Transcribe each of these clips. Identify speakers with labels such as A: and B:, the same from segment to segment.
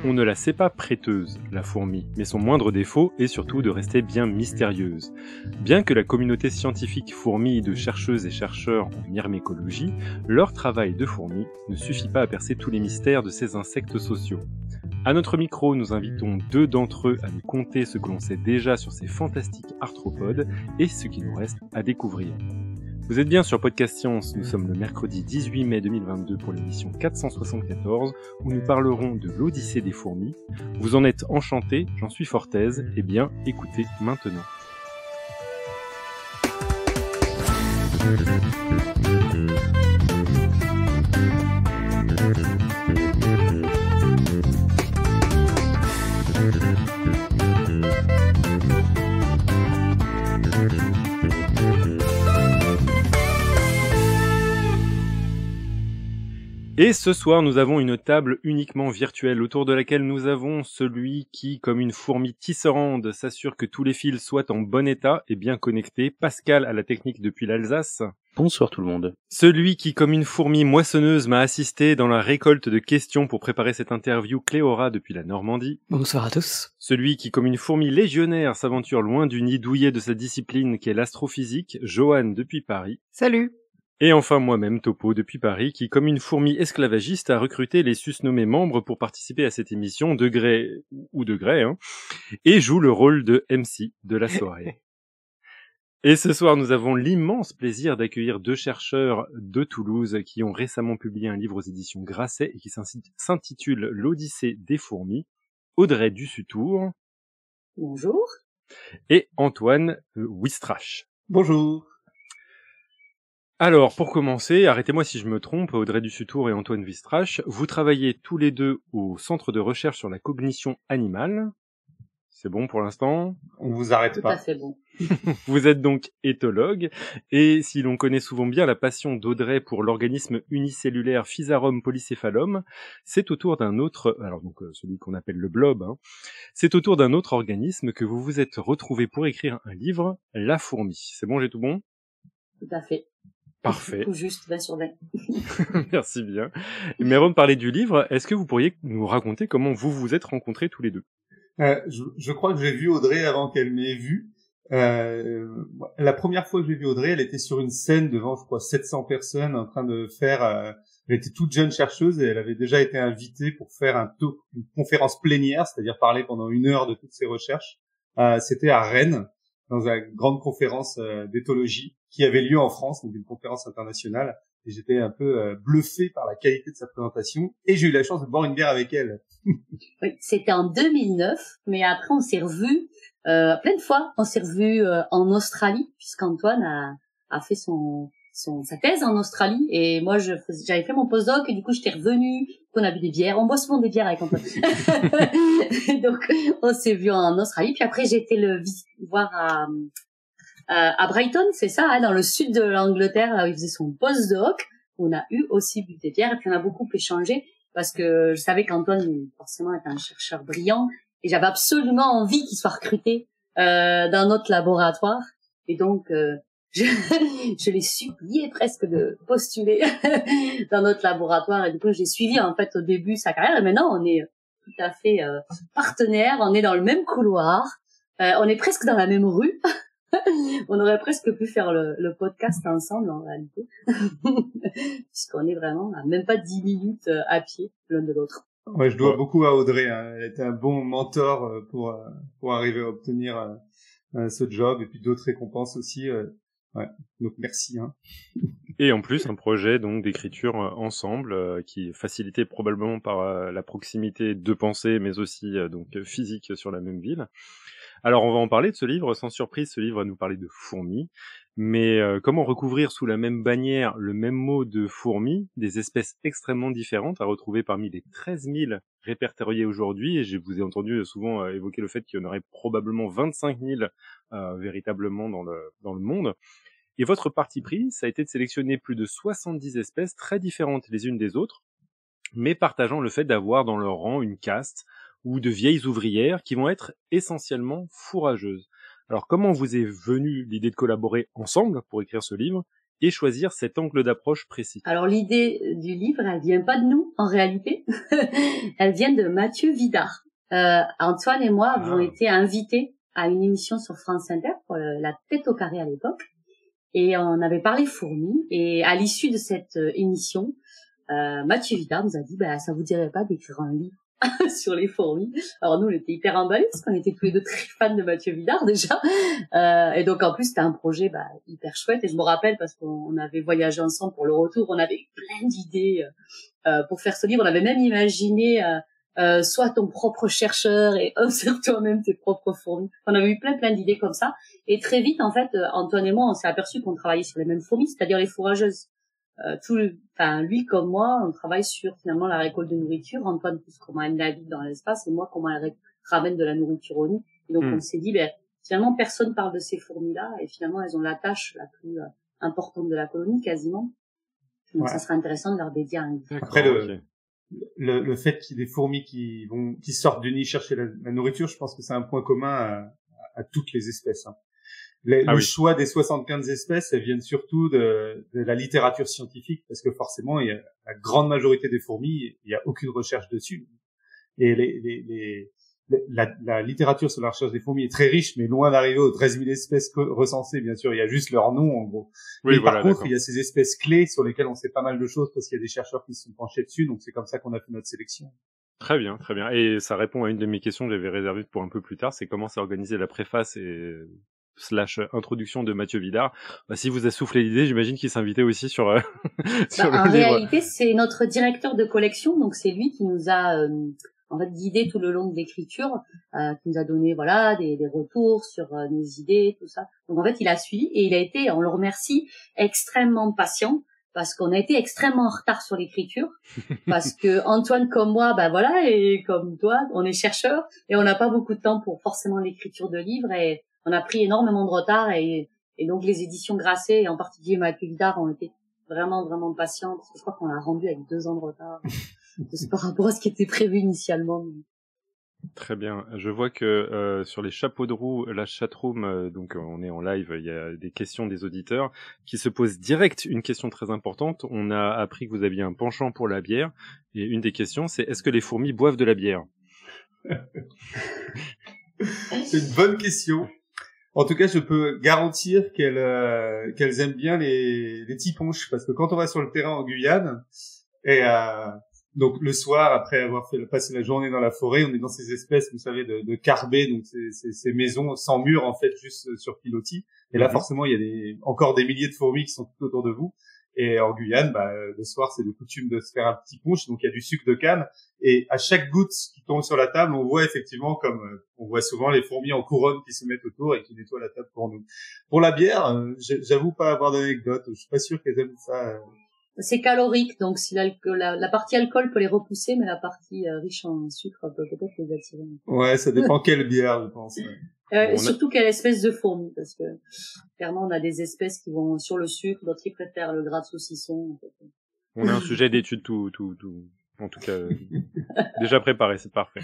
A: On ne la sait pas prêteuse, la fourmi, mais son moindre défaut est surtout de rester bien mystérieuse. Bien que la communauté scientifique fourmille de chercheuses et chercheurs en myrmécologie, leur travail de fourmi ne suffit pas à percer tous les mystères de ces insectes sociaux. À notre micro, nous invitons 2 d'entre eux à nous conter ce que l'on sait déjà sur ces fantastiques arthropodes et ce qu'il nous reste à découvrir. Vous êtes bien sur Podcast Science, nous sommes le mercredi 18 mai 2022 pour l'émission 474 où nous parlerons de l'Odyssée des fourmis. Vous en êtes enchantés, j'en suis fort aise, eh bien écoutez maintenant. Et ce soir, nous avons une table uniquement virtuelle autour de laquelle nous avons celui qui, comme une fourmi tisserande, s'assure que tous les fils soient en bon état et bien connectés, Pascal à la technique depuis l'Alsace.
B: Bonsoir tout le monde.
A: Celui qui, comme une fourmi moissonneuse, m'a assisté dans la récolte de questions pour préparer cette interview, Cléora depuis la Normandie.
C: Bonsoir à tous.
A: Celui qui, comme une fourmi légionnaire, s'aventure loin du nid douillet de sa discipline qu'est l'astrophysique, Johan depuis Paris.
C: Salut.
A: Et enfin moi-même, Topo, depuis Paris, qui, comme une fourmi esclavagiste, a recruté les susnommés membres pour participer à cette émission, de gré ou de gré, et joue le rôle de MC de la soirée. Et ce soir, nous avons l'immense plaisir d'accueillir 2 chercheurs de Toulouse qui ont récemment publié un livre aux éditions Grasset et qui s'intitule L'Odyssée des fourmis, Audrey Dussutour.
D: Bonjour.
A: Et Antoine Wistrach.
E: Bonjour.
A: Alors, pour commencer, arrêtez-moi si je me trompe, Audrey Dussutour et Antoine Wistrach, vous travaillez tous les 2 au Centre de recherche sur la cognition animale. C'est bon pour l'instant?
E: On vous arrête
D: Tout
E: pas.
D: à fait bon.
A: Vous êtes donc éthologue, et si l'on connaît souvent bien la passion d'Audrey pour l'organisme unicellulaire Physarum polycéphalum, c'est autour d'un autre, alors donc celui qu'on appelle le blob, c'est autour d'un autre organisme que vous vous êtes retrouvé pour écrire un livre, La fourmi. C'est bon, j'ai tout bon?
D: Tout à fait.
A: Parfait.
D: Tout juste 20 sur 20.
A: Merci bien. Mais avant de parler du livre, est-ce que vous pourriez nous raconter comment vous vous êtes rencontrés tous les 2?
E: Je crois que j'ai vu Audrey avant qu'elle m'ait vu. La première fois que j'ai vu Audrey, elle était sur une scène devant, je crois, 700 personnes en train de faire... elle était toute jeune chercheuse et elle avait déjà été invitée pour faire une conférence plénière, c'est-à-dire parler pendant 1 heure de toutes ses recherches. C'était à Rennes, dans une grande conférence d'éthologie qui avait lieu en France, donc une conférence internationale. Et j'étais un peu bluffé par la qualité de sa présentation. Et j'ai eu la chance de boire une bière avec elle.
D: Oui, c'était en 2009, mais après on s'est revus plein de fois. On s'est revus en Australie, puisqu'Antoine a fait sa thèse en Australie. Et moi, j'avais fait mon postdoc et du coup, j'étais revenue. On a bu des bières. On boit souvent des bières avec Antoine. Donc, on s'est vus en Australie. Puis après, j'ai été le voir à Brighton, c'est ça, dans le sud de l'Angleterre, où il faisait son postdoc. On a eu aussi bu des bières et puis on a beaucoup échangé parce que je savais qu'Antoine, forcément, était un chercheur brillant et j'avais absolument envie qu'il soit recruté dans notre laboratoire. Et donc, je l'ai supplié presque de postuler dans notre laboratoire et du coup, j'ai suivi en fait au début sa carrière et maintenant, on est tout à fait partenaires, on est dans le même couloir, on est presque dans la même rue. On aurait presque pu faire le podcast ensemble en réalité, puisqu'on est vraiment à même pas 10 minutes à pied l'un de l'autre.
E: Ouais, je dois beaucoup à Audrey. Elle était un bon mentor pour arriver à obtenir ce job et puis d'autres récompenses aussi. Ouais, donc merci.
A: Et en plus, un projet donc d'écriture ensemble qui est facilité probablement par la proximité de pensée, mais aussi donc physique sur la même ville. Alors, on va en parler de ce livre. Sans surprise, ce livre va nous parler de fourmis. Mais comment recouvrir sous la même bannière le même mot de fourmis, des espèces extrêmement différentes à retrouver parmi les 13 000 répertoriées aujourd'hui. Et je vous ai entendu souvent évoquer le fait qu'il y en aurait probablement 25 000 véritablement dans le monde. Et votre parti pris, ça a été de sélectionner plus de 70 espèces très différentes les unes des autres, mais partageant le fait d'avoir dans leur rang une caste ou de vieilles ouvrières qui vont être essentiellement fourrageuses. Alors comment vous est venue l'idée de collaborer ensemble pour écrire ce livre et choisir cet angle d'approche précis?
D: Alors l'idée du livre, elle vient pas de nous en réalité, elle vient de Mathieu Vidard. Antoine et moi avons été invités à une émission sur France Inter pour la Tête au carré à l'époque, et on avait parlé fourmis, et à l'issue de cette émission, Mathieu Vidard nous a dit ça vous dirait pas d'écrire un livre sur les fourmis. Alors nous on était hyper emballés parce qu'on était tous les deux très fans de Mathieu Vidard déjà, et donc en plus c'était un projet hyper chouette, et je me rappelle parce qu'on avait voyagé ensemble pour le retour, on avait plein d'idées pour faire ce livre. On avait même imaginé sois ton propre chercheur et observe toi-même tes propres fourmis. On avait eu plein d'idées comme ça, et très vite en fait Antoine et moi on s'est aperçu qu'on travaillait sur les mêmes fourmis, c'est-à-dire les fourrageuses. Lui comme moi, on travaille sur finalement la récolte de nourriture. Antoine plus comment elle navigue dans l'espace, et moi comment elle ramène de la nourriture au nid. Et donc on s'est dit, finalement personne parle de ces fourmis-là, et finalement elles ont la tâche la plus importante de la colonie quasiment. Donc ça serait intéressant de leur dédier un livre.
E: Après le fait qu'il y ait des fourmis qui sortent du nid chercher la nourriture, je pense que c'est un point commun à toutes les espèces. Hein. Le choix des 75 espèces, elles viennent surtout de la littérature scientifique, parce que forcément, il y a la grande majorité des fourmis, il y a aucune recherche dessus. Et la littérature sur la recherche des fourmis est très riche, mais loin d'arriver aux 13 000 espèces recensées, bien sûr. Il y a juste leur nom, en gros.
A: Oui,
E: mais par contre, il y a ces espèces clés sur lesquelles on sait pas mal de choses, parce qu'il y a des chercheurs qui se sont penchés dessus, donc c'est comme ça qu'on a fait notre sélection.
A: Très bien, très bien. Et ça répond à une de mes questions que j'avais réservée pour un peu plus tard, c'est comment s'est organisée la préface et / introduction de Mathieu Vidard. Si vous a soufflé l'idée, j'imagine qu'il s'invitait aussi sur le
D: en
A: livre.
D: Réalité, c'est notre directeur de collection, donc c'est lui qui nous a en fait guidé tout le long de l'écriture, qui nous a donné des retours sur nos idées, tout ça. Donc en fait, il a suivi, et il a été, on le remercie, extrêmement patient, parce qu'on a été extrêmement en retard sur l'écriture, parce que Antoine comme moi, et comme toi, on est chercheurs, et on n'a pas beaucoup de temps pour forcément l'écriture de livres, et on a pris énormément de retard, et donc les éditions Grasset, et en particulier Mathieu Vidard, ont été vraiment patients, parce que je crois qu'on l'a rendu avec 2 ans de retard par rapport à ce qui était prévu initialement.
A: Très bien. Je vois que sur les chapeaux de roue, la chatroom, donc on est en live, il y a des questions des auditeurs qui se posent direct une question très importante. On a appris que vous aviez un penchant pour la bière, et une des questions c'est: est-ce que les fourmis boivent de la bière?
E: C'est une bonne question. En tout cas, je peux garantir qu'elles aiment bien les tiponches, parce que quand on va sur le terrain en Guyane, et donc le soir, après avoir passé la journée dans la forêt, on est dans ces espèces, vous savez, de carbets, donc ces maisons sans mur en fait, juste sur pilotis. Et là, forcément, il y a encore des milliers de fourmis qui sont tout autour de vous. Et en Guyane, le soir, c'est de coutume de se faire un petit punch, donc il y a du sucre de canne. Et à chaque goutte qui tombe sur la table, on voit effectivement, comme on voit souvent, les fourmis en couronne qui se mettent autour et qui nettoient la table pour nous. Pour la bière, j'avoue pas avoir d'anecdote. Je suis pas sûr qu'elles aiment ça.
D: C'est calorique, donc si la partie alcool peut les repousser, mais la partie riche en sucre peut peut-être les attirer.
E: Ouais, ça dépend quelle bière, je pense.
D: Surtout quelle espèce de fourmi, parce que clairement on a des espèces qui vont sur le sucre, d'autres qui préfèrent le gras de saucisson. En fait.
A: On a un sujet d'étude tout, en tout cas déjà préparé, c'est parfait.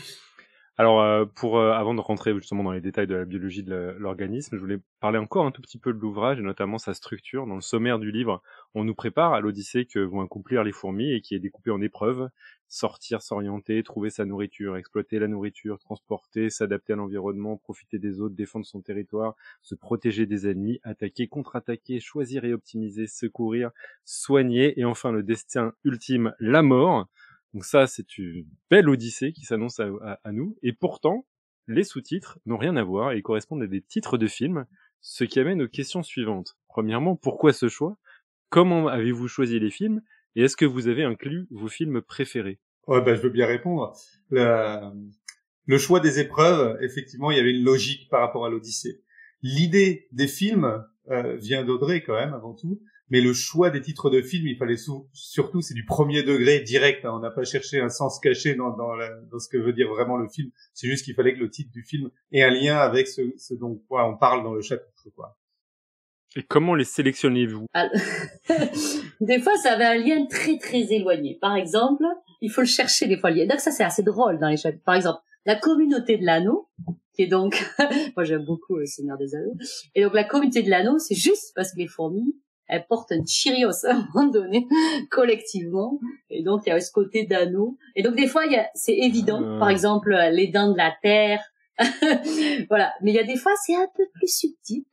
A: Alors, avant de rentrer justement dans les détails de la biologie de l'organisme, je voulais parler encore un tout petit peu de l'ouvrage, et notamment sa structure. Dans le sommaire du livre, on nous prépare à l'odyssée que vont accomplir les fourmis, et qui est découpée en épreuves: sortir, s'orienter, trouver sa nourriture, exploiter la nourriture, transporter, s'adapter à l'environnement, profiter des autres, défendre son territoire, se protéger des ennemis, attaquer, contre-attaquer, choisir et optimiser, secourir, soigner, et enfin le destin ultime, la mort. Donc ça, c'est une belle odyssée qui s'annonce à nous. Et pourtant, les sous-titres n'ont rien à voir et correspondent à des titres de films, ce qui amène aux questions suivantes. Premièrement, pourquoi ce choix? Comment avez-vous choisi les films? Et est-ce que vous avez inclus vos films préférés?
E: Ouais, je veux bien répondre. Le choix des épreuves, effectivement, il y avait une logique par rapport à l'Odyssée. L'idée des films vient d'Audrey quand même, avant tout. Mais le choix des titres de films, il fallait surtout, c'est du premier degré direct. Hein. On n'a pas cherché un sens caché dans ce que veut dire vraiment le film. C'est juste qu'il fallait que le titre du film ait un lien avec ce dont on parle dans le chapitre, quoi.
A: Et comment les sélectionnez-vous?
D: Des fois, ça avait un lien très très éloigné. Par exemple, il faut le chercher des fois. Donc ça, c'est assez drôle dans les chapitres. Par exemple, la communauté de l'anneau, qui est donc, moi j'aime beaucoup le Seigneur des Anneaux. Et donc la communauté de l'anneau, c'est juste parce que les fourmis, elles portent un Cheerios à un moment donné, collectivement. Et donc, il y a ce côté d'anneau. Et donc, des fois, c'est évident. Par exemple, les dents de la terre. Voilà. Mais il y a des fois, c'est un peu plus subtil.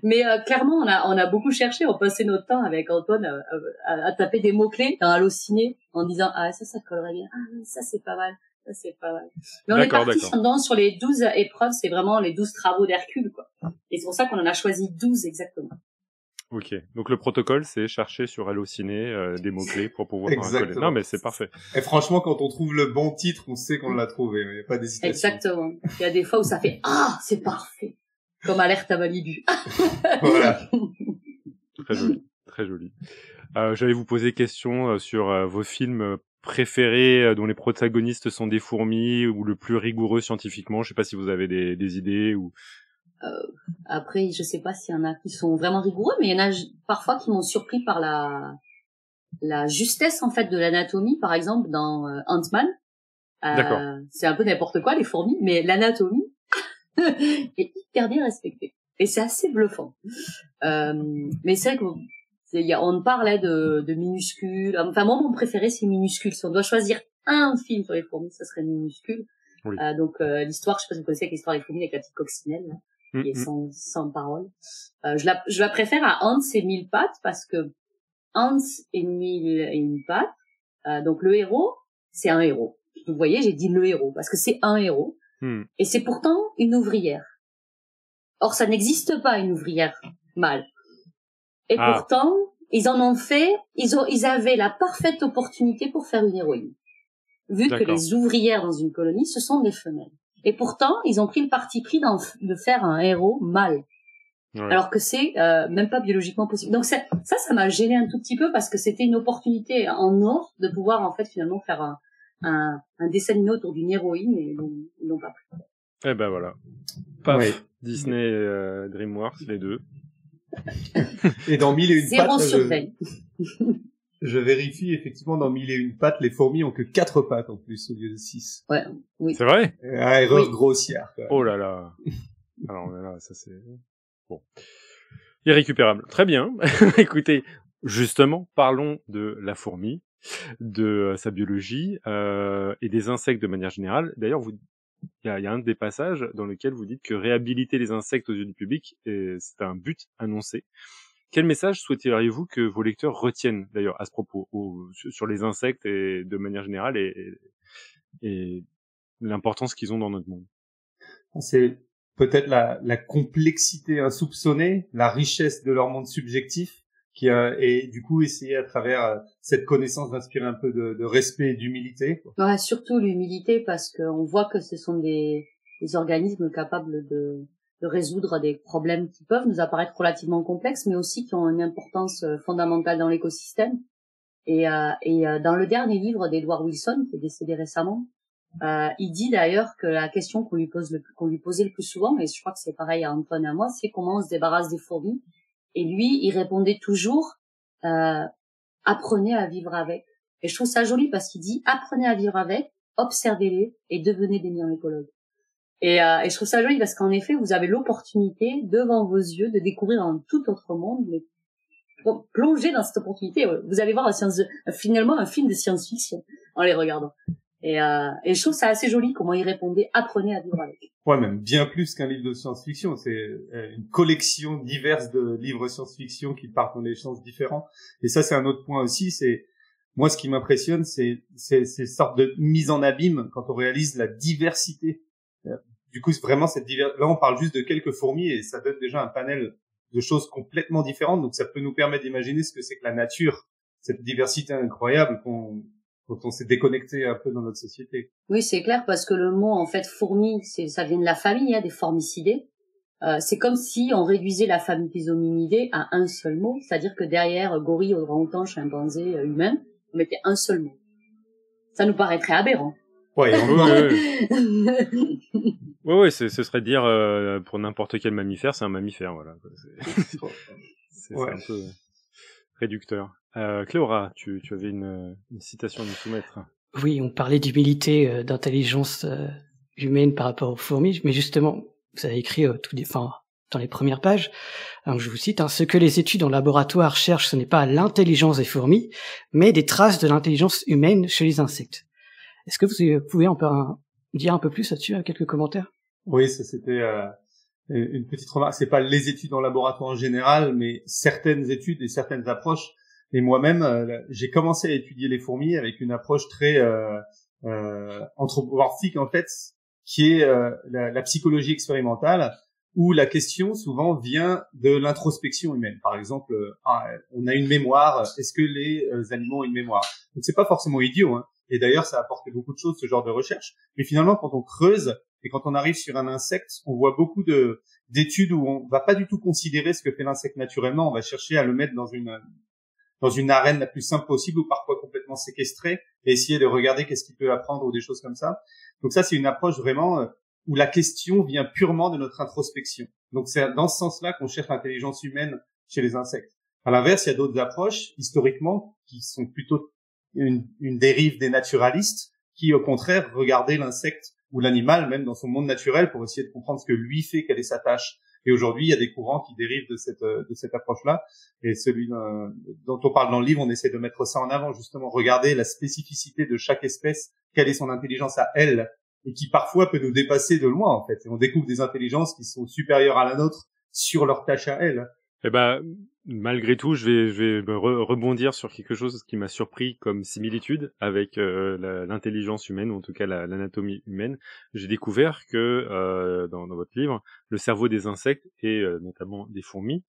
D: Mais clairement, on a beaucoup cherché. On passait notre temps avec Antoine à taper des mots-clés dans Allociné en disant « Ah, ça collerait bien. Ah, ça, c'est pas mal. Ça, c'est pas mal. » Mais on est parti sur les 12 épreuves. C'est vraiment les 12 travaux d'Hercule, quoi. Et c'est pour ça qu'on en a choisi 12 exactement.
A: Ok. Donc, le protocole, c'est chercher sur Allociné des mots-clés pour pouvoir coller. Non, mais c'est parfait.
E: Et franchement, quand on trouve le bon titre, on sait qu'on l'a trouvé. Il n'y a pas d'hésitation.
D: Exactement. Il y a des fois où ça fait « Ah, c'est parfait. » Comme Alerte à Malibu.
E: Voilà.
A: Très joli, très joli. J'allais vous poser question sur vos films préférés dont les protagonistes sont des fourmis ou le plus rigoureux scientifiquement. Je sais pas si vous avez des idées ou.
D: Après, je sais pas s'il y en a qui sont vraiment rigoureux, mais il y en a parfois qui m'ont surpris par la justesse en fait de l'anatomie, par exemple dans Ant-Man.
A: D'accord.
D: C'est un peu n'importe quoi les fourmis, mais l'anatomie est hyper bien respectée. Et c'est assez bluffant. Mais c'est vrai on parlait de Minuscule. Enfin, moi, mon préféré, c'est Minuscule. Si on doit choisir un film sur les fourmis, ça serait Minuscule. Oui. Donc, l'histoire, je sais pas si vous connaissez l'histoire des fourmis avec la petite coccinelle, là, qui est sans parole. Je la préfère à Hans et Mille pattes parce que Hans et une patte, donc le héros, c'est un héros. Vous voyez, j'ai dit le héros parce que c'est un héros. Et c'est pourtant une ouvrière. Or, ça n'existe pas, une ouvrière mâle. Et pourtant, ils en ont fait, ils avaient la parfaite opportunité pour faire une héroïne. Vu que les ouvrières dans une colonie, ce sont des femelles. Et pourtant, ils ont pris le parti pris de faire un héros mâle. Ouais. Alors que c'est même pas biologiquement possible. Donc ça m'a gêné un tout petit peu parce que c'était une opportunité en or de pouvoir, en fait, finalement faire un dessin animé autour d'une héroïne et ils l'ont pas pris.
A: Eh ben voilà. Paf. Ouais. Disney, DreamWorks, les deux.
E: Et dans Mille et une pattes,
D: surveille.
E: Je vérifie effectivement dans Mille et une pattes, les fourmis ont que 4 pattes en plus au lieu de 6.
D: Ouais, oui.
A: C'est vrai?
E: Erreur grossière. Quoi.
A: Oh là là. Alors là, ça c'est bon. Irrécupérable. Très bien. Écoutez, justement, parlons de la fourmi, de sa biologie et des insectes de manière générale. D'ailleurs, il y a un des passages dans lequel vous dites que réhabiliter les insectes aux yeux du public, c'est un but annoncé. Quel message souhaiteriez-vous que vos lecteurs retiennent d'ailleurs à ce propos, sur les insectes et de manière générale et l'importance qu'ils ont dans notre monde?
E: C'est peut-être la complexité insoupçonnée, la richesse de leur monde subjectif, et du coup essayer à travers cette connaissance d'inspirer un peu de respect et d'humilité.
D: Ouais, surtout l'humilité parce qu'on voit que ce sont des organismes capables de résoudre des problèmes qui peuvent nous apparaître relativement complexes, mais aussi qui ont une importance fondamentale dans l'écosystème. Et dans le dernier livre d'Edward Wilson, qui est décédé récemment, il dit d'ailleurs que la question qu'on lui posait le plus souvent, et je crois que c'est pareil à Antoine et à moi, c'est comment on se débarrasse des fourmis. Et lui, il répondait toujours apprenez à vivre avec. Et je trouve ça joli parce qu'il dit apprenez à vivre avec, observez-les et devenez des mycorhizologues. Et je trouve ça joli parce qu'en effet, vous avez l'opportunité devant vos yeux de découvrir un tout autre monde, mais plonger dans cette opportunité, vous allez voir finalement un film de science-fiction en les regardant. Et je trouve ça assez joli comment il répondait apprenez à vivre avec.
E: Ouais, même bien plus qu'un livre de science-fiction, c'est une collection diverse de livres science-fiction qui partent dans des sens différents. Et ça, c'est un autre point aussi, c'est moi ce qui m'impressionne, c'est ces sortes de mise en abîme quand on réalise la diversité. Du coup, c'est vraiment là on parle juste de quelques fourmis et ça donne déjà un panel de choses complètement différentes, donc ça peut nous permettre d'imaginer ce que c'est que la nature, cette diversité incroyable quand on s'est déconnecté un peu dans notre société.
D: Oui, c'est clair, parce que le mot, en fait, fourmi, ça vient de la famille, des formicidés. C'est comme si on réduisait la famille des hominidés à un seul mot, c'est-à-dire que derrière gorille, orang-outan, chimpanzé, humain, on mettait un seul mot. Ça nous paraîtrait aberrant.
E: Ouais,
A: ouais, ce serait dire, pour n'importe quel mammifère, c'est un mammifère, voilà. C'est un peu réducteur. Cléora, tu avais une citation à nous soumettre.
B: Oui, on parlait d'humilité, d'intelligence humaine par rapport aux fourmis, mais justement, vous avez écrit dans les premières pages. Donc, je vous cite, ce que les études en laboratoire cherchent, ce n'est pas l'intelligence des fourmis, mais des traces de l'intelligence humaine chez les insectes. Est-ce que vous pouvez dire un peu plus là-dessus, avec quelques commentaires?
E: Oui, ça c'était une petite remarque. C'est pas les études en laboratoire en général, mais certaines études et certaines approches. Et moi-même, j'ai commencé à étudier les fourmis avec une approche très anthropomorphique en fait, qui est la psychologie expérimentale, où la question souvent vient de l'introspection humaine. Par exemple, on a une mémoire. Est-ce que les animaux ont une mémoire? Donc c'est pas forcément idiot, hein. Et d'ailleurs, ça a apporté beaucoup de choses, ce genre de recherche. Mais finalement, quand on creuse et quand on arrive sur un insecte, on voit beaucoup d'études où on va pas du tout considérer ce que fait l'insecte naturellement. On va chercher à le mettre dans une arène la plus simple possible ou parfois complètement séquestrée et essayer de regarder qu'est-ce qu'il peut apprendre ou des choses comme ça. Donc ça, c'est une approche vraiment où la question vient purement de notre introspection. Donc c'est dans ce sens-là qu'on cherche l'intelligence humaine chez les insectes. À l'inverse, il y a d'autres approches historiquement qui sont plutôt une dérive des naturalistes qui, au contraire, regardaient l'insecte ou l'animal même dans son monde naturel pour essayer de comprendre ce que lui fait, quelle est sa tâche. Et aujourd'hui, il y a des courants qui dérivent de cette approche-là. Et celui dont on parle dans le livre, on essaie de mettre ça en avant, justement, regarder la spécificité de chaque espèce, quelle est son intelligence à elle, et qui parfois peut nous dépasser de loin, en fait. Et on découvre des intelligences qui sont supérieures à la nôtre sur leur tâche à elle.
A: Eh ben, malgré tout, je vais me rebondir sur quelque chose qui m'a surpris comme similitude avec l'intelligence humaine, ou en tout cas l'anatomie humaine. J'ai découvert que dans votre livre, le cerveau des insectes et notamment des fourmis,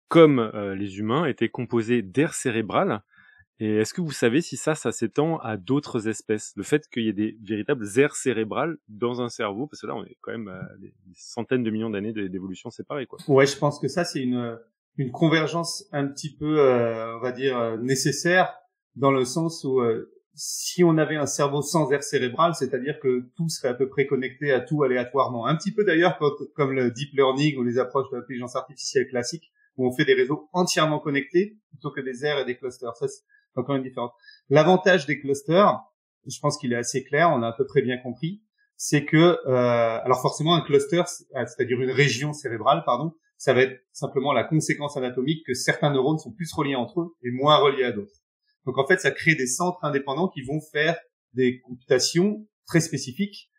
A: comme les humains, était composé d'air cérébral. Et est-ce que vous savez si ça s'étend à d'autres espèces? Le fait qu'il y ait des véritables aires cérébrales dans un cerveau, parce que là, on est quand même à des centaines de millions d'années d'évolution séparées, quoi.
E: Ouais, je pense que ça, c'est une convergence un petit peu, on va dire, nécessaire, dans le sens où si on avait un cerveau sans aire cérébrale, c'est-à-dire que tout serait à peu près connecté à tout aléatoirement. Un petit peu d'ailleurs comme le deep learning ou les approches de l'intelligence artificielle classique, où on fait des réseaux entièrement connectés plutôt que des aires et des clusters. Ça, c'est encore une différence. L'avantage des clusters, je pense qu'il est assez clair, on a à peu près bien compris, c'est que, alors forcément un cluster, c'est-à-dire une région cérébrale, pardon, ça va être simplement la conséquence anatomique que certains neurones sont plus reliés entre eux et moins reliés à d'autres. Donc en fait, ça crée des centres indépendants qui vont faire des computations très spécifiques.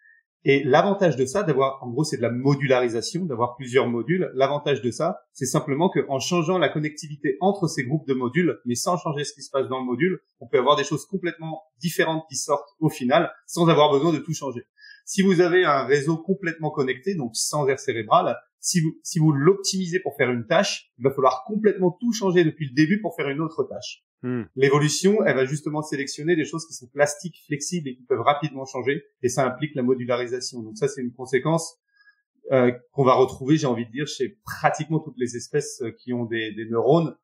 E: Et l'avantage de ça, en gros, c'est de la modularisation, d'avoir plusieurs modules. L'avantage de ça, c'est simplement qu'en changeant la connectivité entre ces groupes de modules, mais sans changer ce qui se passe dans le module, on peut avoir des choses complètement différentes qui sortent au final, sans avoir besoin de tout changer. Si vous avez un réseau complètement connecté, donc sans aire cérébrale, si vous l'optimisez pour faire une tâche, il va falloir complètement tout changer depuis le début pour faire une autre tâche. L'évolution, elle va justement sélectionner des choses qui sont plastiques, flexibles et qui peuvent rapidement changer, et ça implique la modularisation. Donc ça, c'est une conséquence qu'on va retrouver, j'ai envie de dire, chez pratiquement toutes les espèces qui ont des neurones,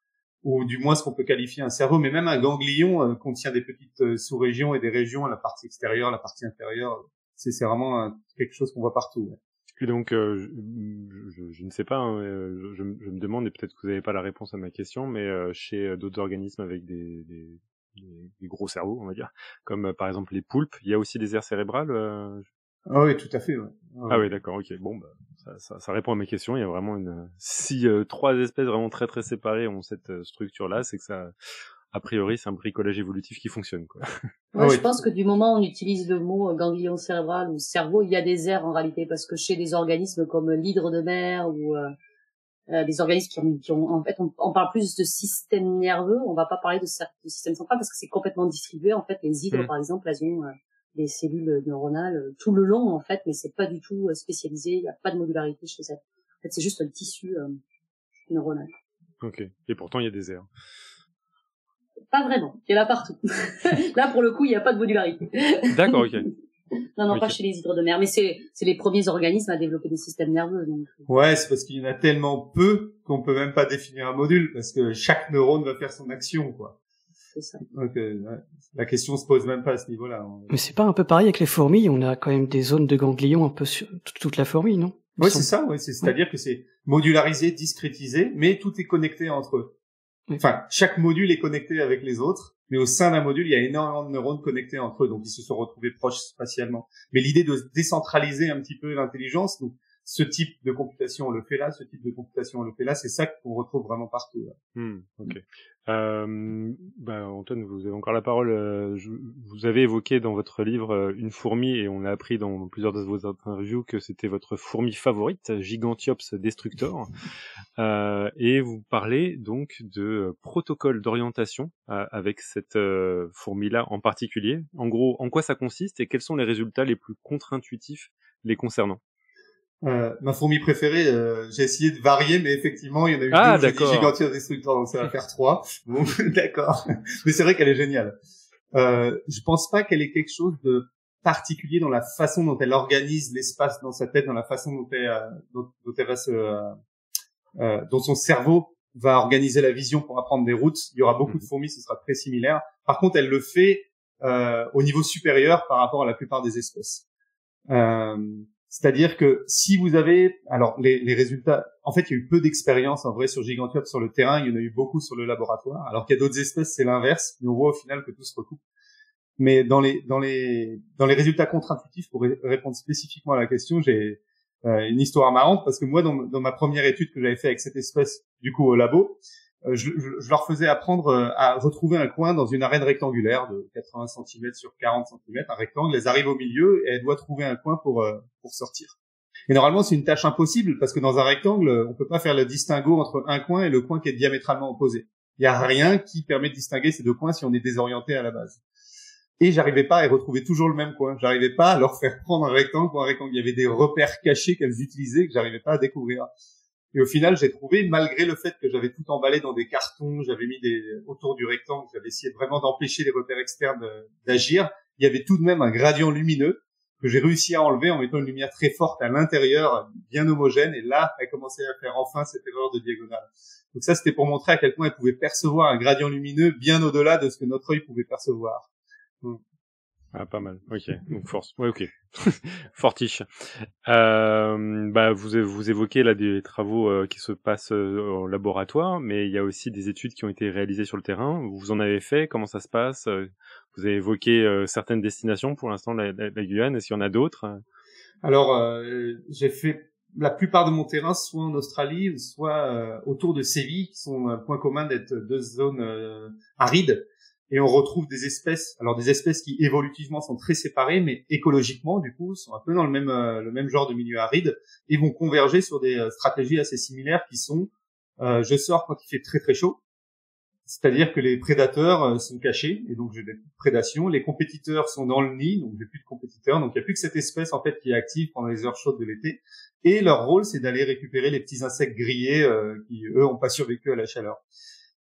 E: ou du moins ce qu'on peut qualifier un cerveau, mais même un ganglion contient des petites sous-régions et des régions, la partie extérieure, la partie intérieure. C'est vraiment quelque chose qu'on voit partout. Ouais.
A: Et donc, je ne sais pas, hein, je me demande, et peut-être que vous n'avez pas la réponse à ma question, mais chez d'autres organismes avec des gros cerveaux, on va dire, comme par exemple les poulpes, il y a aussi des aires cérébrales
E: Ah oui, tout à fait. Ouais.
A: Ah oui, d'accord, ok. Bon, bah, ça répond à mes questions. Il y a vraiment si 3 espèces vraiment très très séparées ont cette structure-là, c'est que ça, a priori, c'est un bricolage évolutif qui fonctionne, quoi.
D: Moi, je pense que du moment où on utilise le mot ganglion cérébral ou cerveau, il y a des aires en réalité, parce que chez des organismes comme l'hydre de mer ou des organismes qui ont en fait, on parle plus de système nerveux, on va pas parler de système central parce que c'est complètement distribué. En fait, les hydres, par exemple, elles ont des cellules neuronales tout le long, en fait, mais c'est pas du tout spécialisé, il y a pas de modularité chez elles. En fait, c'est juste un tissu neuronal.
A: Ok. Et pourtant, il y a des aires.
D: Pas vraiment. Il y en a partout. Là, pour le coup, il n'y a pas de modularité.
A: D'accord, ok.
D: Non, pas chez les hydres de mer, mais c'est les premiers organismes à développer des systèmes nerveux. Donc.
E: Ouais, c'est parce qu'il y en a tellement peu qu'on peut même pas définir un module, parce que chaque neurone va faire son action, quoi.
D: C'est ça.
E: Donc, la question se pose même pas à ce niveau-là.
B: Mais c'est pas un peu pareil avec les fourmis, on a quand même des zones de ganglions un peu sur toute la fourmi, non?
E: Oui, c'est ça, ouais, c'est-à-dire que c'est modularisé, discrétisé, mais tout est connecté entre eux. Enfin, chaque module est connecté avec les autres, mais au sein d'un module, il y a énormément de neurones connectés entre eux, donc ils se sont retrouvés proches spatialement. Mais l'idée de décentraliser un petit peu l'intelligence, donc ce type de computation on le fait là, ce type de computation on le fait là. C'est ça qu'on retrouve vraiment partout.
A: Ok. Antoine, vous avez encore la parole. Vous avez évoqué dans votre livre une fourmi, et on a appris dans plusieurs de vos interviews que c'était votre fourmi favorite, Gigantiops destructor. Et vous parlez donc de protocole d'orientation avec cette fourmi-là en particulier. En gros, en quoi ça consiste et quels sont les résultats les plus contre-intuitifs les concernant?
E: Ma fourmi préférée, j'ai essayé de varier, mais effectivement, il y en a eu
A: Ah,
E: deux, j'ai dit
A: d'accord.
E: Gigantiops destructor, donc ça va faire 3. Bon, d'accord. Mais c'est vrai qu'elle est géniale. Je pense pas qu'elle ait quelque chose de particulier dans la façon dont elle organise l'espace dans sa tête, dans la façon dont elle va dont son cerveau va organiser la vision pour apprendre des routes. Il y aura beaucoup de fourmis, ce sera très similaire. Par contre, elle le fait au niveau supérieur par rapport à la plupart des espèces. C'est-à-dire que si vous avez, alors les résultats, en fait, il y a eu peu d'expériences en vrai sur Gigantiops sur le terrain, il y en a eu beaucoup sur le laboratoire. Alors qu'il y a d'autres espèces, c'est l'inverse, mais on voit au final que tout se recoupe. Mais dans les résultats contre-intuitifs, pour répondre spécifiquement à la question, j'ai une histoire marrante parce que moi, dans ma première étude que j'avais fait avec cette espèce, du coup au labo, je leur faisais apprendre à retrouver un coin dans une arène rectangulaire de 80 cm sur 40 cm, un rectangle. Elles arrivent au milieu et elles doivent trouver un coin pour sortir. Et normalement, c'est une tâche impossible parce que dans un rectangle, on peut pas faire le distinguo entre un coin et le coin qui est diamétralement opposé. Il y a rien qui permet de distinguer ces deux coins si on est désorienté à la base. Et j'arrivais pas à retrouver toujours le même coin. J'arrivais pas à leur faire prendre un rectangle pour un rectangle. Il y avait des repères cachés qu'elles utilisaient que j'arrivais pas à découvrir. Et au final, j'ai trouvé, malgré le fait que j'avais tout emballé dans des cartons, j'avais mis autour du rectangle, j'avais essayé vraiment d'empêcher les repères externes d'agir, il y avait tout de même un gradient lumineux que j'ai réussi à enlever en mettant une lumière très forte à l'intérieur, bien homogène, et là, elle commençait à faire enfin cette erreur de diagonale. Donc ça, c'était pour montrer à quel point elle pouvait percevoir un gradient lumineux bien au-delà de ce que notre œil pouvait percevoir.
A: Ah, pas mal. Ok. Donc force. Ouais, ok. Fortiche. Vous évoquez là des travaux qui se passent en laboratoire, mais il y a aussi des études qui ont été réalisées sur le terrain. Vous en avez fait? Comment ça se passe? Vous avez évoqué certaines destinations pour l'instant, la Guyane. Est-ce qu'il y en a d'autres?
E: Alors, j'ai fait la plupart de mon terrain soit en Australie, soit autour de Séville, qui sont un point commun d'être deux zones arides. Et on retrouve des espèces, alors des espèces qui évolutivement sont très séparées, mais écologiquement, du coup, sont un peu dans le même genre de milieu aride et vont converger sur des stratégies assez similaires qui sont je sors quand il fait très très chaud, c'est-à-dire que les prédateurs sont cachés et donc j'ai des prédations, les compétiteurs sont dans le nid, donc j'ai plus de compétiteurs, donc il n'y a plus que cette espèce en fait qui est active pendant les heures chaudes de l'été et leur rôle c'est d'aller récupérer les petits insectes grillés qui eux ont pas survécu à la chaleur.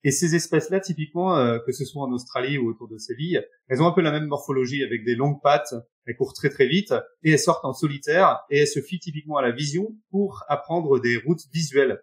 E: Et ces espèces-là, typiquement, que ce soit en Australie ou autour de Séville, elles ont un peu la même morphologie avec des longues pattes, elles courent très très vite, et elles sortent en solitaire, et elles se fient typiquement à la vision pour apprendre des routes visuelles.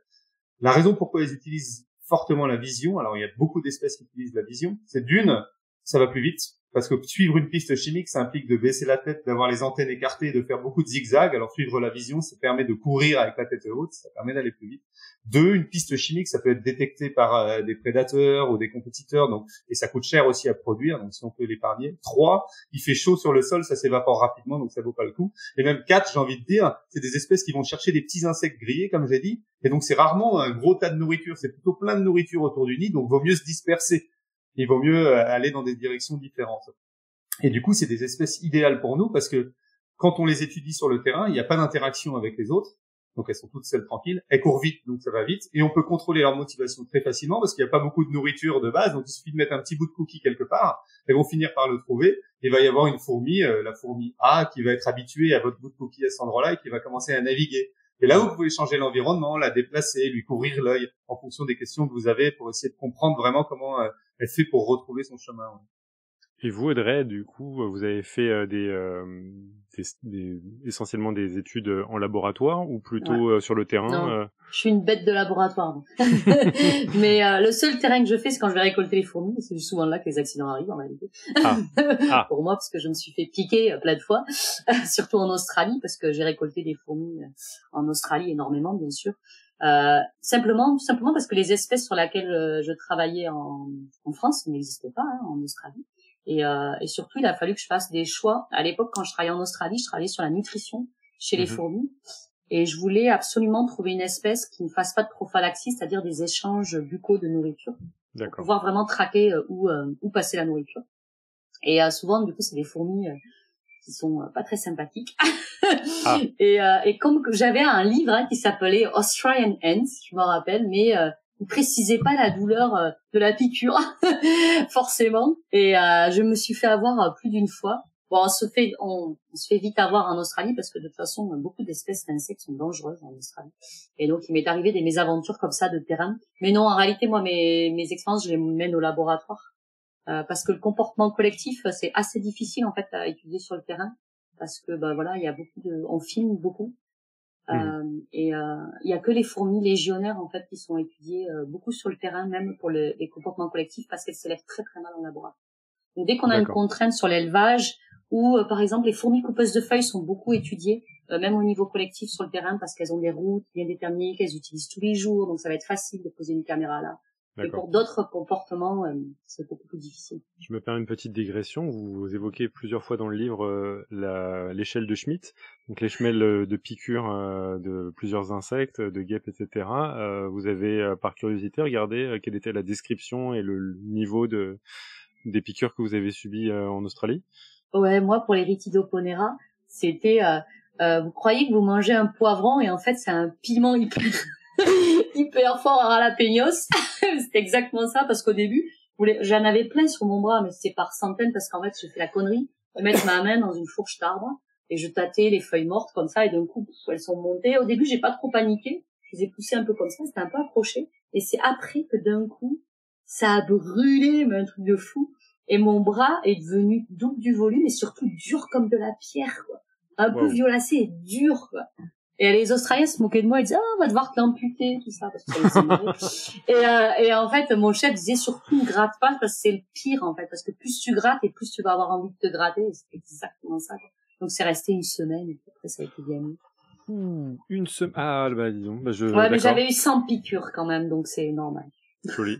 E: La raison pourquoi elles utilisent fortement la vision, alors il y a beaucoup d'espèces qui utilisent la vision, c'est d'une, ça va plus vite, parce que suivre une piste chimique, ça implique de baisser la tête, d'avoir les antennes écartées et de faire beaucoup de zigzags. Alors suivre la vision, ça permet de courir avec la tête haute, ça permet d'aller plus vite. Deux, une piste chimique, ça peut être détecté par des prédateurs ou des compétiteurs, donc et ça coûte cher aussi à produire, donc si on peut l'épargner. Trois, il fait chaud sur le sol, ça s'évapore rapidement, donc ça vaut pas le coup. Et même quatre, j'ai envie de dire, c'est des espèces qui vont chercher des petits insectes grillés, comme j'ai dit, et donc c'est rarement un gros tas de nourriture, c'est plutôt plein de nourriture autour du nid, donc vaut mieux se disperser. Il vaut mieux aller dans des directions différentes. Et du coup, c'est des espèces idéales pour nous parce que quand on les étudie sur le terrain, il n'y a pas d'interaction avec les autres. Donc, elles sont toutes seules tranquilles. Elles courent vite, donc ça va vite. Et on peut contrôler leur motivation très facilement parce qu'il n'y a pas beaucoup de nourriture de base. Donc, il suffit de mettre un petit bout de cookie quelque part. Elles vont finir par le trouver. Et il va y avoir une fourmi, la fourmi A, qui va être habituée à votre bout de cookie à cet endroit-là et qui va commencer à naviguer. Et là, vous pouvez changer l'environnement, la déplacer, lui courir l'œil en fonction des questions que vous avez pour essayer de comprendre vraiment comment elle fait pour retrouver son chemin.
A: Et vous, Audrey, du coup, vous avez fait essentiellement des études en laboratoire ou plutôt sur le terrain?
D: Non, je suis une bête de laboratoire. Mais le seul terrain que je fais, c'est quand je vais récolter les fourmis. C'est souvent là que les accidents arrivent, en réalité. Pour moi, parce que je me suis fait piquer plein de fois, surtout en Australie, parce que j'ai récolté des fourmis en Australie énormément, bien sûr. Simplement parce que les espèces sur lesquelles je travaillais en France n'existaient pas en Australie. Et surtout, il a fallu que je fasse des choix. À l'époque, quand je travaillais en Australie, je travaillais sur la nutrition chez les fourmis. Et je voulais absolument trouver une espèce qui ne fasse pas de prophylaxie, c'est-à-dire des échanges buccaux de nourriture, pour pouvoir vraiment traquer où passer la nourriture. Et souvent, du coup, c'est des fourmis qui sont pas très sympathiques. Ah. Et comme j'avais un livre qui s'appelait Australian Ants, je me rappelle, mais il précisait pas la douleur de la piqûre, forcément. Et je me suis fait avoir plus d'une fois. Bon, on se fait vite avoir en Australie parce que de toute façon, beaucoup d'espèces d'insectes sont dangereuses en Australie. Et donc, il m'est arrivé des mésaventures comme ça de terrain. Mais non, en réalité, moi, mes expériences, je les mène au laboratoire. Parce que le comportement collectif, c'est assez difficile, en fait, à étudier sur le terrain. Parce que, voilà, il y a on filme beaucoup. Et il y a que les fourmis légionnaires, en fait, qui sont étudiées beaucoup sur le terrain, même pour les comportements collectifs, parce qu'elles s'élèvent très, très mal en laboratoire. Donc, dès qu'on a une contrainte sur l'élevage, ou par exemple les fourmis coupeuses de feuilles sont beaucoup étudiées, même au niveau collectif sur le terrain, parce qu'elles ont des routes bien déterminées, qu'elles utilisent tous les jours, donc ça va être facile de poser une caméra là. Et pour d'autres comportements, c'est beaucoup plus difficile.
A: Je me permets une petite digression. Vous évoquez plusieurs fois dans le livre l'échelle de Schmitt, donc l'échelle de piqûres de plusieurs insectes, de guêpes, etc. Vous avez, par curiosité, regardé quelle était la description et le niveau des piqûres que vous avez subies en Australie?
D: Ouais, moi, pour les Rhytidoponera, c'était... vous croyez que vous mangez un poivron et en fait, c'est un piment hyper fort à jalapenos. C'était exactement ça, parce qu'au début, j'en avais plein sur mon bras, mais c'était par centaines, parce qu'en fait, j'ai fait la connerie de mettre ma main dans une fourche d'arbre et je tâtais les feuilles mortes comme ça, et d'un coup, elles sont montées. Au début, j'ai pas trop paniqué. Je les ai poussées un peu comme ça, c'était un peu accroché. Et c'est après que d'un coup, ça a brûlé, mais un truc de fou. Et mon bras est devenu double du volume et surtout dur comme de la pierre, quoi. Un peu violacé et dur, quoi. Et les Australiens se moquaient de moi, ils disaient, on va devoir te l'amputer, tout ça, parce que et en fait, mon chef disait, surtout, ne gratte pas, parce que c'est le pire, en fait, parce que plus tu grattes et plus tu vas avoir envie de te gratter, et c'est exactement ça, quoi. Donc c'est resté une semaine, et après ça a été bien mieux.
A: Une semaine, ah, bah, dis donc,
D: ouais, mais j'avais eu 100 piqûres, quand même, donc c'est normal.
A: Joli.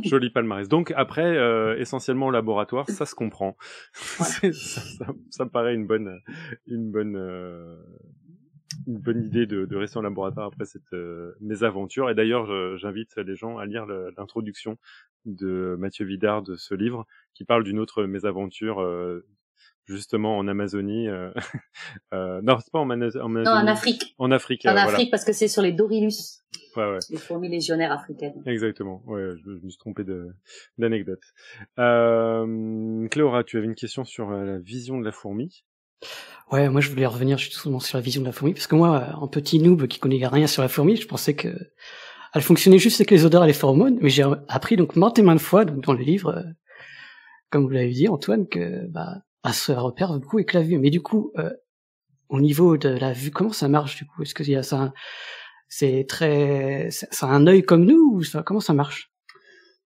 A: Joli palmarès. Donc après, essentiellement au laboratoire, ça se comprend. Ouais. ça me paraît une bonne idée de rester en laboratoire après cette mésaventure. Et d'ailleurs, j'invite les gens à lire l'introduction de Mathieu Vidard de ce livre, qui parle d'une autre mésaventure justement en Amazonie. Non, c'est pas en Amazonie.
D: Non, en Afrique.
A: En Afrique.
D: En Afrique, parce que c'est sur les Dorilus.
A: Ouais.
D: Les fourmis légionnaires africaines.
A: Exactement. Ouais, je me suis trompé d'anecdote. Cléora, tu avais une question sur la vision de la fourmi.
B: Ouais, moi je voulais revenir justement sur la vision de la fourmi, parce que moi, un petit noob qui connaît rien sur la fourmi, je pensais que elle fonctionnait juste avec les odeurs et les phéromones, mais j'ai appris donc maintes et maintes fois, donc dans le livre, comme vous l'avez dit Antoine, que elle se repère beaucoup avec la vue. Mais du coup, au niveau de la vue, comment ça marche du coup? Est-ce que ça a un œil comme nous, ou comment ça marche?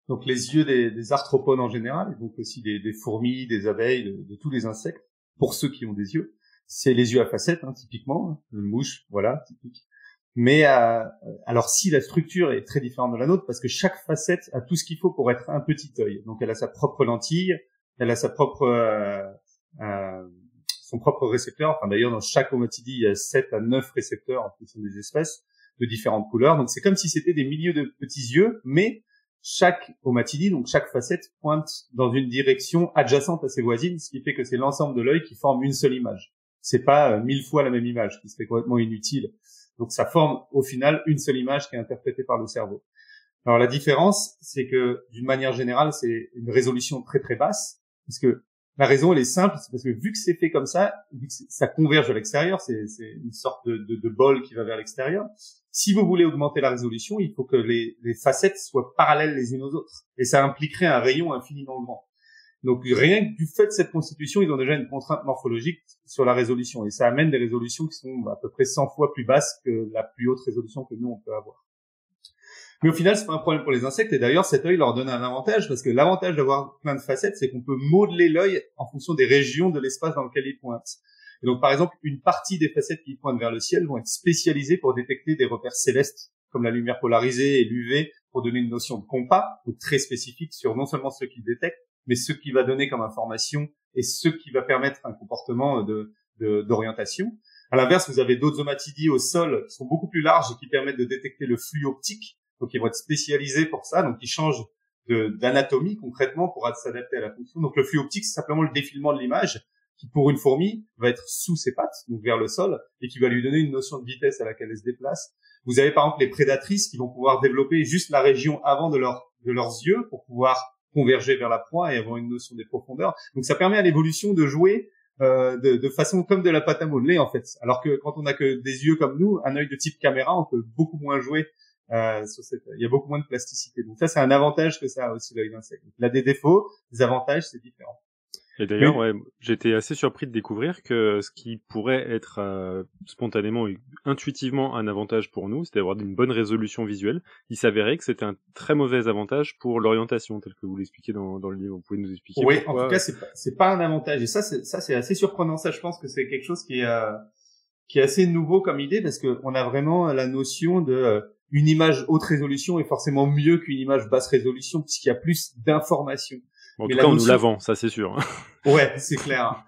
E: Donc les yeux des arthropodes en général, donc aussi des fourmis, des abeilles, de tous les insectes, pour ceux qui ont des yeux, c'est les yeux à facettes, typiquement, le mouche, voilà, typique. Mais alors si la structure est très différente de la nôtre, parce que chaque facette a tout ce qu'il faut pour être un petit œil. Donc elle a sa propre lentille, elle a sa propre son propre récepteur. Enfin d'ailleurs dans chaque omatidie, il y a 7 à 9 récepteurs en fonction des espèces de différentes couleurs. Donc c'est comme si c'était des milliers de petits yeux, mais chaque omatidie, donc chaque facette, pointe dans une direction adjacente à ses voisines, ce qui fait que c'est l'ensemble de l'œil qui forme une seule image. C'est pas 1000 fois la même image, qui serait complètement inutile. Donc ça forme au final une seule image qui est interprétée par le cerveau. Alors la différence, c'est que d'une manière générale, c'est une résolution très très basse, parce que la raison elle est simple, c'est parce que vu que c'est fait comme ça, vu que ça converge à l'extérieur, c'est une sorte de bol qui va vers l'extérieur. Si vous voulez augmenter la résolution, il faut que les facettes soient parallèles les unes aux autres, et ça impliquerait un rayon infiniment grand. Donc rien que du fait de cette constitution, ils ont déjà une contrainte morphologique sur la résolution, et ça amène des résolutions qui sont à peu près 100 fois plus basses que la plus haute résolution que nous on peut avoir. Mais au final, c'est pas un problème pour les insectes, et d'ailleurs cet œil leur donne un avantage, parce que l'avantage d'avoir plein de facettes, c'est qu'on peut modeler l'œil en fonction des régions de l'espace dans lequel il pointe. Et donc par exemple, une partie des facettes qui pointent vers le ciel vont être spécialisées pour détecter des repères célestes, comme la lumière polarisée et l'UV, pour donner une notion de compas, donc très spécifique sur non seulement ce qu'ils détectent, mais ce qui va donner comme information et ce qui va permettre un comportement d'orientation. À l'inverse, vous avez d'autres ommatidies au sol qui sont beaucoup plus larges et qui permettent de détecter le flux optique. Donc, ils vont être spécialisés pour ça. Donc, ils changent d'anatomie concrètement pour s'adapter à la fonction. Donc, le flux optique, c'est simplement le défilement de l'image qui, pour une fourmi, va être sous ses pattes, donc vers le sol, et qui va lui donner une notion de vitesse à laquelle elle se déplace. Vous avez par exemple les prédatrices qui vont pouvoir développer juste la région avant de leurs yeux pour pouvoir converger vers la proie et avoir une notion des profondeurs. Donc, ça permet à l'évolution de jouer de façon comme de la pâte à modeler en fait. Alors que quand on a que des yeux comme nous, un œil de type caméra, on peut beaucoup moins jouer il y a beaucoup moins de plasticité. Donc ça, c'est un avantage que ça a aussi l'œil d'insecte. Il a des défauts, des avantages, c'est différent.
A: Et d'ailleurs, ouais, j'étais assez surpris de découvrir que ce qui pourrait être spontanément, intuitivement un avantage pour nous, c'était d'avoir une bonne résolution visuelle. Il s'avérait que c'était un très mauvais avantage pour l'orientation, tel que vous l'expliquez dans le livre. Vous pouvez nous expliquer
E: Oui,
A: pourquoi...
E: en tout cas, c'est pas un avantage. Et ça, c'est assez surprenant. Ça, je pense que c'est quelque chose qui est assez nouveau comme idée, parce que on a vraiment la notion de une image haute résolution est forcément mieux qu'une image basse résolution, puisqu'il y a plus d'informations.
A: En tout cas, on nous la vend, ça c'est sûr.
E: Ouais, c'est clair.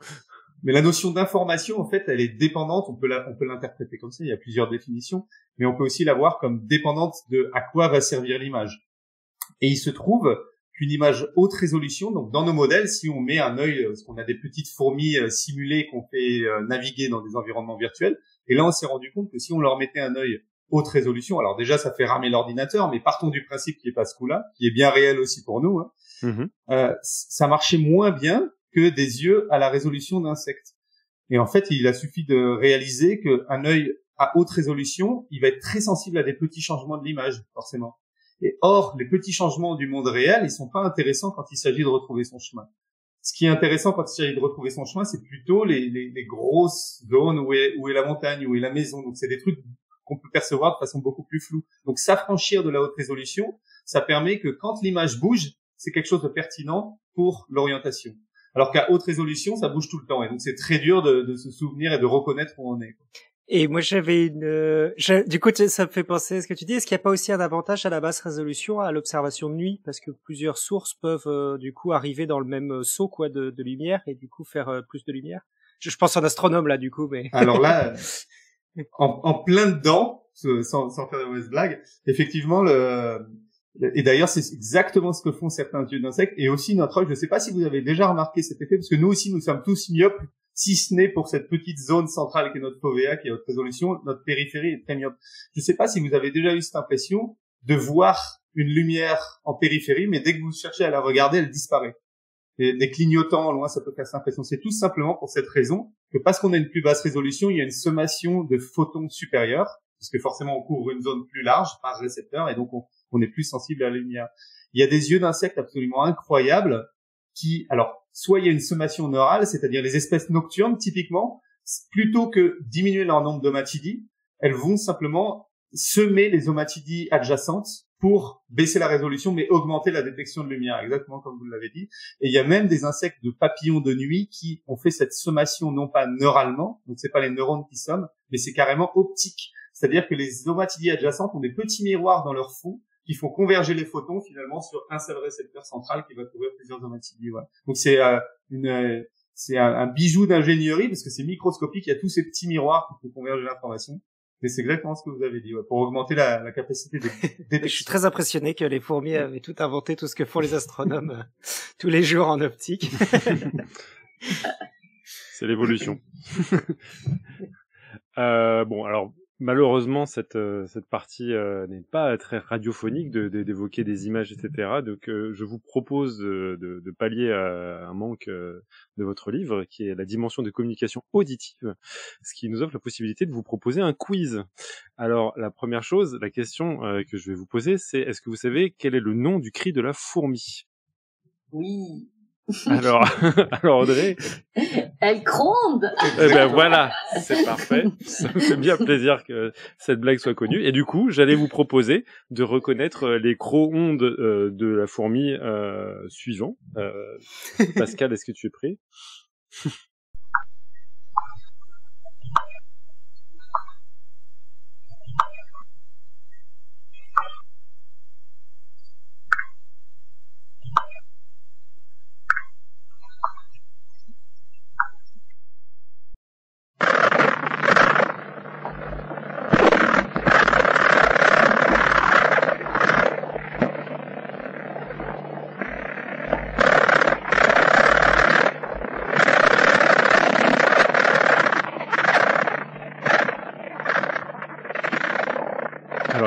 E: Mais la notion d'information, en fait, elle est dépendante. On peut l'interpréter comme ça. Il y a plusieurs définitions, mais on peut aussi la voir comme dépendante de à quoi va servir l'image. Et il se trouve qu'une image haute résolution, donc dans nos modèles, si on met un œil, parce qu'on a des petites fourmis simulées qu'on fait naviguer dans des environnements virtuels, et là on s'est rendu compte que si on leur mettait un œil haute résolution, alors déjà ça fait ramer l'ordinateur, mais partons du principe qu'il n'y ait pas ce coup-là, qui est bien réel aussi pour nous, hein. Ça marchait moins bien que des yeux à la résolution d'insectes. Et en fait, il a suffi de réaliser qu'un œil à haute résolution, il va être très sensible à des petits changements de l'image, forcément. Et or, les petits changements du monde réel, ils sont pas intéressants quand il s'agit de retrouver son chemin. Ce qui est intéressant quand il s'agit de retrouver son chemin, c'est plutôt les grosses zones où est la montagne, où est la maison. Donc, c'est des trucs qu'on peut percevoir de façon beaucoup plus floue. Donc, s'affranchir de la haute résolution, ça permet que quand l'image bouge, c'est quelque chose de pertinent pour l'orientation. Alors qu'à haute résolution, ça bouge tout le temps. Et donc, c'est très dur de se souvenir et de reconnaître où on est, quoi.
C: Et moi, j'avais du coup, ça me fait penser à ce que tu dis. Est-ce qu'il n'y a pas aussi un avantage à la basse résolution, à l'observation de nuit? Parce que plusieurs sources peuvent, du coup, arriver dans le même seau, quoi, de lumière, et du coup, faire plus de lumière. Je pense en astronome, là, du coup, mais...
E: Alors là, en plein dedans, sans faire de mauvaise blague, effectivement, et d'ailleurs, c'est exactement ce que font certains yeux d'insectes, et aussi notre œil. Je ne sais pas si vous avez déjà remarqué cet effet, parce que nous aussi, nous sommes tous myopes, si ce n'est pour cette petite zone centrale qui est notre fovea, qui est haute résolution, notre périphérie est très myope. Je ne sais pas si vous avez déjà eu cette impression de voir une lumière en périphérie, mais dès que vous cherchez à la regarder, elle disparaît. Et des clignotants loin, ça peut faire cette impression. C'est tout simplement pour cette raison que parce qu'on a une plus basse résolution, il y a une sommation de photons supérieurs, puisque forcément on couvre une zone plus large par récepteur, et donc on est plus sensible à la lumière. Il y a des yeux d'insectes absolument incroyables qui, alors, soit il y a une sommation neurale, c'est-à-dire les espèces nocturnes, typiquement, plutôt que diminuer leur nombre d'omatidies, elles vont simplement semer les omatidies adjacentes pour baisser la résolution, mais augmenter la détection de lumière, exactement comme vous l'avez dit. Et il y a même des insectes de papillons de nuit qui ont fait cette sommation non pas neuralement, donc c'est pas les neurones qui somment, mais c'est carrément optique. C'est-à-dire que les omatidies adjacentes ont des petits miroirs dans leur fond qui font converger les photons finalement sur un seul récepteur central qui va couvrir plusieurs omatidies. Ouais. Donc c'est un bijou d'ingénierie parce que c'est microscopique. Il y a tous ces petits miroirs qui font converger l'information. Et c'est exactement ce que vous avez dit, ouais, pour augmenter la capacité de détection.
C: Je suis très impressionné que les fourmis avaient tout inventé, tout ce que font les astronomes tous les jours en optique.
A: C'est l'évolution. Bon, alors malheureusement cette partie n'est pas très radiophonique d'évoquer des images, etc. Donc je vous propose de pallier à un manque de votre livre, qui est la dimension de communication auditive, ce qui nous offre la possibilité de vous proposer un quiz. Alors la première chose, la question que je vais vous poser, c'est est-ce que vous savez quel est le nom du cri de la fourmi?
D: Oui.
A: Alors Audrey.
D: Elle gronde.
A: Eh ben voilà, c'est parfait. Ça me fait bien plaisir que cette blague soit connue. Et du coup, j'allais vous proposer de reconnaître les crocs-ondes de la fourmi suivants. Pascal, est-ce que tu es prêt?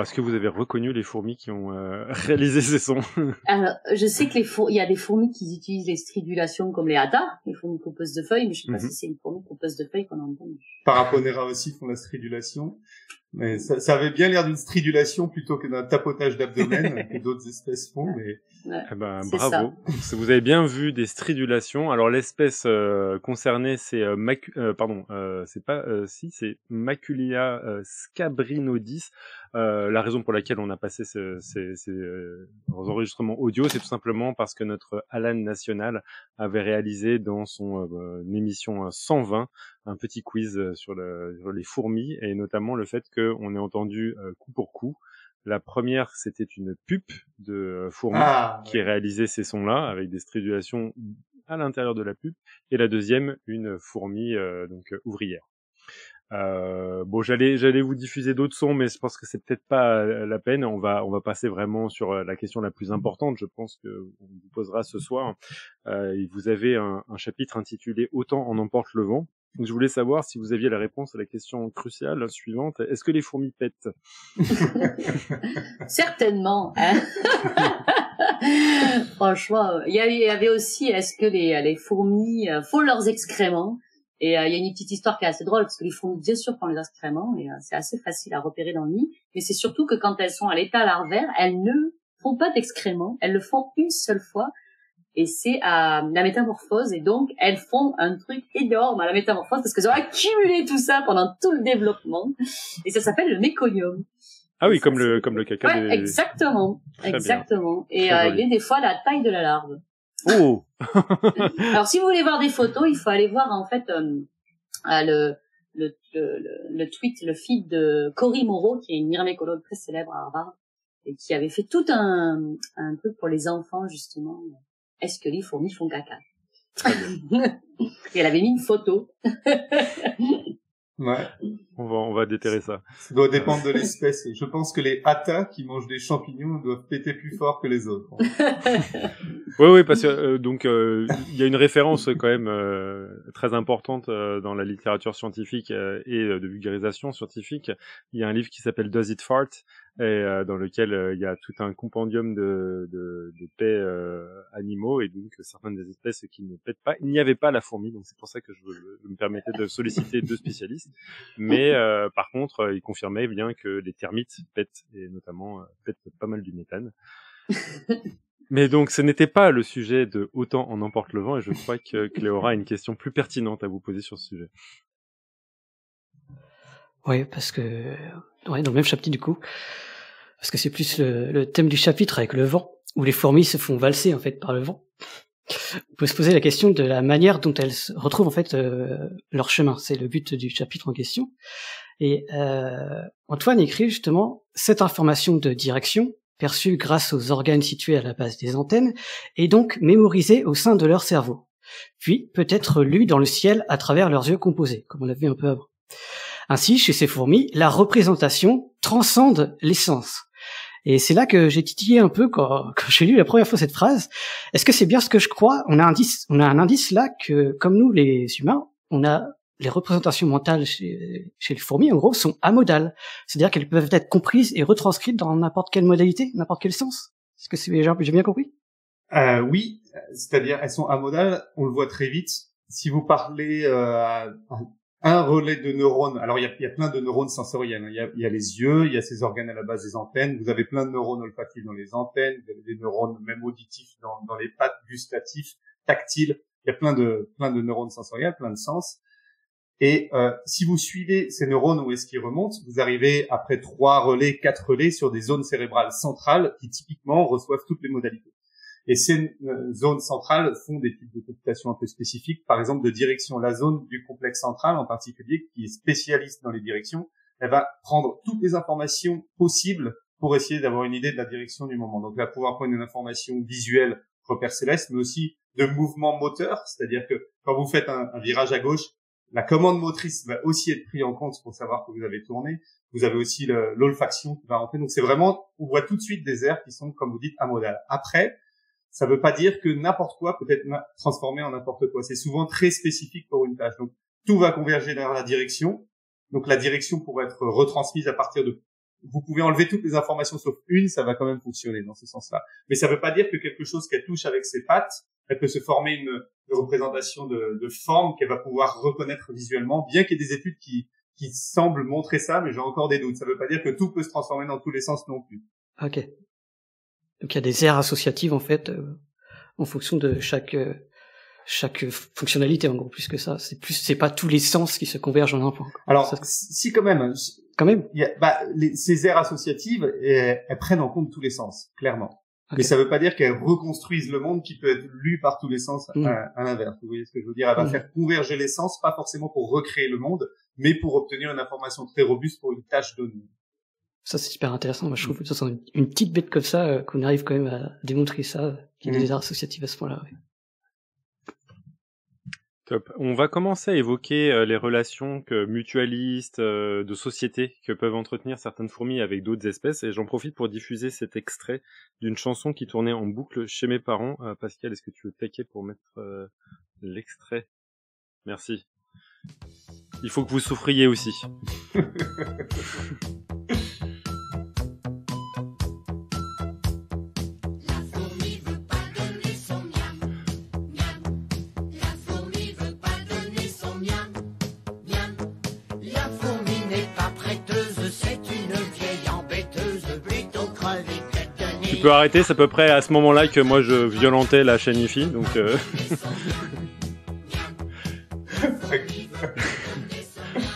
A: est-ce que vous avez reconnu les fourmis qui ont réalisé ces sons?
D: Alors, je sais que il y a des fourmis qui utilisent les stridulations comme les hatas, les fourmis coupeuses de feuilles, mais je sais pas si c'est une fourmi coupeuse de feuilles qu'on entend.
E: Paraponera aussi font la stridulation. Mais ça avait bien l'air d'une stridulation plutôt que d'un tapotage d'abdomen que d'autres espèces font. Mais
D: Ouais,
A: Eh ben,
D: c'est
A: bravo. Vous avez bien vu des stridulations. Alors l'espèce concernée, c'est c'est Maculia scabrinodis. La raison pour laquelle on a passé ces enregistrements audio, c'est tout simplement parce que notre Alan National avait réalisé dans son émission 120 un petit quiz sur les fourmis, et notamment le fait qu'on ait entendu coup pour coup. La première, c'était une pupe de fourmi qui réalisait ces sons-là avec des stridulations à l'intérieur de la pupe, et la deuxième, une fourmi ouvrière. Bon, j'allais vous diffuser d'autres sons, mais je pense que c'est peut-être pas la peine. On va passer vraiment sur la question la plus importante, je pense, que on vous posera ce soir. Vous avez un chapitre intitulé Autant en emporte le vent. Je voulais savoir si vous aviez la réponse à la question cruciale suivante. Est-ce que les fourmis pètent?
D: Certainement. Hein. Franchement, il y avait aussi, est-ce que les fourmis font leurs excréments? Et il y a une petite histoire qui est assez drôle, parce que les fourmis, bien sûr, font leurs excréments, et c'est assez facile à repérer dans le nid. Mais c'est surtout que quand elles sont à l'état larvaire, elles ne font pas d'excréments. Elles le font une seule fois. Et c'est à la métamorphose, et donc elles font un truc énorme à la métamorphose parce qu'elles ont accumulé tout ça pendant tout le développement, et ça s'appelle le méconium.
A: Ah oui, comme le caca.
D: Ouais, exactement, exactement. Et il est des fois la taille de la larve.
A: Oh.
D: Alors si vous voulez voir des photos, il faut aller voir en fait le tweet, le feed de Cory Moreau, qui est une myrmécologue très célèbre à Harvard, et qui avait fait tout un truc pour les enfants justement. Est-ce que les fourmis font caca? Et elle avait mis une photo.
E: Ouais.
A: On va déterrer ça.
E: Ça doit dépendre de l'espèce. Je pense que les hatas qui mangent des champignons doivent péter plus fort que les autres.
A: Oui, parce que il y a une référence quand même très importante dans la littérature scientifique et de vulgarisation scientifique. Il y a un livre qui s'appelle Does It Fart, et dans lequel il y a tout un compendium de paix animaux, et donc certaines des espèces qui ne pètent pas. Il n'y avait pas la fourmi, donc c'est pour ça que je me permettais de solliciter deux spécialistes. Mais par contre, il confirmait bien que les termites pètent, et notamment pètent pas mal du méthane. Mais donc, ce n'était pas le sujet de Autant en emporte le vent, et je crois que Cléora a une question plus pertinente à vous poser sur ce sujet.
B: Oui, parce que dans le même chapitre du coup, parce que c'est plus le thème du chapitre avec le vent, où les fourmis se font valser en fait par le vent. On peut se poser la question de la manière dont elles retrouvent en fait leur chemin. C'est le but du chapitre en question. Et Antoine écrit justement cette information de direction perçue grâce aux organes situés à la base des antennes est donc mémorisée au sein de leur cerveau, puis peut être lue dans le ciel à travers leurs yeux composés, comme on l'a vu un peu avant. Ainsi, chez ces fourmis, la représentation transcende les sens. Et c'est là que j'ai titillé un peu quand j'ai lu la première fois cette phrase. Est-ce que c'est bien ce que je crois? On a un indice là que, comme nous les humains, on a les représentations mentales chez les fourmis, en gros, sont amodales. C'est-à-dire qu'elles peuvent être comprises et retranscrites dans n'importe quelle modalité, n'importe quel sens. Est-ce que j'ai bien compris?
E: Oui, c'est-à-dire elles sont amodales, on le voit très vite. Si vous parlez à un relais de neurones, alors il y a plein de neurones sensoriels, il y a les yeux, il y a ces organes à la base des antennes, vous avez plein de neurones olfactifs dans les antennes, vous avez des neurones même auditifs dans les pattes, gustatifs, tactiles, il y a plein de neurones sensoriels, plein de sens. Et si vous suivez ces neurones où est-ce qu'ils remontent, vous arrivez après 4 relais sur des zones cérébrales centrales qui typiquement reçoivent toutes les modalités. Et ces zones centrales font des types de computations un peu spécifiques, par exemple de direction. La zone du complexe central en particulier, qui est spécialiste dans les directions, elle va prendre toutes les informations possibles pour essayer d'avoir une idée de la direction du moment. Donc elle va pouvoir prendre une information visuelle, repère céleste, mais aussi de mouvement moteur, c'est-à-dire que quand vous faites un virage à gauche, la commande motrice va aussi être prise en compte pour savoir que vous avez tourné. Vous avez aussi l'olfaction qui va rentrer. Donc c'est vraiment, on voit tout de suite des aires qui sont, comme vous dites, amodales. Après, ça veut pas dire que n'importe quoi peut être transformé en n'importe quoi. C'est souvent très spécifique pour une tâche. Donc tout va converger vers la direction. Donc la direction pourrait être retransmise à partir de vous pouvez enlever toutes les informations sauf une, ça va quand même fonctionner dans ce sens-là. Mais ça veut pas dire que quelque chose qu'elle touche avec ses pattes, elle peut se former une représentation de forme qu'elle va pouvoir reconnaître visuellement, bien qu'il y ait des études qui semblent montrer ça, mais j'ai encore des doutes. Ça veut pas dire que tout peut se transformer dans tous les sens non plus.
B: Ok. Donc il y a des aires associatives en fait en fonction de chaque fonctionnalité en gros, plus que ça. C'est pas tous les sens qui se convergent en un point.
E: Alors
B: ça,
E: si quand même.
B: Quand même.
E: Ces aires associatives, elles prennent en compte tous les sens, clairement.
B: Okay.
E: Mais ça veut pas dire qu'elles reconstruisent le monde qui peut être lu par tous les sens à l'inverse. Vous voyez ce que je veux dire? Elle va faire converger les sens, pas forcément pour recréer le monde, mais pour obtenir une information très robuste pour une tâche donnée.
B: Ça, c'est super intéressant. Moi, je trouve que ça, c'est une petite bête comme ça, qu'on arrive quand même à démontrer ça, qu'il y a des aires associatives à ce point-là. Ouais.
A: Top. On va commencer à évoquer les relations mutualistes de société que peuvent entretenir certaines fourmis avec d'autres espèces, et j'en profite pour diffuser cet extrait d'une chanson qui tournait en boucle chez mes parents. Pascal, est-ce que tu veux taquer pour mettre l'extrait? Merci. Il faut que vous souffriez aussi. Tu peux arrêter, c'est à peu près à ce moment-là que moi je violentais la chaîne IFI, donc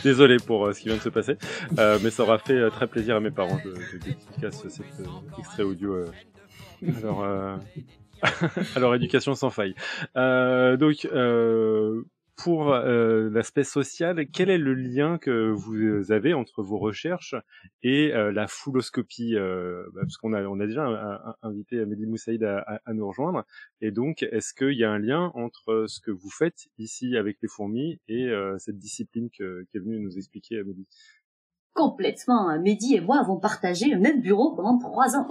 A: désolé pour ce qui vient de se passer, mais ça aura fait très plaisir à mes parents de dédicacer cet extrait audio à leur éducation sans faille. Donc pour l'aspect social, quel est le lien que vous avez entre vos recherches et la fouloscopie, parce qu'on a déjà invité Amélie Moussaïd à nous rejoindre, et donc est-ce qu'il y a un lien entre ce que vous faites ici avec les fourmis et cette discipline qui est venue nous expliquer Amélie?
D: Complètement. Mehdi et moi avons partagé le même bureau pendant 3 ans.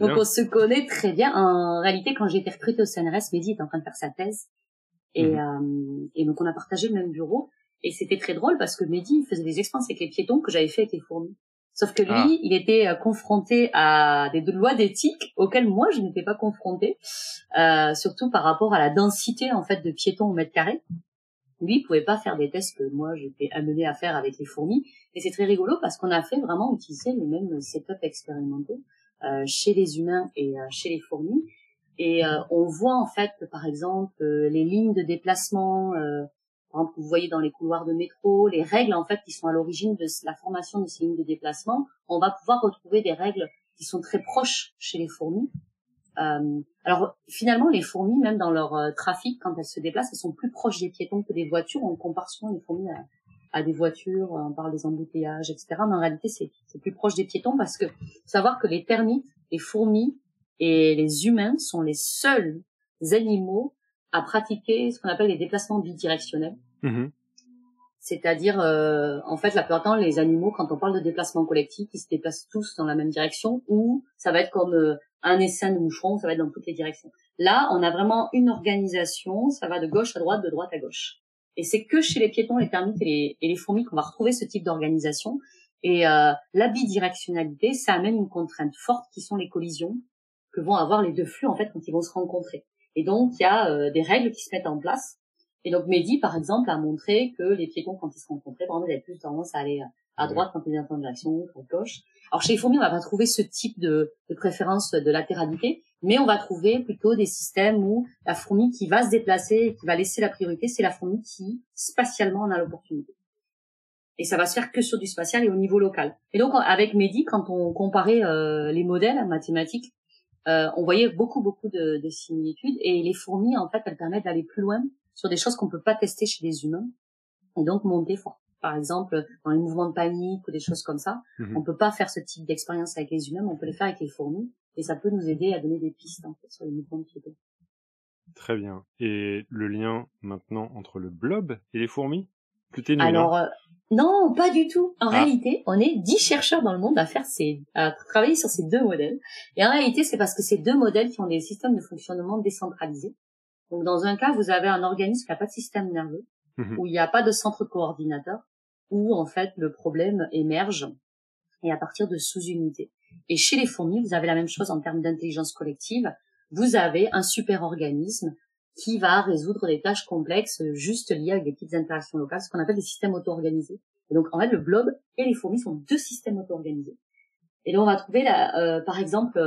D: Donc on se connaît très bien. En réalité, quand j'ai été recrutée au CNRS, Mehdi était en train de faire sa thèse. Et donc on a partagé le même bureau. Et c'était très drôle parce que Mehdi faisait des expériences avec les piétons que j'avais fait avec les fourmis. Sauf que lui, il était confronté à des lois d'éthique auxquelles moi je n'étais pas confrontée, surtout par rapport à la densité en fait de piétons au mètre carré. Lui, il pouvait pas faire des tests que moi j'étais amenée à faire avec les fourmis. Et c'est très rigolo parce qu'on a fait vraiment utiliser les mêmes setups expérimentaux chez les humains et chez les fourmis. Et on voit en fait que par exemple les lignes de déplacement, par exemple, vous voyez dans les couloirs de métro, les règles en fait qui sont à l'origine de la formation de ces lignes de déplacement, on va pouvoir retrouver des règles qui sont très proches chez les fourmis. Alors finalement, les fourmis, même dans leur trafic, quand elles se déplacent, elles sont plus proches des piétons que des voitures. On compare souvent les fourmis à des voitures, on parle des embouteillages, etc. Mais en réalité, c'est plus proche des piétons parce que faut savoir que les termites, les fourmis et les humains sont les seuls animaux à pratiquer ce qu'on appelle les déplacements bidirectionnels. C'est-à-dire, en fait, la plupart du temps, les animaux, quand on parle de déplacement collectif, ils se déplacent tous dans la même direction, ou ça va être comme un essaim de moucheron, ça va être dans toutes les directions. Là, on a vraiment une organisation, ça va de gauche à droite, de droite à gauche. Et c'est que chez les piétons, les termites et les fourmis qu'on va retrouver ce type d'organisation. Et la bidirectionnalité, ça amène une contrainte forte qui sont les collisions que vont avoir les deux flux, en fait, quand ils vont se rencontrer. Et donc, il y a des règles qui se mettent en place. Et donc Mehdi, par exemple, a montré que les piétons, quand ils se rencontraient, par exemple, ils avaient plus tendance à aller à droite quand ils étaient dans une direction, à gauche. Alors chez les fourmis, on va pas trouver ce type de préférence de latéralité, mais on va trouver plutôt des systèmes où la fourmi qui va se déplacer et qui va laisser la priorité, c'est la fourmi qui, spatialement, en a l'opportunité. Et ça va se faire que sur du spatial et au niveau local. Et donc, avec Mehdi, quand on comparait les modèles mathématiques, on voyait beaucoup de similitudes. Et les fourmis, en fait, elles permettent d'aller plus loin sur des choses qu'on peut pas tester chez les humains, et donc monter fort. Par exemple, dans les mouvements de panique ou des choses comme ça, on peut pas faire ce type d'expérience avec les humains, mais on peut les faire avec les fourmis, et ça peut nous aider à donner des pistes en fait, sur les mouvements de piétons.
A: Très bien. Et le lien maintenant entre le blob et les fourmis, plus ténu,
D: alors non, pas du tout. En réalité, on est 10 chercheurs dans le monde à travailler sur ces deux modèles. Et en réalité, c'est parce que ces deux modèles qui ont des systèmes de fonctionnement décentralisés. Donc, dans un cas, vous avez un organisme qui n'a pas de système nerveux, où il n'y a pas de centre coordinateur, où, en fait, le problème émerge et à partir de sous-unités. Et chez les fourmis, vous avez la même chose en termes d'intelligence collective. Vous avez un super-organisme qui va résoudre des tâches complexes juste liées avec des petites interactions locales, ce qu'on appelle des systèmes auto-organisés. Et donc, en fait, le blob et les fourmis sont deux systèmes auto-organisés. Et donc, on va trouver, par exemple,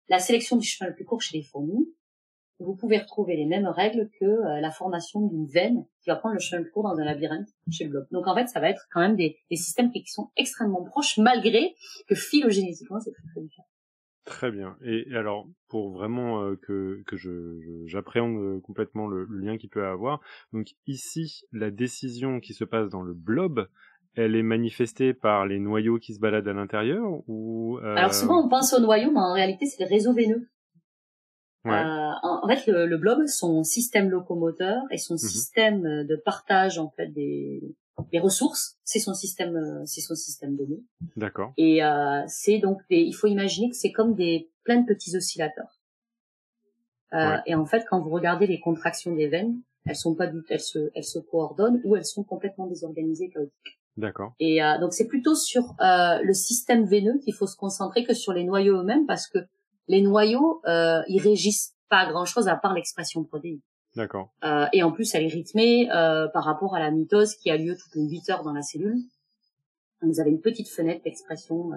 D: la sélection du chemin le plus court chez les fourmis. Vous pouvez retrouver les mêmes règles que la formation d'une veine qui va prendre le chemin le plus court dans un labyrinthe chez le blob. Donc, en fait, ça va être quand même des systèmes qui sont extrêmement proches, malgré que phylogénétiquement, c'est très, très différent.
A: Très bien. Et alors, pour vraiment que j'appréhende complètement le lien qu'il peut avoir, donc ici, la décision qui se passe dans le blob, elle est manifestée par les noyaux qui se baladent à l'intérieur ou
D: Alors souvent on pense aux noyaux, mais en réalité c'est le réseau veineux.
A: Ouais.
D: En fait, le blob, son système locomoteur et son système de partage en fait des ressources, c'est son système veineux.
A: D'accord.
D: Et c'est donc il faut imaginer que c'est comme plein de petits oscillateurs.
A: Ouais.
D: Et en fait, quand vous regardez les contractions des veines, elles sont pas elles se coordonnent ou elles sont complètement désorganisées, chaotiques.
A: D'accord.
D: Et donc c'est plutôt sur le système veineux qu'il faut se concentrer que sur les noyaux eux-mêmes, parce que les noyaux ils régissent pas grand-chose à part l'expression protéine.
A: D'accord.
D: Et en plus elle est rythmée par rapport à la mitose qui a lieu toutes les 8 heures dans la cellule. Donc, vous avez une petite fenêtre d'expression.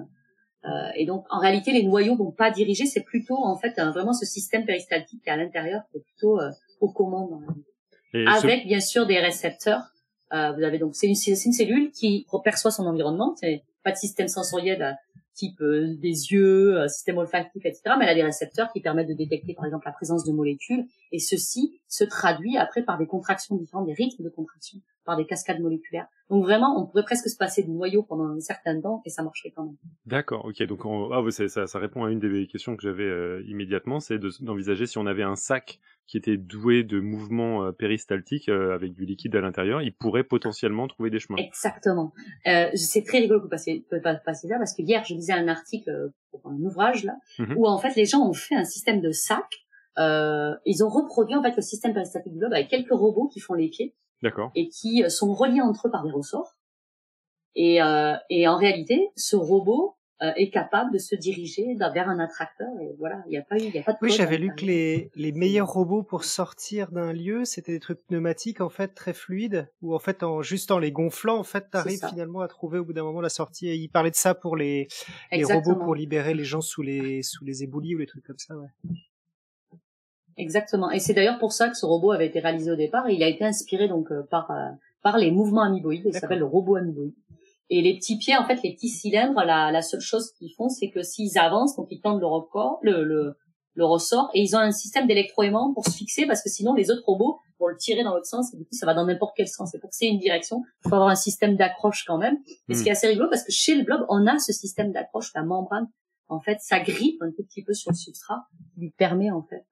D: Et donc en réalité les noyaux vont pas diriger, c'est plutôt en fait vraiment ce système péristaltique qui est à l'intérieur qui est plutôt aux commandes dans la vie. Avec bien sûr des récepteurs. Vous avez donc c'est une cellule qui perçoit son environnement, c'est pas de système sensoriel type des yeux, système olfactif, etc. Mais elle a des récepteurs qui permettent de détecter par exemple la présence de molécules, et ceci se traduit après par des contractions différentes, des rythmes de contraction, par des cascades moléculaires. Donc vraiment, on pourrait presque se passer de noyau pendant un certain temps et ça marcherait quand même.
A: D'accord, ok. Donc ça répond à une des questions que j'avais immédiatement, c'est d'envisager si on avait un sac qui était doué de mouvements péristaltiques avec du liquide à l'intérieur, il pourrait potentiellement trouver des chemins.
D: Exactement. C'est très rigolo que vous passiez ça, parce que hier je lisais un article pour un ouvrage là où en fait les gens ont fait un système de sac. Ils ont reproduit en fait le système péristaltique du globe avec quelques robots qui font les pieds.
A: D'accord.
D: Et qui sont reliés entre eux par des ressorts. Et en réalité, ce robot est capable de se diriger vers un attracteur. Et voilà, il n'y a pas de.
C: Oui, j'avais lu que les meilleurs robots pour sortir d'un lieu, c'était des trucs pneumatiques en fait très fluides, où en fait juste en les gonflant, en fait, t'arrives finalement à trouver au bout d'un moment la sortie. Et il parlait de ça pour les robots pour libérer les gens sous les éboulis ou les trucs comme ça. Ouais.
D: Exactement. Et c'est d'ailleurs pour ça que ce robot avait été réalisé au départ. Il a été inspiré donc par les mouvements amoeboïdes. Il s'appelle le robot amoeboïde. Et les petits pieds, en fait, les petits cylindres, la seule chose qu'ils font, c'est que s'ils avancent, donc ils tendent le ressort, et ils ont un système d'électroaimant pour se fixer, parce que sinon les autres robots vont le tirer dans l'autre sens, et du coup ça va dans n'importe quel sens. Et pour que c'est une direction, il faut avoir un système d'accroche quand même. Et ce qui est assez rigolo, parce que chez le blob, on a ce système d'accroche, la membrane, en fait, ça grippe un tout petit peu sur le substrat, qui lui permet en fait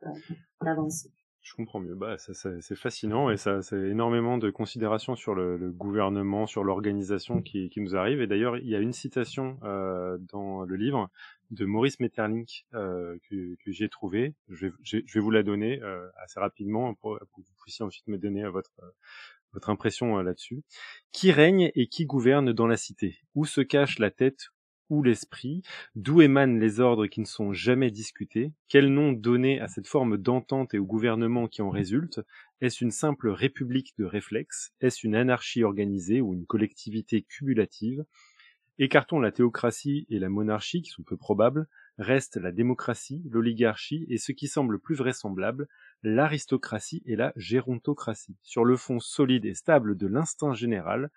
D: d'avancer.
A: Je comprends mieux. Bah, c'est fascinant et ça, c'est énormément de considérations sur le gouvernement, sur l'organisation qui nous arrive. Et d'ailleurs, il y a une citation dans le livre de Maurice Maeterlinck que j'ai trouvé. Je vais vous la donner assez rapidement pour que vous puissiez ensuite me donner votre impression là-dessus. Qui règne et qui gouverne dans la cité? Où se cache la tête ou l'esprit? D'où émanent les ordres qui ne sont jamais discutés? Quel nom donner à cette forme d'entente et au gouvernement qui en résulte? Est-ce une simple république de réflexes? Est-ce une anarchie organisée ou une collectivité cumulative? Écartons la théocratie et la monarchie, qui sont peu probables. Reste la démocratie, l'oligarchie et ce qui semble plus vraisemblable, l'aristocratie et la gérontocratie. Sur le fond solide et stable de l'instinct général,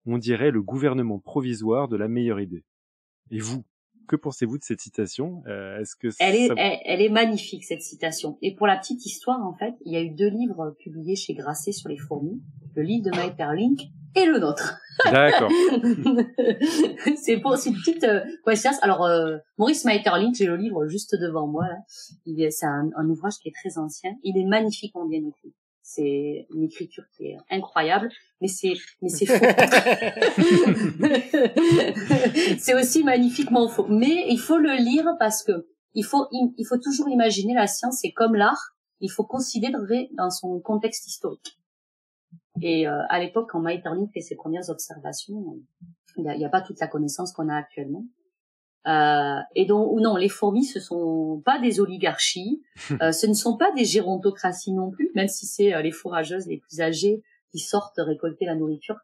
A: on dirait le gouvernement provisoire de la meilleure idée. Et vous, que pensez-vous de cette citation? Est-ce que
D: elle est magnifique, cette citation. Et pour la petite histoire, en fait, il y a eu 2 livres publiés chez Grasset sur les fourmis, le livre de Maeterlinck et le nôtre.
A: D'accord.
D: C'est une petite coïncidence. Alors, Maurice Maeterlinck, j'ai le livre juste devant moi, là. C'est un ouvrage qui est très ancien. Il est magnifiquement bien écrit. C'est une écriture qui est incroyable, mais c'est faux. C'est aussi magnifiquement faux. Mais il faut le lire parce que il faut toujours imaginer la science, c'est comme l'art. Il faut considérer dans son contexte historique. Et à l'époque, quand Maeterlinck fait ses premières observations, il n'y a pas toute la connaissance qu'on a actuellement. Et donc, ou non, les fourmis, ce sont pas des oligarchies, ce ne sont pas des gérontocraties non plus, même si c'est les fourrageuses les plus âgées qui sortent récolter la nourriture.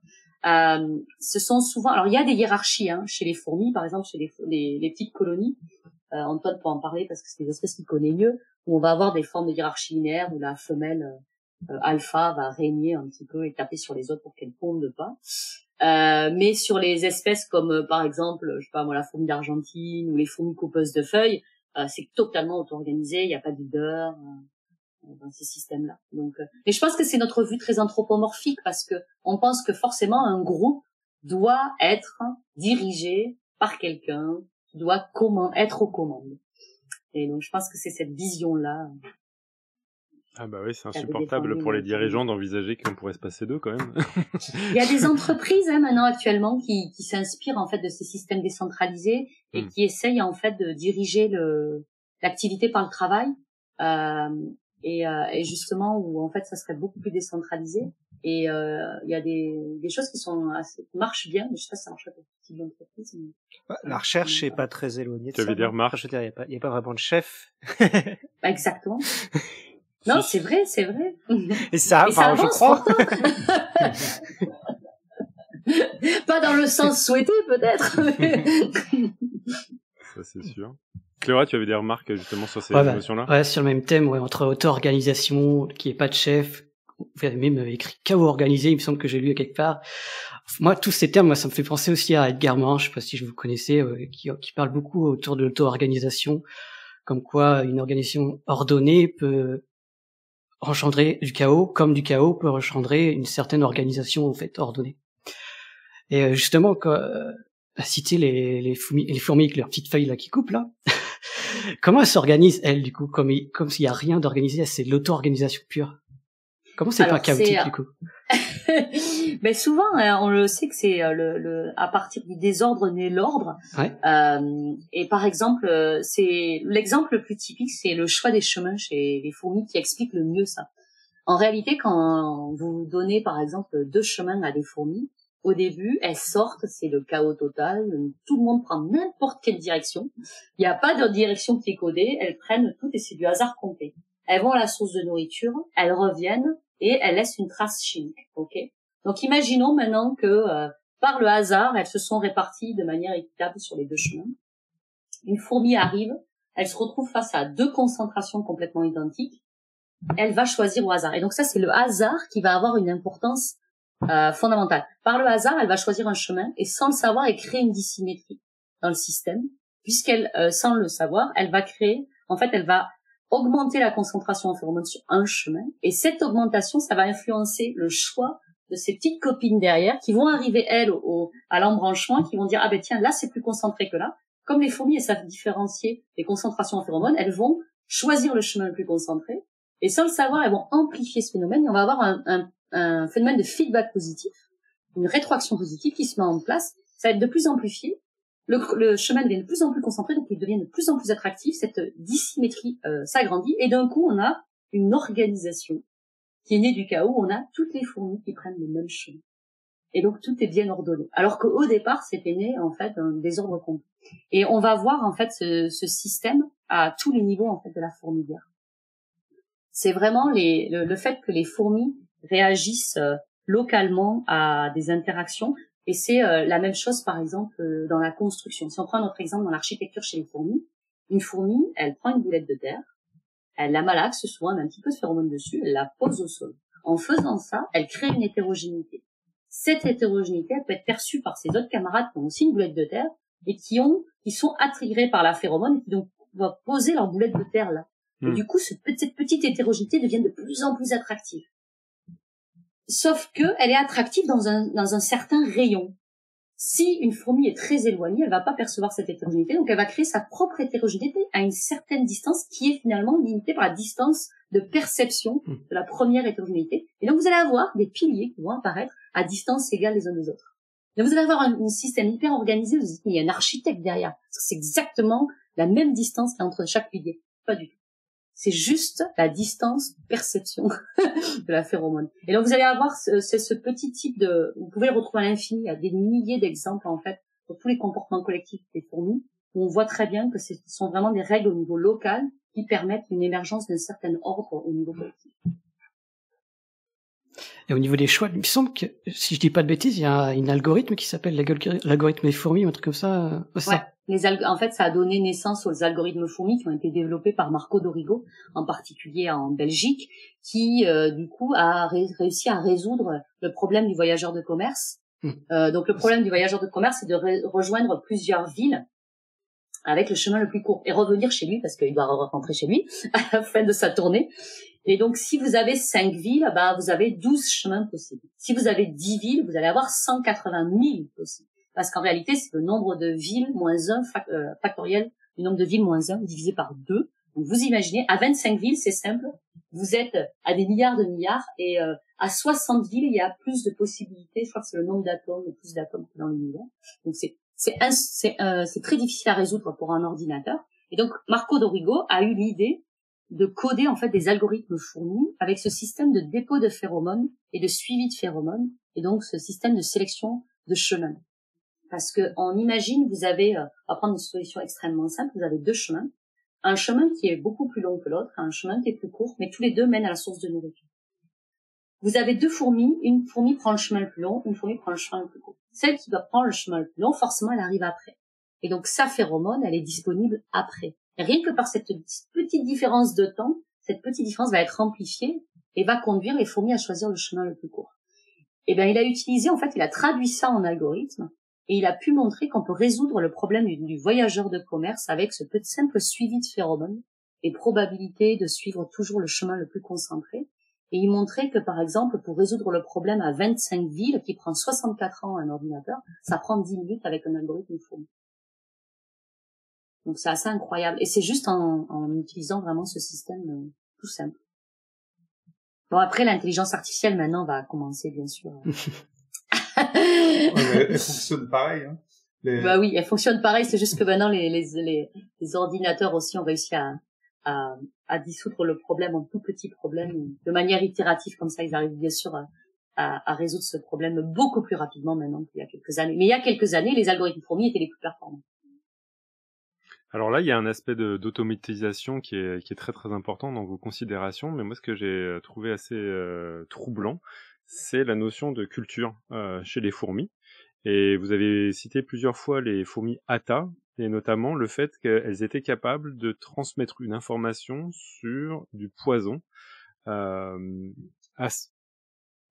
D: Ce sont souvent, alors il y a des hiérarchies chez les fourmis, par exemple chez les petites colonies. Antoine peut en parler parce que c'est des espèces qu'il connaît mieux, où on va avoir des formes de hiérarchie linéaire où la femelle alpha va régner un petit peu et taper sur les autres pour qu'elles pondent pas. Mais sur les espèces comme par exemple, je sais pas moi, la fourmi d'Argentine ou les fourmis coupeuses de feuilles, c'est totalement auto-organisé, il n'y a pas de leader dans ces systèmes-là. Donc, mais je pense que c'est notre vue très anthropomorphique parce que on pense que forcément un groupe doit être dirigé par quelqu'un qui doit être aux commandes. Et donc je pense que c'est cette vision-là.
A: Ah bah oui, c'est insupportable pour les dirigeants d'envisager qu'on pourrait se passer d'eux quand même.
D: Il y a des entreprises maintenant actuellement qui s'inspirent en fait de ces systèmes décentralisés et qui essayent en fait de diriger l'activité par le travail et justement où en fait ça serait beaucoup plus décentralisé et il y a des choses qui marchent bien, mais je sais pas si ça marche pas pour tout type d'entreprise.
C: La recherche est pas très éloignée de ça.
A: Tu avais des remarques?
C: Je veux dire, il y a pas vraiment de chef.
D: Bah, exactement. Non, c'est vrai.
C: Et ça avance, je crois.
D: Pas dans le sens souhaité, peut-être.
A: Ça, c'est sûr. Cléora, tu avais des remarques, justement, sur ces notions-là?
B: Ouais, sur le même thème, entre auto-organisation, qui est pas de chef. Vous avez même écrit chaos organisé, il me semble que j'ai lu quelque part. Moi, tous ces termes, ça me fait penser aussi à Edgar Morin, je sais pas si je vous connaissez, qui parle beaucoup autour de l'auto-organisation, comme quoi une organisation ordonnée peut engendrer du chaos, comme du chaos peut engendrer une certaine organisation en fait ordonnée. Et justement, à citer les fourmis avec leurs petites feuilles là qui coupent là, comment elles s'organisent elles du coup, comme s'il y a rien d'organisé, c'est de l'auto-organisation pure. Comment c'est pas chaotique du coup?
D: Mais souvent, on le sait que c'est à partir du désordre naît l'ordre.
B: Ouais.
D: Et par exemple, c'est l'exemple le plus typique, c'est le choix des chemins chez les fourmis qui explique le mieux ça. En réalité, quand vous donnez par exemple 2 chemins à des fourmis, au début, elles sortent, c'est le chaos total. Tout le monde prend n'importe quelle direction. Il n'y a pas de direction qui est codée. Elles prennent tout et c'est du hasard complet. Elles vont à la source de nourriture, elles reviennent et elles laissent une trace chimique. Ok. Donc imaginons maintenant que par le hasard, elles se sont réparties de manière équitable sur les 2 chemins. Une fourmi arrive, elle se retrouve face à 2 concentrations complètement identiques. Elle va choisir au hasard. Et donc ça, c'est le hasard qui va avoir une importance fondamentale. Par le hasard, elle va choisir un chemin et sans le savoir, elle crée une dissymétrie dans le système, puisqu'elle, sans le savoir, elle va augmenter la concentration en phéromones sur un chemin. Et cette augmentation, ça va influencer le choix de ces petites copines derrière qui vont arriver, elles, à l'embranchement, qui vont dire, ah ben tiens, là, c'est plus concentré que là. Comme les fourmis, elles savent différencier les concentrations en phéromones, elles vont choisir le chemin le plus concentré. Et sans le savoir, elles vont amplifier ce phénomène et on va avoir un phénomène de feedback positif, une rétroaction positive qui se met en place. Ça va être de plus amplifié. Le chemin devient de plus en plus concentré, donc il devient de plus en plus attractif. Cette dissymétrie s'agrandit et d'un coup, on a une organisation qui est née du chaos. On a toutes les fourmis qui prennent le même chemin. Et donc, tout est bien ordonné. Alors qu'au départ, c'était né, en fait, d'un désordre complet. Et on va voir, en fait, ce système à tous les niveaux, en fait, de la fourmilière. C'est vraiment le fait que les fourmis réagissent localement à des interactions. Et c'est la même chose, par exemple, dans la construction. Si on prend notre exemple dans l'architecture chez les fourmis, une fourmi, elle prend une boulette de terre, elle la malaxe, souvent elle met un petit peu de phéromone dessus, elle la pose au sol. En faisant ça, elle crée une hétérogénéité. Cette hétérogénéité, elle peut être perçue par ses autres camarades qui ont aussi une boulette de terre et qui sont attirés par la phéromone et qui donc vont poser leur boulette de terre là. Et du coup, cette petite hétérogénéité devient de plus en plus attractive. Sauf que elle est attractive dans un certain rayon. Si une fourmi est très éloignée, elle va pas percevoir cette hétérogénéité, donc elle va créer sa propre hétérogénéité à une certaine distance qui est finalement limitée par la distance de perception de la première hétérogénéité. Et donc vous allez avoir des piliers qui vont apparaître à distance égale les uns des autres. Donc vous allez avoir un système hyper organisé, vous dites, mais il y a un architecte derrière. C'est exactement la même distance qu'il y a entre chaque pilier. Pas du tout. C'est juste la distance perception de la phéromone. Et donc vous allez avoir ce petit type vous pouvez le retrouver à l'infini, il y a des milliers d'exemples en fait pour tous les comportements collectifs des fourmis. où on voit très bien que ce sont vraiment des règles au niveau local qui permettent une émergence d'un certain ordre au niveau collectif.
B: Et au niveau des choix, il me semble que, si je dis pas de bêtises, il y a un algorithme qui s'appelle l'algorithme des fourmis, ou un truc comme ça.
D: Ouais. En fait, ça a donné naissance aux algorithmes fourmis qui ont été développés par Marco Dorigo, en particulier en Belgique, qui, du coup, a réussi à résoudre le problème du voyageur de commerce. Donc, le problème du voyageur de commerce, c'est de rejoindre plusieurs villes avec le chemin le plus court et revenir chez lui parce qu'il doit rentrer chez lui à la fin de sa tournée. Et donc, si vous avez 5 villes, vous avez 12 chemins possibles. Si vous avez 10 villes, vous allez avoir 180 000 possibles. Parce qu'en réalité, c'est le nombre de villes moins 1 factoriel du nombre de villes moins 1 divisé par 2. Donc, vous imaginez, à 25 villes, c'est simple. Vous êtes à des milliards de milliards et à 60 villes, il y a plus de possibilités. Je crois que c'est le nombre d'atomes, le plus d'atomes que dans l'univers. Donc, c'est très difficile à résoudre pour un ordinateur. Et donc, Marco Dorigo a eu l'idée de coder en fait des algorithmes fourmis avec ce système de dépôt de phéromones et de suivi de phéromones et donc ce système de sélection de chemins. Parce que on imagine, vous avez, on va prendre une solution extrêmement simple, vous avez 2 chemins, un chemin qui est beaucoup plus long que l'autre, un chemin qui est plus court, mais tous les deux mènent à la source de nourriture. Vous avez 2 fourmis, une fourmi prend le chemin le plus long, une fourmi prend le chemin le plus court. Celle qui doit prendre le chemin le plus long, forcément, elle arrive après. Et donc, sa phéromone, elle est disponible après. Et rien que par cette petite différence de temps, cette petite différence va être amplifiée et va conduire les fourmis à choisir le chemin le plus court. Et bien, il a utilisé, en fait, il a traduit ça en algorithme et il a pu montrer qu'on peut résoudre le problème du voyageur de commerce avec ce petit simple suivi de phéromones et probabilité de suivre toujours le chemin le plus concentré. Et il montrait que, par exemple, pour résoudre le problème à 25 villes, qui prend 64 ans à un ordinateur, ça prend 10 minutes avec un algorithme fourmi. Donc c'est assez incroyable. Et c'est juste en utilisant vraiment ce système tout simple. Bon, après, l'intelligence artificielle, maintenant, va commencer, bien sûr.
E: Ouais, mais elle fonctionne pareil, hein.
D: Bah oui, elle fonctionne pareil, c'est juste que maintenant, les ordinateurs aussi ont réussi à dissoudre le problème en tout petits problèmes. De manière itérative, comme ça, ils arrivent bien sûr à résoudre ce problème beaucoup plus rapidement maintenant qu'il y a quelques années. Mais il y a quelques années, les algorithmes fourmis étaient les plus performants.
A: Alors là, il y a un aspect d'automatisation qui est très très important dans vos considérations, mais moi ce que j'ai trouvé assez troublant, c'est la notion de culture chez les fourmis. Et vous avez cité plusieurs fois les fourmis Atta, et notamment le fait qu'elles étaient capables de transmettre une information sur du poison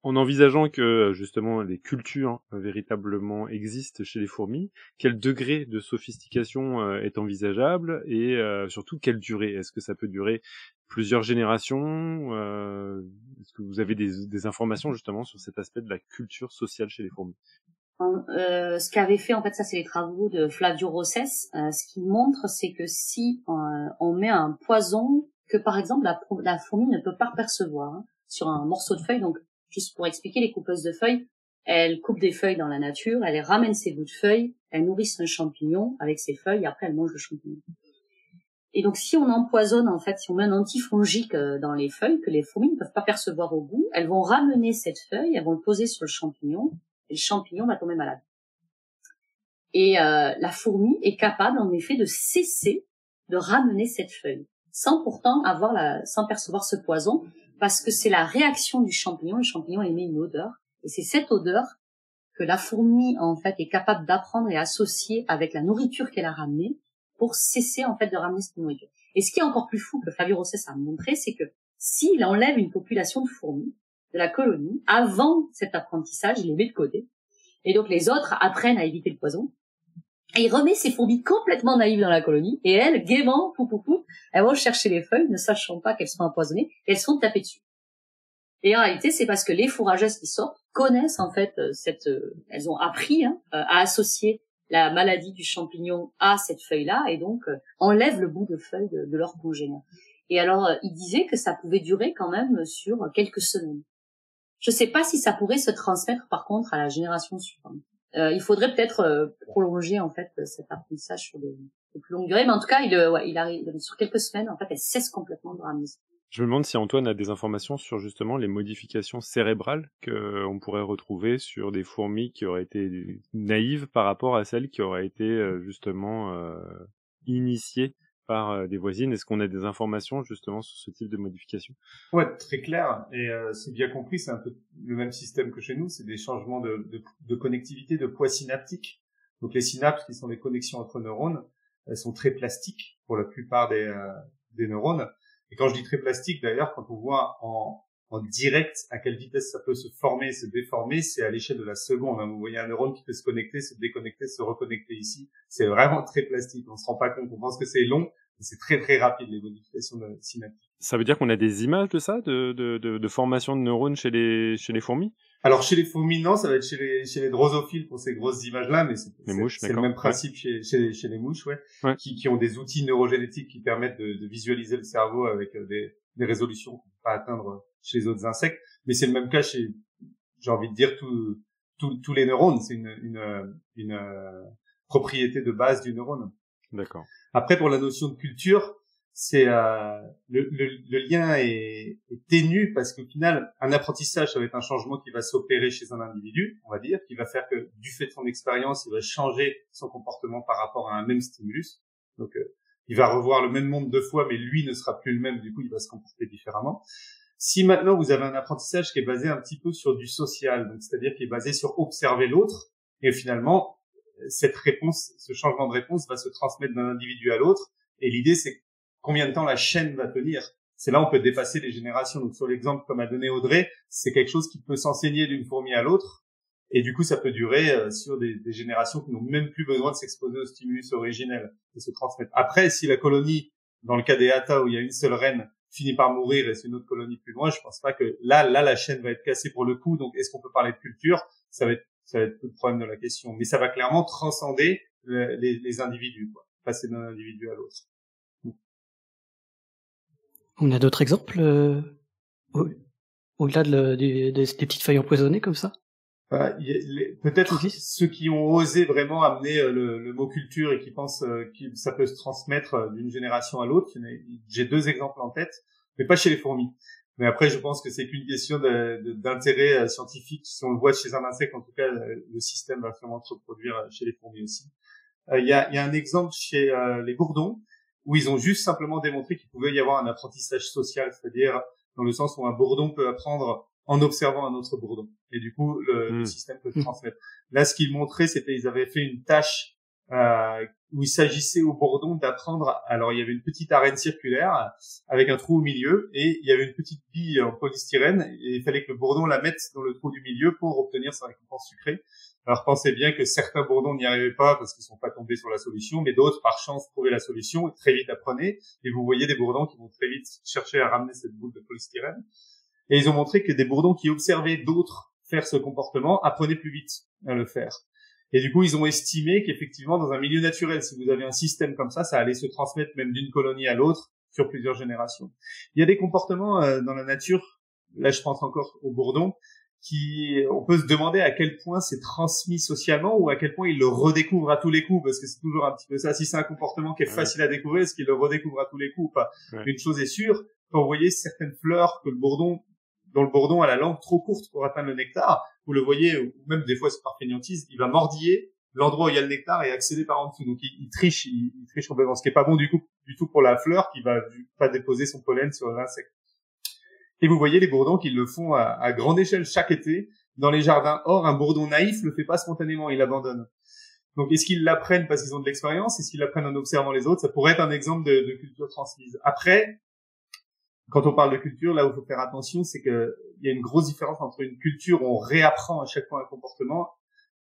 A: en envisageant que justement les cultures véritablement existent chez les fourmis, quel degré de sophistication est envisageable et surtout quelle durée? Est-ce que ça peut durer plusieurs générations? Est-ce que vous avez des informations justement sur cet aspect de la culture sociale chez les fourmis?
D: Ce qu'avait fait, en fait, ça c'est les travaux de Flavio Rosses. Ce qu'il montre, c'est que si on met un poison que, par exemple, la fourmi ne peut pas percevoir sur un morceau de feuille, donc juste pour expliquer, les coupeuses de feuilles, elles coupent des feuilles dans la nature, elles ramènent ces bouts de feuilles, elles nourrissent un champignon avec ces feuilles, et après elles mangent le champignon. Et donc si on empoisonne, en fait, si on met un antifongique dans les feuilles que les fourmis ne peuvent pas percevoir au goût, elles vont ramener cette feuille, elles vont le poser sur le champignon, et le champignon va tomber malade. Et la fourmi est capable, en effet, de cesser de ramener cette feuille, sans pourtant sans percevoir ce poison, parce que c'est la réaction du champignon. Le champignon émet une odeur, et c'est cette odeur que la fourmi, en fait, est capable d'apprendre et associer avec la nourriture qu'elle a ramenée pour cesser, en fait, de ramener cette nourriture. Et ce qui est encore plus fou que Flavio Rosses a montré, c'est que s'il enlève une population de fourmis de la colonie, avant cet apprentissage, il les met de côté, et donc les autres apprennent à éviter le poison, et il remet ces fourmis complètement naïves dans la colonie, et elles, gaiement, elles vont chercher les feuilles, ne sachant pas qu'elles sont empoisonnées, et elles se font taper dessus. Et en réalité, c'est parce que les fourrageuses qui sortent connaissent, en fait, elles ont appris à associer la maladie du champignon à cette feuille-là, et donc enlèvent le bout de feuille de leur congénère. Et alors, il disait que ça pouvait durer quand même sur quelques semaines. Je sais pas si ça pourrait se transmettre, par contre, à la génération suivante. Il faudrait peut-être prolonger, en fait, cet apprentissage sur de plus longues durées, mais en tout cas, il arrive sur quelques semaines, en fait, elle cesse complètement de ramener.
A: Je me demande si Antoine a des informations sur justement les modifications cérébrales qu'on pourrait retrouver sur des fourmis qui auraient été naïves par rapport à celles qui auraient été justement initiées par des voisines. Est-ce qu'on a des informations justement sur ce type de modification?
E: Ouais, très clair. Et c'est bien compris, c'est un peu le même système que chez nous. C'est des changements de connectivité, de poids synaptiques. Donc les synapses, qui sont les connexions entre neurones, elles sont très plastiques pour la plupart des neurones. Et quand je dis très plastique, d'ailleurs, quand on voit en direct à quelle vitesse ça peut se former, se déformer, c'est à l'échelle de la seconde. Vous voyez un neurone qui peut se connecter, se déconnecter, se reconnecter ici. C'est vraiment très plastique. On se rend pas compte. On pense que c'est long, mais c'est très très rapide, les modifications synaptiques.
A: Ça veut dire qu'on a des images de ça, de formation de neurones chez les fourmis?
E: Alors chez les fourmis, non, ça va être chez les drosophiles pour ces grosses images-là, mais c'est le même principe chez les mouches, ouais. Qui ont des outils neurogénétiques qui permettent de visualiser le cerveau avec des résolutions qu'on peut pas atteindre chez les autres insectes. Mais c'est le même cas chez, j'ai envie de dire, tous les neurones. C'est une propriété de base du neurone.
A: D'accord.
E: Après, pour la notion de culture, c'est le lien est ténu parce qu'au final, un apprentissage, ça va être un changement qui va s'opérer chez un individu, on va dire, qui va faire que du fait de son expérience, il va changer son comportement par rapport à un même stimulus. Donc, il va revoir le même monde 2 fois, mais lui ne sera plus le même. Du coup, il va se comporter différemment. Si maintenant vous avez un apprentissage qui est basé un petit peu sur du social, donc c'est-à-dire qui est basé sur observer l'autre, et finalement, cette réponse, ce changement de réponse va se transmettre d'un individu à l'autre. Et l'idée, c'est combien de temps la chaîne va tenir. C'est là où on peut dépasser les générations. Donc sur l'exemple comme a donné Audrey, c'est quelque chose qui peut s'enseigner d'une fourmi à l'autre. Et du coup, ça peut durer sur des générations qui n'ont même plus besoin de s'exposer au stimulus originel et se transmettre. Après, si la colonie, dans le cas des Hata où il y a une seule reine, finit par mourir et c'est une autre colonie plus loin, je pense pas que là, la chaîne va être cassée pour le coup. Donc, est-ce qu'on peut parler de culture? Ça va être tout le problème de la question. Mais ça va clairement transcender les individus, quoi. Passer d'un individu à l'autre.
B: On a d'autres exemples au-delà des petites feuilles empoisonnées comme ça?
E: Peut-être ceux qui ont osé vraiment amener le mot culture et qui pensent que ça peut se transmettre d'une génération à l'autre. J'ai 2 exemples en tête, mais pas chez les fourmis. Mais après, je pense que c'est qu'une question d'intérêt scientifique. Si on le voit chez un insecte, en tout cas, le système va sûrement se reproduire chez les fourmis aussi. Il y a un exemple chez les bourdons où ils ont juste simplement démontré qu'il pouvait y avoir un apprentissage social, c'est-à-dire dans le sens où un bourdon peut apprendre en observant un autre bourdon. Et du coup, le système peut se transmettre. Là, ce qu'ils montraient, c'était ils avaient fait une tâche où il s'agissait au bourdon d'apprendre. Alors, il y avait une petite arène circulaire avec un trou au milieu et il y avait une petite bille en polystyrène et il fallait que le bourdon la mette dans le trou du milieu pour obtenir sa récompense sucrée. Alors, pensez bien que certains bourdons n'y arrivaient pas parce qu'ils sont pas tombés sur la solution, mais d'autres, par chance, trouvaient la solution et très vite apprenaient. Et vous voyez des bourdons qui vont très vite chercher à ramener cette boule de polystyrène. Et ils ont montré que des bourdons qui observaient d'autres faire ce comportement apprenaient plus vite à le faire. Et du coup, ils ont estimé qu'effectivement, dans un milieu naturel, si vous avez un système comme ça allait se transmettre même d'une colonie à l'autre sur plusieurs générations. Il y a des comportements dans la nature, là je pense encore aux bourdons, on peut se demander à quel point c'est transmis socialement ou à quel point ils le redécouvrent à tous les coups, parce que c'est toujours un petit peu ça. Si c'est un comportement qui est facile à découvrir, est-ce qu'ils le redécouvrent à tous les coups ou pas? Une chose est sûre, quand vous voyez certaines fleurs dont le bourdon a la langue trop courte pour atteindre le nectar, vous le voyez, ou même des fois c'est par fainéantise, il va mordiller l'endroit où il y a le nectar et accéder par en dessous. Donc il triche complètement, ce qui est pas bon du tout pour la fleur qui va pas déposer son pollen sur l'insecte. Et vous voyez les bourdons qui le font à grande échelle chaque été dans les jardins. Or, un bourdon naïf le fait pas spontanément, il abandonne. Donc, est-ce qu'ils l'apprennent parce qu'ils ont de l'expérience? Est-ce qu'ils l'apprennent en observant les autres? Ça pourrait être un exemple de culture transmise. Après, quand on parle de culture, là où il faut faire attention, c'est que il y a une grosse différence entre une culture où on réapprend à chaque fois un comportement,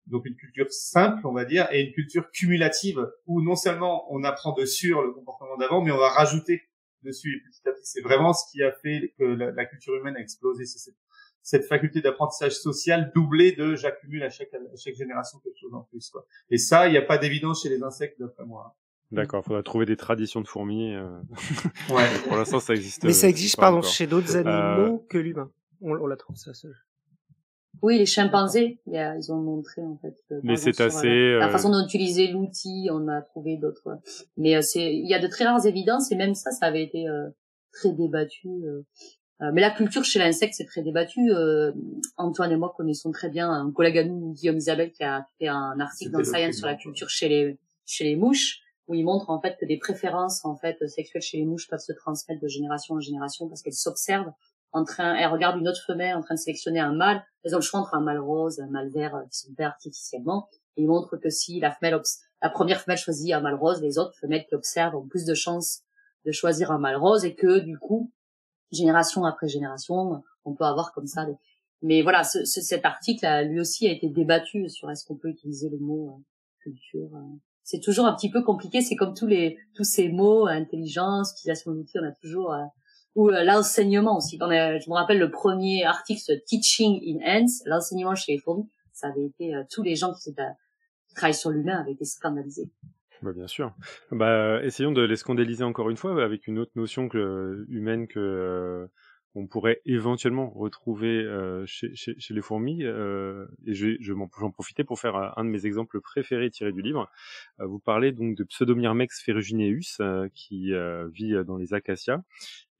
E: donc une culture simple, on va dire, et une culture cumulative où non seulement on apprend de sur le comportement d'avant, mais on va rajouter dessus. Et petit à petit, c'est vraiment ce qui a fait que la culture humaine a explosé. C'est cette faculté d'apprentissage social doublée de j'accumule à chaque génération quelque chose en plus, quoi. Et ça, il n'y a pas d'évidence chez les insectes, d'après moi.
A: D'accord, faudra trouver des traditions de fourmis.
E: Ouais.
A: Pour l'instant, ça existe.
C: Mais ça existe, pardon, chez d'autres animaux que l'humain. On la trouve ça seul.
D: Oui, les chimpanzés, ils ont montré en fait.
A: Mais c'est assez.
D: La façon d'utiliser l'outil, on a trouvé d'autres. Mais il y a de très rares évidences et même ça avait été très débattu. Mais la culture chez l'insecte, c'est très débattu. Antoine et moi connaissons très bien un collègue à nous, Guillaume Isabelle, qui a fait un article dans Science sur la culture chez les mouches, où il montre en fait que des préférences en fait sexuelles chez les mouches peuvent se transmettre de génération en génération parce qu'elles s'observent elles regardent une autre femelle en train de sélectionner un mâle, elles ont le choix entre un mâle rose, un mâle vert qui sont faits artificiellement, et il montre que si la première femelle choisit un mâle rose, les autres femelles qui observent ont plus de chances de choisir un mâle rose, et que du coup, génération après génération, on peut avoir comme ça. Mais voilà, cet article lui aussi a été débattu sur est-ce qu'on peut utiliser le mot culture. C'est toujours un petit peu compliqué. C'est comme tous ces mots, intelligence, utilisation d'outils, on a toujours ou l'enseignement aussi. Je me rappelle le premier article Teaching in Ants, l'enseignement chez les fourmis. Ça avait été tous les gens qui travaillent sur l'humain avaient été scandalisés.
A: Bah, bien sûr. Essayons de les scandaliser encore une fois avec une autre notion humaine que on pourrait éventuellement retrouver chez les fourmis. Et j'en profiter pour faire un de mes exemples préférés tirés du livre. Vous parlez donc de Pseudomyrmex ferrugineus qui vit dans les acacias.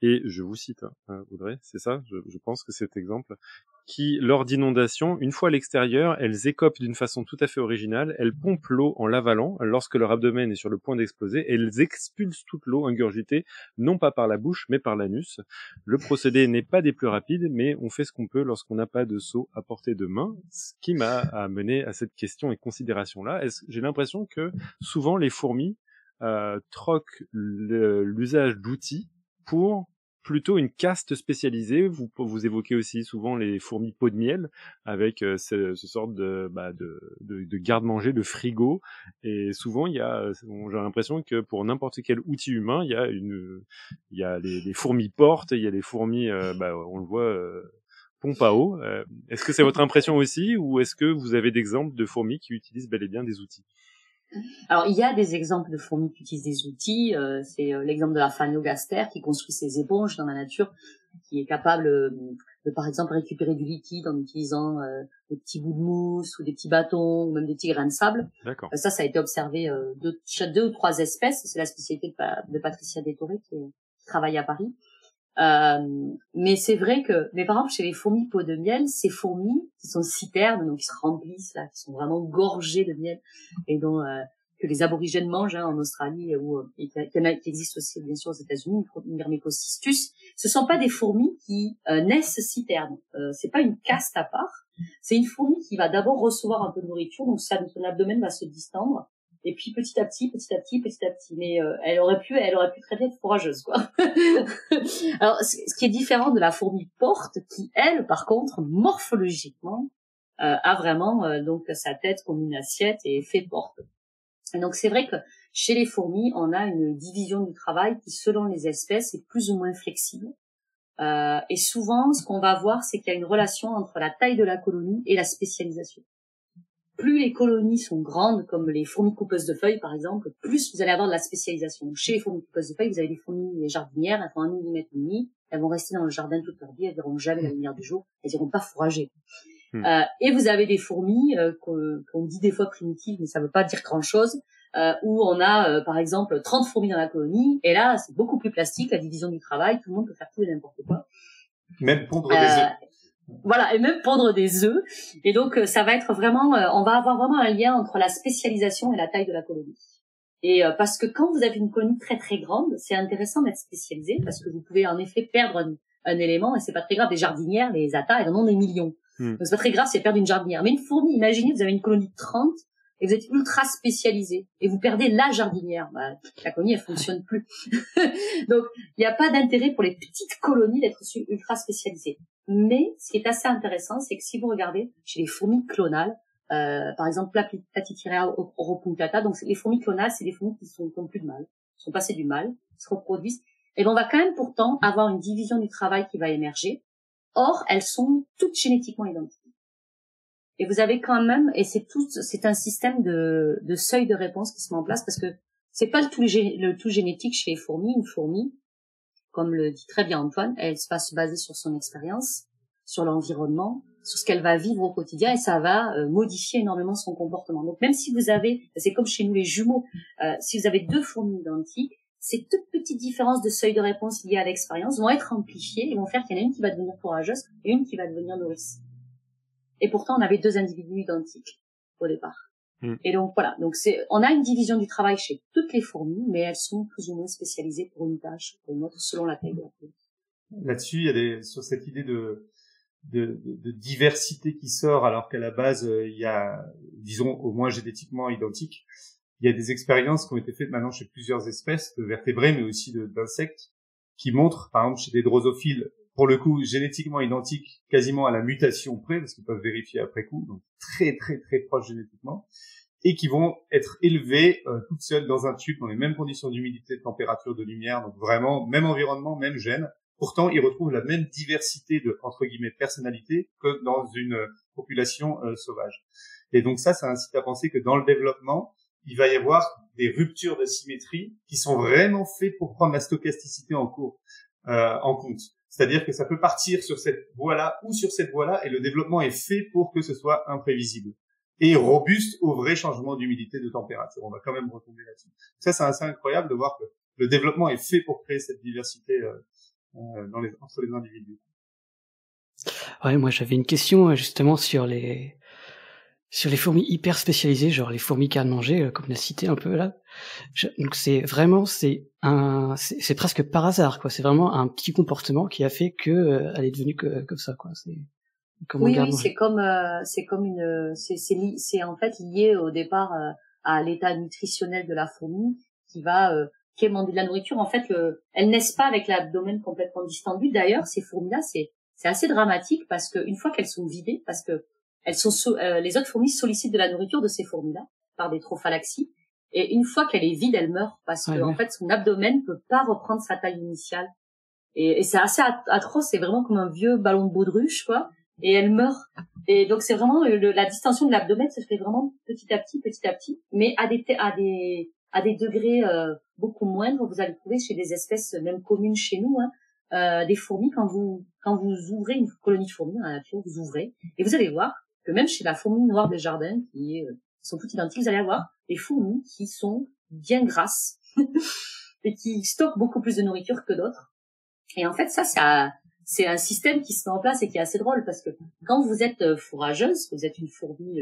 A: Et je vous cite, Audrey, c'est ça, je pense que cet exemple, qui, lors d'inondations, une fois à l'extérieur, elles écopent d'une façon tout à fait originale, elles pompent l'eau en l'avalant, lorsque leur abdomen est sur le point d'exploser, et elles expulsent toute l'eau ingurgitée, non pas par la bouche, mais par l'anus. Le procédé n'est pas des plus rapides, mais on fait ce qu'on peut lorsqu'on n'a pas de seau à portée de main, ce qui m'a amené à cette question et considération-là. J'ai l'impression que souvent les fourmis troquent l'usage d'outils pour plutôt une caste spécialisée. Vous évoquez aussi souvent les fourmis peau de miel avec ce sorte de garde-manger, de frigo. Et souvent, j'ai l'impression que pour n'importe quel outil humain, il y a les fourmis portes, il y a les fourmis, on le voit, pompe à eau. Est-ce que c'est votre impression aussi, ou est-ce que vous avez d'exemples de fourmis qui utilisent bel et bien des outils?
D: Alors, il y a des exemples de fourmis qui utilisent des outils. C'est l'exemple de la Phaniogaster qui construit ses éponges dans la nature, qui est capable de, par exemple, récupérer du liquide en utilisant des petits bouts de mousse ou des petits bâtons ou même des petits grains de sable.
A: D'accord.
D: Ça a été observé chez 2 ou 3 espèces. C'est la spécialité de Patricia Détoré qui travaille à Paris. Mais c'est vrai mais par exemple, chez les fourmis peau de miel, ces fourmis qui sont citernes, donc qui se remplissent là, qui sont vraiment gorgées de miel, et dont que les aborigènes mangent en Australie et qui existent aussi bien sûr aux États-Unis, Myrmecocystus. Ce sont pas des fourmis qui naissent citernes. C'est pas une caste à part. C'est une fourmi qui va d'abord recevoir un peu de nourriture, donc son abdomen va se distendre. Et puis petit à petit. Mais elle aurait pu très bien être fourrageuse, quoi. Alors, ce qui est différent de la fourmi porte, qui elle, par contre, morphologiquement, a vraiment donc sa tête comme une assiette et fait porte. Et donc c'est vrai que chez les fourmis, on a une division du travail qui, selon les espèces, est plus ou moins flexible. Et souvent, ce qu'on va voir, c'est qu'il y a une relation entre la taille de la colonie et la spécialisation. Plus les colonies sont grandes, comme les fourmis coupeuses de feuilles, par exemple, plus vous allez avoir de la spécialisation. Chez les fourmis coupeuses de feuilles, vous avez des fourmis jardinières, elles font 1,5 mm, elles vont rester dans le jardin toute leur vie, elles verront jamais la lumière du jour, elles iront pas fourrager. Et vous avez des fourmis qu'on dit des fois primitives, mais ça veut pas dire grand-chose, où on a, par exemple, 30 fourmis dans la colonie, et là, c'est beaucoup plus plastique, la division du travail, tout le monde peut faire tout et n'importe quoi.
E: Même pondre des œufs.
D: Voilà, et même pondre des œufs. Et donc, ça va être vraiment, on va avoir vraiment un lien entre la spécialisation et la taille de la colonie. Et parce que quand vous avez une colonie très très grande, c'est intéressant d'être spécialisé, parce que vous pouvez en effet perdre un élément, et c'est pas très grave. Les jardinières, les atta, elles en ont des millions. Donc c'est pas très grave si elles perdent une jardinière. Mais une fourmi, imaginez, vous avez une colonie de 30, et vous êtes ultra spécialisé, et vous perdez la jardinière. La colonie, elle fonctionne plus. Donc, il n'y a pas d'intérêt pour les petites colonies d'être ultra spécialisées. Mais, ce qui est assez intéressant, c'est que si vous regardez chez les fourmis clonales, par exemple, Platytirea oropunctata, donc les fourmis clonales, c'est des fourmis qui ont plus de mâle, sont passées du mâle, se reproduisent, et on va quand même pourtant avoir une division du travail qui va émerger. Or, elles sont toutes génétiquement identiques. Et vous avez quand même, et c'est un système de seuil de réponse qui se met en place, parce que c'est pas le tout génétique chez les fourmis. Une fourmi, comme le dit très bien Antoine, elle va se baser sur son expérience, sur l'environnement, sur ce qu'elle va vivre au quotidien, et ça va modifier énormément son comportement. Donc même si vous avez, c'est comme chez nous les jumeaux, si vous avez 2 fourmis identiques, ces toutes petites différences de seuil de réponse liées à l'expérience vont être amplifiées et vont faire qu'il y en a une qui va devenir fourageuse et une qui va devenir nourrice. Et pourtant, on avait 2 individus identiques au départ. Et donc voilà, donc on a une division du travail chez toutes les fourmis, mais elles sont plus ou moins spécialisées pour une tâche ou pour une autre selon la taille de la fourmi.
E: Là-dessus, il y a sur cette idée de diversité qui sort, alors qu'à la base, il y a, disons, au moins génétiquement identique. Il y a des expériences qui ont été faites maintenant chez plusieurs espèces de vertébrés, mais aussi d'insectes, qui montrent, par exemple, chez des drosophiles, pour le coup, génétiquement identiques, quasiment à la mutation près, parce qu'ils peuvent vérifier après coup, donc très, très, très proches génétiquement, et qui vont être élevées toutes seules dans un tube, dans les mêmes conditions d'humidité, de température, de lumière, donc vraiment, même environnement, même gène. Pourtant, ils retrouvent la même diversité de, entre guillemets, personnalité que dans une population sauvage. Et donc ça incite à penser que dans le développement, il va y avoir des ruptures de symétrie qui sont vraiment faites pour prendre la stochasticité en compte. C'est-à-dire que ça peut partir sur cette voie-là ou sur cette voie-là, et le développement est fait pour que ce soit imprévisible et robuste aux vrais changements d'humidité, de température. On va quand même retomber là-dessus. Ça, c'est assez incroyable de voir que le développement est fait pour créer cette diversité entre les individus.
B: Ouais, moi j'avais une question justement sur les fourmis hyper spécialisées, genre les fourmis garde-manger, comme on a cité un peu là. Donc c'est presque par hasard, quoi. C'est vraiment un petit comportement qui a fait que elle est devenue comme ça, quoi.
D: Oui, c'est en fait lié au départ à l'état nutritionnel de la fourmi qui est manger de la nourriture. En fait, elles naissent pas avec l'abdomen complètement distendu. D'ailleurs, ces fourmis-là, c'est assez dramatique parce que une fois qu'elles sont vidées, parce que les autres fourmis sollicitent de la nourriture de ces fourmis-là par des trophalaxies, et une fois qu'elle est vide, elle meurt parce que en fait son abdomen peut pas reprendre sa taille initiale. Et c'est assez atroce, c'est vraiment comme un vieux ballon de baudruche, quoi. Et elle meurt. Et donc c'est vraiment la distension de l'abdomen se fait vraiment petit à petit, mais à des degrés beaucoup moindres. Vous allez trouver chez des espèces même communes chez nous, des fourmis, quand vous ouvrez une colonie de fourmis dans la nature, vous ouvrez et vous allez voir que même chez la fourmi noire des jardins, qui sont toutes identiques, vous allez avoir des fourmis qui sont bien grasses et qui stockent beaucoup plus de nourriture que d'autres. Et en fait, c'est un système qui se met en place et qui est assez drôle parce que quand vous êtes fourageuse, vous êtes une fourmi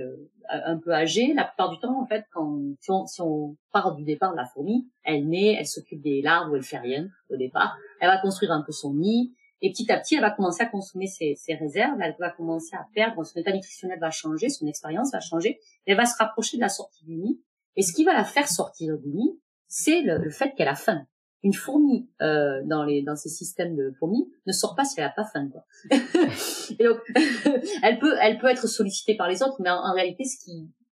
D: un peu âgée, la plupart du temps, en fait, si on part du départ de la fourmi, elle naît, elle s'occupe des larves ou elle fait rien au départ. Elle va construire un peu son nid et petit à petit, elle va commencer à consommer ses réserves, elle va commencer à perdre, son état nutritionnel va changer, son expérience va changer, elle va se rapprocher de la sortie du nid. Et ce qui va la faire sortir du nid, c'est le fait qu'elle a faim. Une fourmi dans ces systèmes de fourmis ne sort pas si elle a pas faim, quoi. Et donc elle peut être sollicitée par les autres, mais en réalité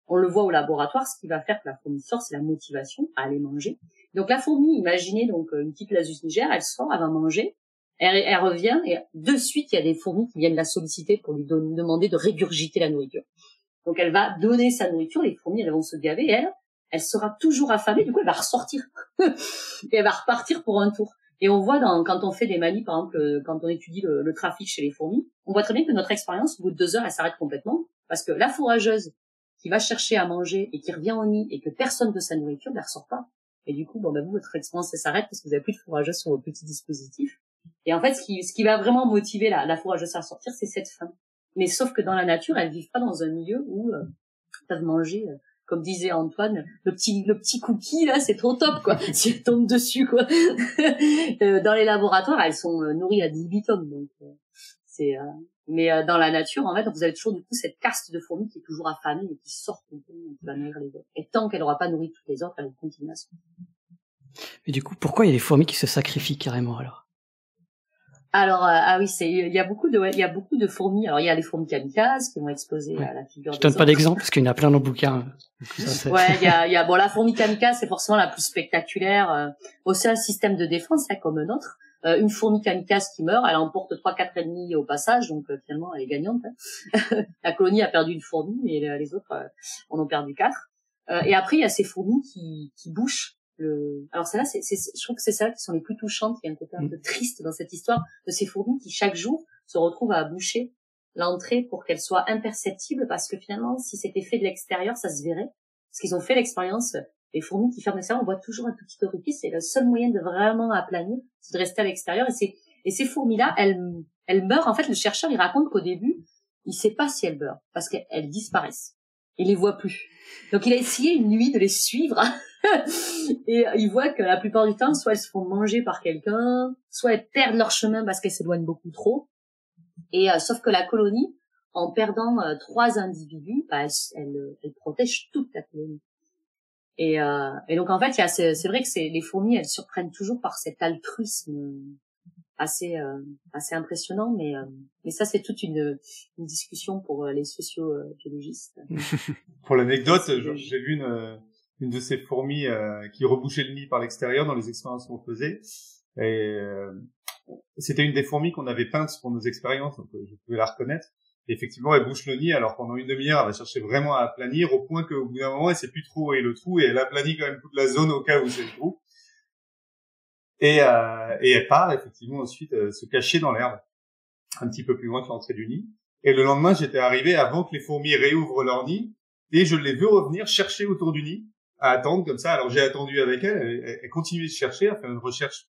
D: on le voit au laboratoire, ce qui va faire que la fourmi sort, c'est la motivation à aller manger. Donc la fourmi, imaginez donc une petite Lasus niger, elle sort, elle va manger, elle revient et de suite il y a des fourmis qui viennent la solliciter pour lui demander de régurgiter la nourriture. Donc elle va donner sa nourriture, les fourmis elles vont se gaver et elle sera toujours affamée, du coup elle va ressortir et elle va repartir pour un tour. Et on voit quand on fait des manies, par exemple, quand on étudie le trafic chez les fourmis, on voit très bien que notre expérience, au bout de 2 heures, elle s'arrête complètement, parce que la fourageuse qui va chercher à manger et qui revient au nid et que personne veut sa nourriture, elle ressort pas. Et du coup, vous, votre expérience, elle s'arrête parce que vous avez plus de fourageuse sur vos petits dispositifs. Et en fait, ce qui va vraiment motiver la fourageuse à sortir, c'est cette faim. Mais sauf que dans la nature, elles vivent pas dans un milieu où peuvent manger, comme disait Antoine, le petit cookie là, c'est trop top, quoi. Si elles tombent dessus, quoi. Dans les laboratoires, elles sont nourries à 10 tomes, donc mais dans la nature, en fait, vous avez toujours du coup cette caste de fourmis qui est toujours affamée et qui sort tout le temps et qui va nourrir les autres. Et tant qu'elle n'aura pas nourri toutes les autres, elle continue à se.
B: Mais du coup, pourquoi il y a des fourmis qui se sacrifient carrément alors?
D: Alors oui, il y a beaucoup de fourmis. Alors il y a les fourmis kamikazes qui vont exploser à la figure.
B: Je donne pas d'exemple parce qu'il y en a plein dans le bouquin.
D: Ouais, il y a bon, la fourmi kamikaze, c'est forcément la plus spectaculaire. Aussi un système de défense là comme un autre. Une fourmi kamikaze qui meurt, elle emporte 3-4 ennemis au passage, donc finalement elle est gagnante. La colonie a perdu une fourmi, mais les autres en ont perdu 4. Et après il y a ces fourmis qui bouchent. Alors celles-là, je trouve que c'est celles qui sont les plus touchantes. Il y a un côté un peu triste dans cette histoire de ces fourmis qui chaque jour se retrouvent à boucher l'entrée pour qu'elle soit imperceptible, parce que finalement, si c'était fait de l'extérieur, ça se verrait. Parce qu'ils ont fait l'expérience, Les fourmis qui ferment l'extérieur, on voit toujours un tout petit orifice. C'est le seul moyen de vraiment aplanir, c'est de rester à l'extérieur. Et ces fourmis-là, elles meurent. En fait, le chercheur, il raconte qu'au début, il sait pas si elles meurent parce qu'elles disparaissent. Il les voit plus. Donc, il a essayé une nuit de les suivre. Et il voit que la plupart du temps, soit elles se font manger par quelqu'un, soit elles perdent leur chemin parce qu'elles s'éloignent beaucoup trop. Et sauf que la colonie, en perdant 3 individus, bah, elle protège toute la colonie. Et donc en fait, c'est vrai que les fourmis, elles surprennent toujours par cet altruisme assez impressionnant, mais ça c'est toute une discussion pour les sociobiologistes.
E: Pour l'anecdote, j'ai vu une de ces fourmis qui rebouchait le nid par l'extérieur dans les expériences qu'on faisait, et c'était une des fourmis qu'on avait peintes pour nos expériences, donc je pouvais la reconnaître. Et effectivement, elle bouche le nid, alors pendant une demi-heure, elle va chercher vraiment à aplanir, au point qu'au bout d'un moment, elle sait plus trop où est le trou, et elle aplanit quand même toute la zone au cas où c'est le trou. Et elle part, effectivement, ensuite, se cacher dans l'herbe, un petit peu plus loin que l'entrée du nid. Et le lendemain, j'étais arrivé avant que les fourmis réouvrent leur nid, et je les veux revenir chercher autour du nid, à attendre comme ça. Alors j'ai attendu avec elle, elle continuait de chercher, à faire une recherche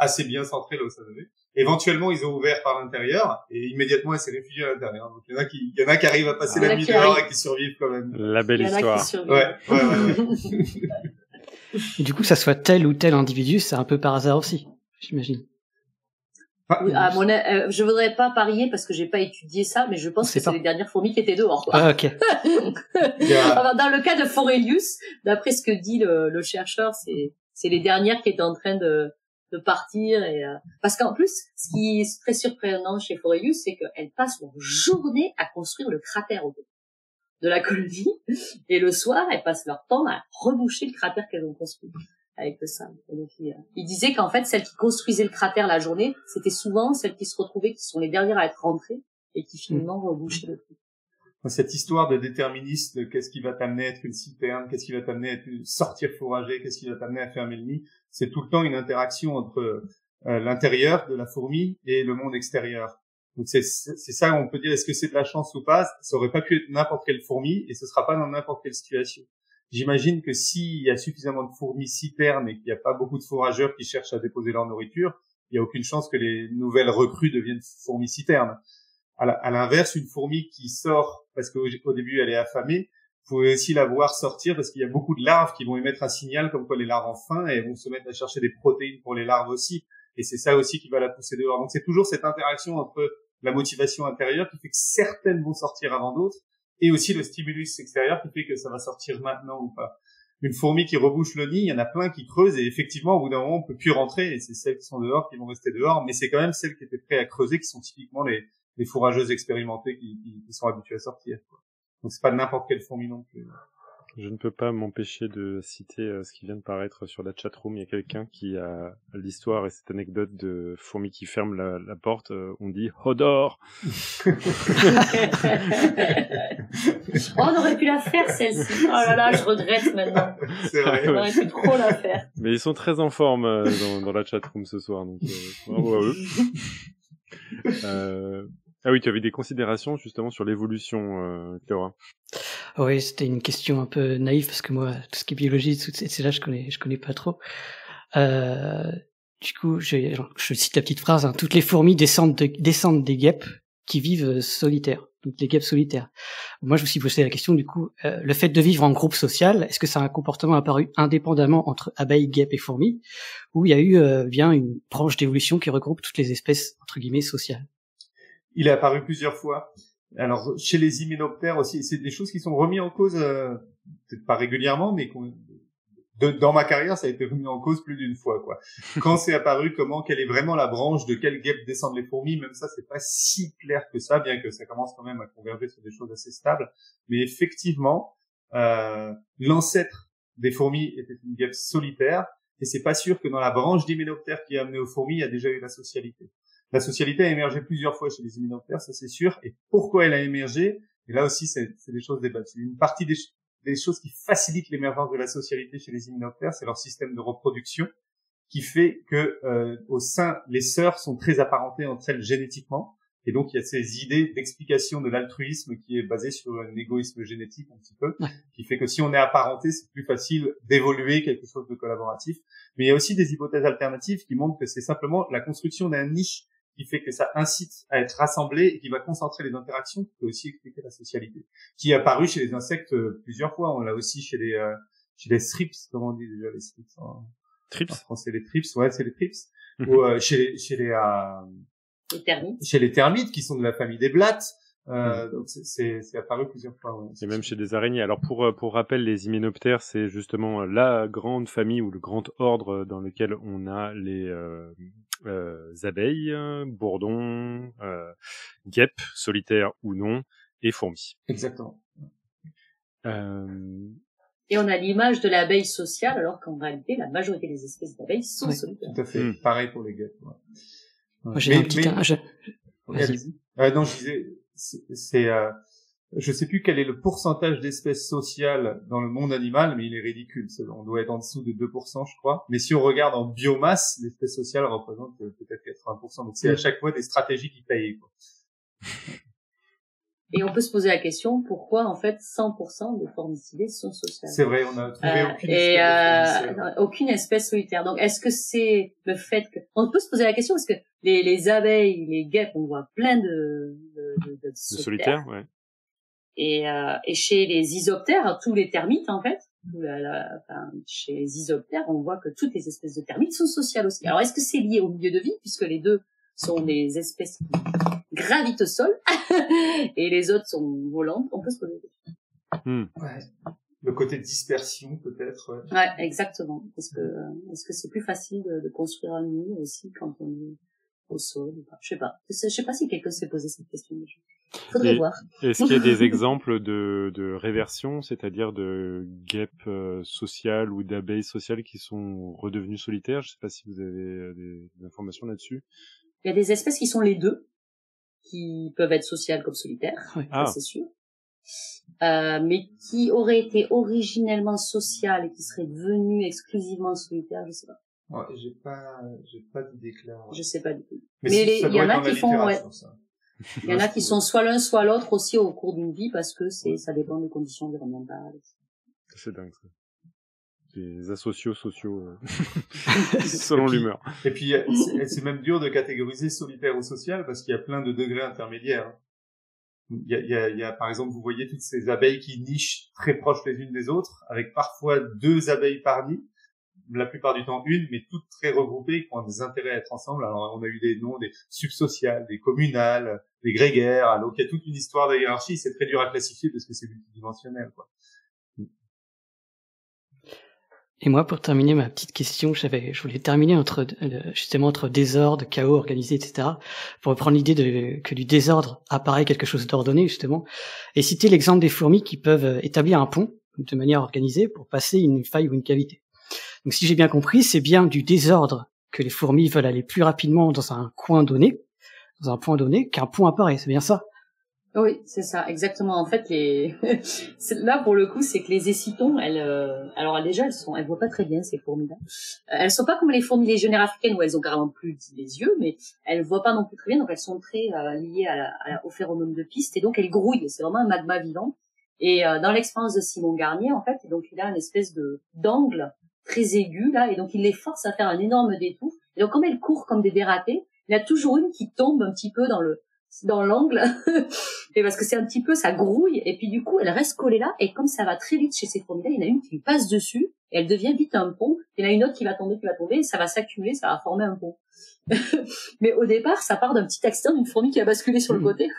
E: assez bien centrée là où ça devait. Éventuellement, ils ont ouvert par l'intérieur et immédiatement, elle s'est réfugiée à l'intérieur. Donc, il y en a qui arrivent à passer la nuit dehors et qui survivent quand même.
A: La belle histoire.
E: Ouais.
B: Et du coup, ça soit tel ou tel individu, c'est un peu par hasard aussi, j'imagine.
D: Oui, je voudrais pas parier parce que j'ai pas étudié ça, mais je pense que c'est les dernières fourmis qui étaient dehors, quoi.
B: Ah, ok.
D: Enfin, dans le cas de Forelius, d'après ce que dit le chercheur, c'est les dernières qui étaient en train de partir parce qu'en plus, ce qui est très surprenant chez Forelius, c'est qu'elles passent leur journée à construire le cratère autour de la colonie, et le soir, elles passent leur temps à reboucher le cratère qu'elles ont construit avec le sable. Et donc, il disait qu'en fait, celles qui construisaient le cratère la journée, c'était souvent celles qui se retrouvaient, qui sont les dernières à être rentrées et qui finalement rebouchaient le trou.
E: Cette histoire de déterministe, de qu'est-ce qui va t'amener à être une citerne, qu'est-ce qui va t'amener à sortir fourrager, qu'est-ce qui va t'amener à fermer le nid, c'est tout le temps une interaction entre l'intérieur de la fourmi et le monde extérieur. Donc c'est ça, on peut dire, est-ce que c'est de la chance ou pas? Ça aurait pas pu être n'importe quelle fourmi et ce sera pas dans n'importe quelle situation. J'imagine que s'il y a suffisamment de fourmis citernes et qu'il n'y a pas beaucoup de fourrageurs qui cherchent à déposer leur nourriture, il n'y a aucune chance que les nouvelles recrues deviennent fourmis citernes. À l'inverse, une fourmi qui sort parce qu'au début elle est affamée, vous pouvez aussi la voir sortir parce qu'il y a beaucoup de larves qui vont émettre un signal comme quoi les larves ont faim et elles vont se mettre à chercher des protéines pour les larves aussi. Et c'est ça aussi qui va la pousser dehors. Donc c'est toujours cette interaction entre la motivation intérieure qui fait que certaines vont sortir avant d'autres et aussi le stimulus extérieur qui fait que ça va sortir maintenant ou pas. Une fourmi qui rebouche le nid, il y en a plein qui creusent et effectivement au bout d'un moment on peut plus rentrer et c'est celles qui sont dehors qui vont rester dehors, mais c'est quand même celles qui étaient prêtes à creuser qui sont typiquement les fourrageuses expérimentées qui sont habituées à sortir, quoi. Donc c'est pas n'importe quelle fourmi non plus.
A: Je ne peux pas m'empêcher de citer ce qui vient de paraître sur la chatroom. Il y a quelqu'un qui a l'histoire et cette anecdote de fourmi qui ferme la porte. On dit « Hodor !»
D: Oh, on aurait pu la faire, celle-ci. Oh là là, je regrette maintenant.
E: C'est vrai.
D: On aurait pu trop la faire.
A: Mais ils sont très en forme dans la chatroom ce soir, donc bravo à eux. Ah oui, tu avais des considérations justement sur l'évolution, Clara.
B: Oui, c'était une question un peu naïve parce que moi, tout ce qui est biologie, c'est là, je connais pas trop. Du coup, je cite la petite phrase, hein, toutes les fourmis descendent des guêpes qui vivent solitaires. Donc les guêpes solitaires. Moi, je me suis posé la question, du coup, le fait de vivre en groupe social, est-ce que c'est un comportement apparu indépendamment entre abeilles, guêpes et fourmis, ou il y a eu bien une branche d'évolution qui regroupe toutes les espèces, entre guillemets, sociales?
E: Il est apparu plusieurs fois. Alors, chez les hyménoptères aussi, c'est des choses qui sont remises en cause, peut-être pas régulièrement, mais dans ma carrière, ça a été remis en cause plus d'une fois, quoi. Quand c'est apparu, quelle est vraiment la branche de quelle guêpe descendent les fourmis, même ça, c'est pas si clair que ça, bien que ça commence quand même à converger sur des choses assez stables. Mais effectivement, l'ancêtre des fourmis était une guêpe solitaire, et c'est pas sûr que dans la branche d'hyménoptères qui a amené aux fourmis, il y a déjà eu la socialité. La socialité a émergé plusieurs fois chez les hyménoptères, ça c'est sûr. Et pourquoi elle a émergé? Et là aussi, c'est des choses débattues. Une partie des choses qui facilitent l'émergence de la socialité chez les hyménoptères, c'est leur système de reproduction, qui fait que au sein, les sœurs sont très apparentées entre elles génétiquement. Et donc, il y a ces idées d'explication de l'altruisme qui est basée sur un égoïsme génétique un petit peu, qui fait que si on est apparenté, c'est plus facile d'évoluer quelque chose de collaboratif. Mais il y a aussi des hypothèses alternatives qui montrent que c'est simplement la construction d'un niche qui fait que ça incite à être rassemblé et qui va concentrer les interactions, qui peut aussi expliquer la socialité, qui est apparu chez les insectes plusieurs fois. On l'a aussi chez les thrips, comment on dit déjà les thrips
A: Trips.
E: En français, les trips, ouais, c'est les trips. Ou chez les termites qui sont de la famille des blattes. Donc c'est apparu plusieurs fois. Ouais,
A: et même chez des araignées. Alors pour rappel, les hyménoptères, c'est justement la grande famille ou le grand ordre dans lequel on a les abeilles, bourdons, guêpes, solitaires ou non, et fourmis.
E: Exactement.
D: Et on a l'image de l'abeille sociale, alors qu'en réalité, la majorité des espèces d'abeilles sont solitaires.
E: Tout à fait. Pareil pour les guêpes. Ouais.
B: Moi, j'ai un petit...
E: Vas-y. Non, je disais, je sais plus quel est le pourcentage d'espèces sociales dans le monde animal, mais il est ridicule. On doit être en dessous de 2%, je crois. Mais si on regarde en biomasse, l'espèce sociale représente peut-être 80%. Donc c'est à chaque fois des stratégies qui payent, quoi.
D: Et on peut se poser la question, pourquoi en fait 100% des formicidés sont sociales?
E: C'est vrai, on a trouvé
D: aucune espèce solitaire. Donc est-ce que c'est le fait que... On peut se poser la question, parce que les abeilles, les guêpes, on voit plein de
A: solitaires, ouais.
D: Et chez les isoptères, tous les termites en fait, chez les isoptères, on voit que toutes les espèces de termites sont sociales aussi. Alors est-ce que c'est lié au milieu de vie, puisque les deux sont des espèces qui gravitent au sol et les autres sont volantes? On peut se poser des questions.
E: Ouais. Le côté dispersion peut-être.
D: Ouais, exactement. Est-ce que c'est plus facile de construire un nid aussi quand on est au sol ou pas? Je sais pas si quelqu'un s'est posé cette question déjà. Faudrait voir.
A: Est-ce qu'il y a des exemples de réversion, c'est-à-dire de guêpes sociales ou d'abeilles sociales qui sont redevenues solitaires? Je sais pas si vous avez des informations là-dessus.
D: Il y a des espèces qui sont les deux, qui peuvent être sociales comme solitaires, c'est sûr. Mais qui auraient été originellement sociales et qui seraient devenues exclusivement solitaires, je sais pas.
E: Ouais, j'ai pas d'idée claire. Ouais.
D: Je sais pas du tout.
E: Mais
D: il y en a qui font, ouais. Il y en a qui sont soit l'un soit l'autre aussi au cours d'une vie parce que ça dépend des conditions environnementales.
A: C'est dingue, ça. Des asociaux sociaux, selon l'humeur.
E: Et puis, c'est même dur de catégoriser solitaire ou social parce qu'il y a plein de degrés intermédiaires. Il y a, par exemple, vous voyez toutes ces abeilles qui nichent très proches les unes des autres, avec parfois 2 abeilles par nid, la plupart du temps une, mais toutes très regroupées, qui ont des intérêts à être ensemble. Alors, on a eu des noms, des subsociales, des communales, des grégaires. Donc, il y a toute une histoire de hiérarchie. C'est très dur à classifier parce que c'est multidimensionnel, quoi.
B: Et moi, pour terminer ma petite question, je voulais terminer justement entre désordre, chaos organisé, etc. Pour reprendre l'idée que du désordre apparaît quelque chose d'ordonné, justement, et citer l'exemple des fourmis qui peuvent établir un pont de manière organisée pour passer une faille ou une cavité. Donc, si j'ai bien compris, c'est bien du désordre que les fourmis veulent aller plus rapidement dans un point donné, qu'un pont apparaît. C'est bien ça?
D: Oui, c'est ça, exactement. En fait, là pour le coup, c'est que les écitons, alors déjà elles voient pas très bien ces fourmis-là. Elles sont pas comme les fourmis légionnaires africaines où elles ont carrément plus les yeux, mais elles voient pas non plus très bien, donc elles sont très liées aux phéromones de piste et donc elles grouillent. C'est vraiment un magma vivant. Et dans l'expérience de Simon Garnier, en fait, donc il a une espèce d'angle très aigu là, et donc il les force à faire un énorme détour. Et donc comme elles courent comme des dératées, il y a toujours une qui tombe un petit peu dans l'angle et parce que c'est un petit peu ça grouille et puis du coup elle reste collée là et comme ça va très vite chez ces fourmis-là, il y en a une qui lui passe dessus et elle devient vite un pont, il y en a une autre qui va tomber et ça va s'accumuler, ça va former un pont. Mais au départ ça part d'un petit accident d'une fourmi qui a basculé sur le côté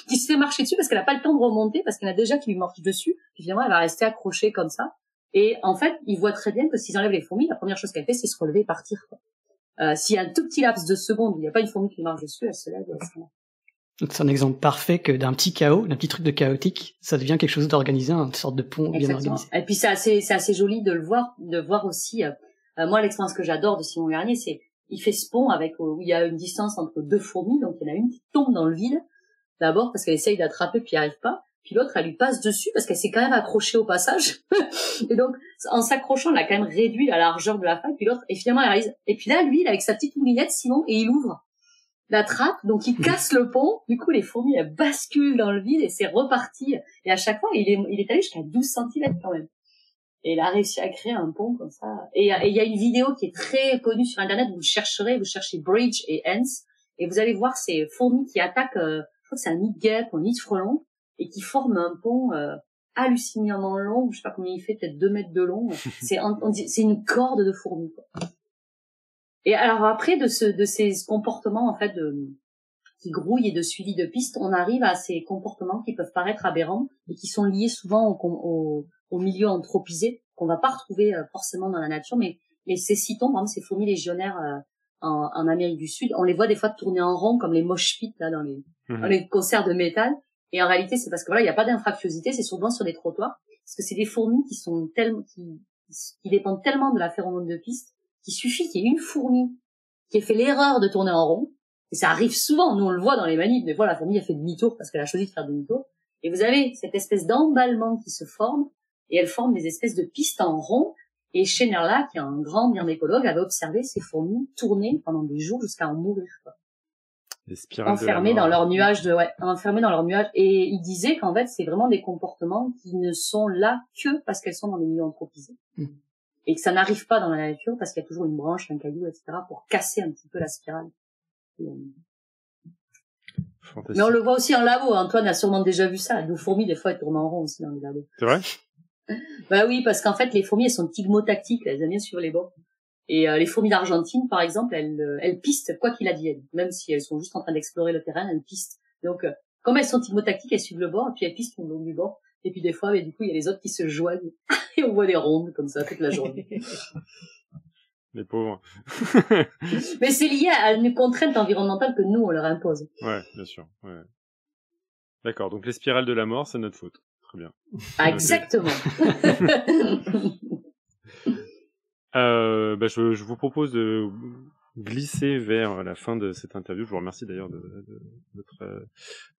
D: qui se fait marcher dessus parce qu'elle n'a pas le temps de remonter parce qu'il y en a déjà qui lui marchent dessus puis finalement elle va rester accrochée comme ça et en fait ils voient très bien que s'ils enlèvent les fourmis, la première chose qu'elle fait c'est se relever et partir, quoi. S'il y a un tout petit laps de seconde où il n'y a pas une fourmi qui marche dessus, elle se lève et elle se lève.
B: Donc c'est un exemple parfait que d'un petit chaos, d'un petit truc de chaotique, ça devient quelque chose d'organisé, une sorte de pont bien organisé.
D: Et puis c'est assez joli de voir aussi. Moi, l'expérience que j'adore de Simon Garnier, c'est il fait ce pont où il y a une distance entre 2 fourmis, donc il y en a une qui tombe dans le vide d'abord parce qu'elle essaye d'attraper puis elle arrive pas, puis l'autre elle lui passe dessus parce qu'elle s'est quand même accrochée au passage. Et donc en s'accrochant, elle a quand même réduit la largeur de la faille, puis l'autre et finalement elle réalise. Et puis là lui, il avec sa petite moulinette Simon et il ouvre. la trappe, donc il casse le pont. Du coup, les fourmis elles basculent dans le vide et c'est reparti. Et à chaque fois, il est allé jusqu'à 12 cm quand même. Et il a réussi à créer un pont comme ça. Et il y a une vidéo qui est très connue sur Internet. Vous cherchez Bridge et Ants, et vous allez voir ces fourmis qui attaquent. Je crois que c'est un nid de guêpe ou un nid de frelon, et qui forment un pont hallucinamment long. Je sais pas combien il fait, peut-être 2 mètres de long. C'est une corde de fourmis, quoi. Et alors après de ces comportements en fait qui grouillent et de suivi de pistes, on arrive à ces comportements qui peuvent paraître aberrants et qui sont liés souvent au milieu anthropisé qu'on va pas retrouver forcément dans la nature, mais ces citons, par exemple ces fourmis légionnaires en Amérique du Sud, on les voit des fois tourner en rond comme les mosh pits là dans les concerts de métal. Et en réalité, c'est parce que voilà, il y a pas d'infractuosité, c'est souvent sur des trottoirs, parce que c'est des fourmis qui sont qui dépendent tellement de la phéromone de piste qu'il suffit qu'il y ait une fourmi qui ait fait l'erreur de tourner en rond, et ça arrive souvent, nous on le voit dans les manifs, des fois la fourmi a fait demi-tour parce qu'elle a choisi de faire demi-tour, et vous avez cette espèce d'emballement qui se forme, et elle forme des espèces de pistes en rond, et Schenerla, qui est un grand myrmécologue, avait observé ces fourmis tourner pendant des jours jusqu'à en mourir, quoi.
A: Les spirales
D: Enfermées dans leur nuage enfermées dans leur nuage, et il disait qu'en fait c'est vraiment des comportements qui ne sont là que parce qu'elles sont dans les milieux anthropisés. Et que ça n'arrive pas dans la nature parce qu'il y a toujours une branche, un caillou, etc. pour casser un petit peu la spirale.
A: Fantastique.
D: Mais on le voit aussi en labo. Antoine a sûrement déjà vu ça. Nos fourmis, des fois, elles tournent en rond aussi dans les labos.
A: C'est vrai?
D: Bah oui, parce qu'en fait, les fourmis, elles sont tigmotactiques. Elles aiment bien suivre les bords. Et les fourmis d'Argentine, par exemple, elles pistent quoi qu'il advienne. Même si elles sont juste en train d'explorer le terrain, elles pistent. Donc, comme elles sont tigmotactiques, elles suivent le bord et puis elles pistent tout le long du bord. Et puis des fois, du coup, il y a les autres qui se joignent et on voit des rondes comme ça toute la journée.
A: Les pauvres.
D: Mais c'est lié à une contrainte environnementale que nous, on leur impose.
A: Ouais, bien sûr. Ouais. D'accord, donc les spirales de la mort, c'est notre faute. Très bien.
D: Ah, exactement.
A: Je vous propose de glisser vers la fin de cette interview. Je vous remercie d'ailleurs de votre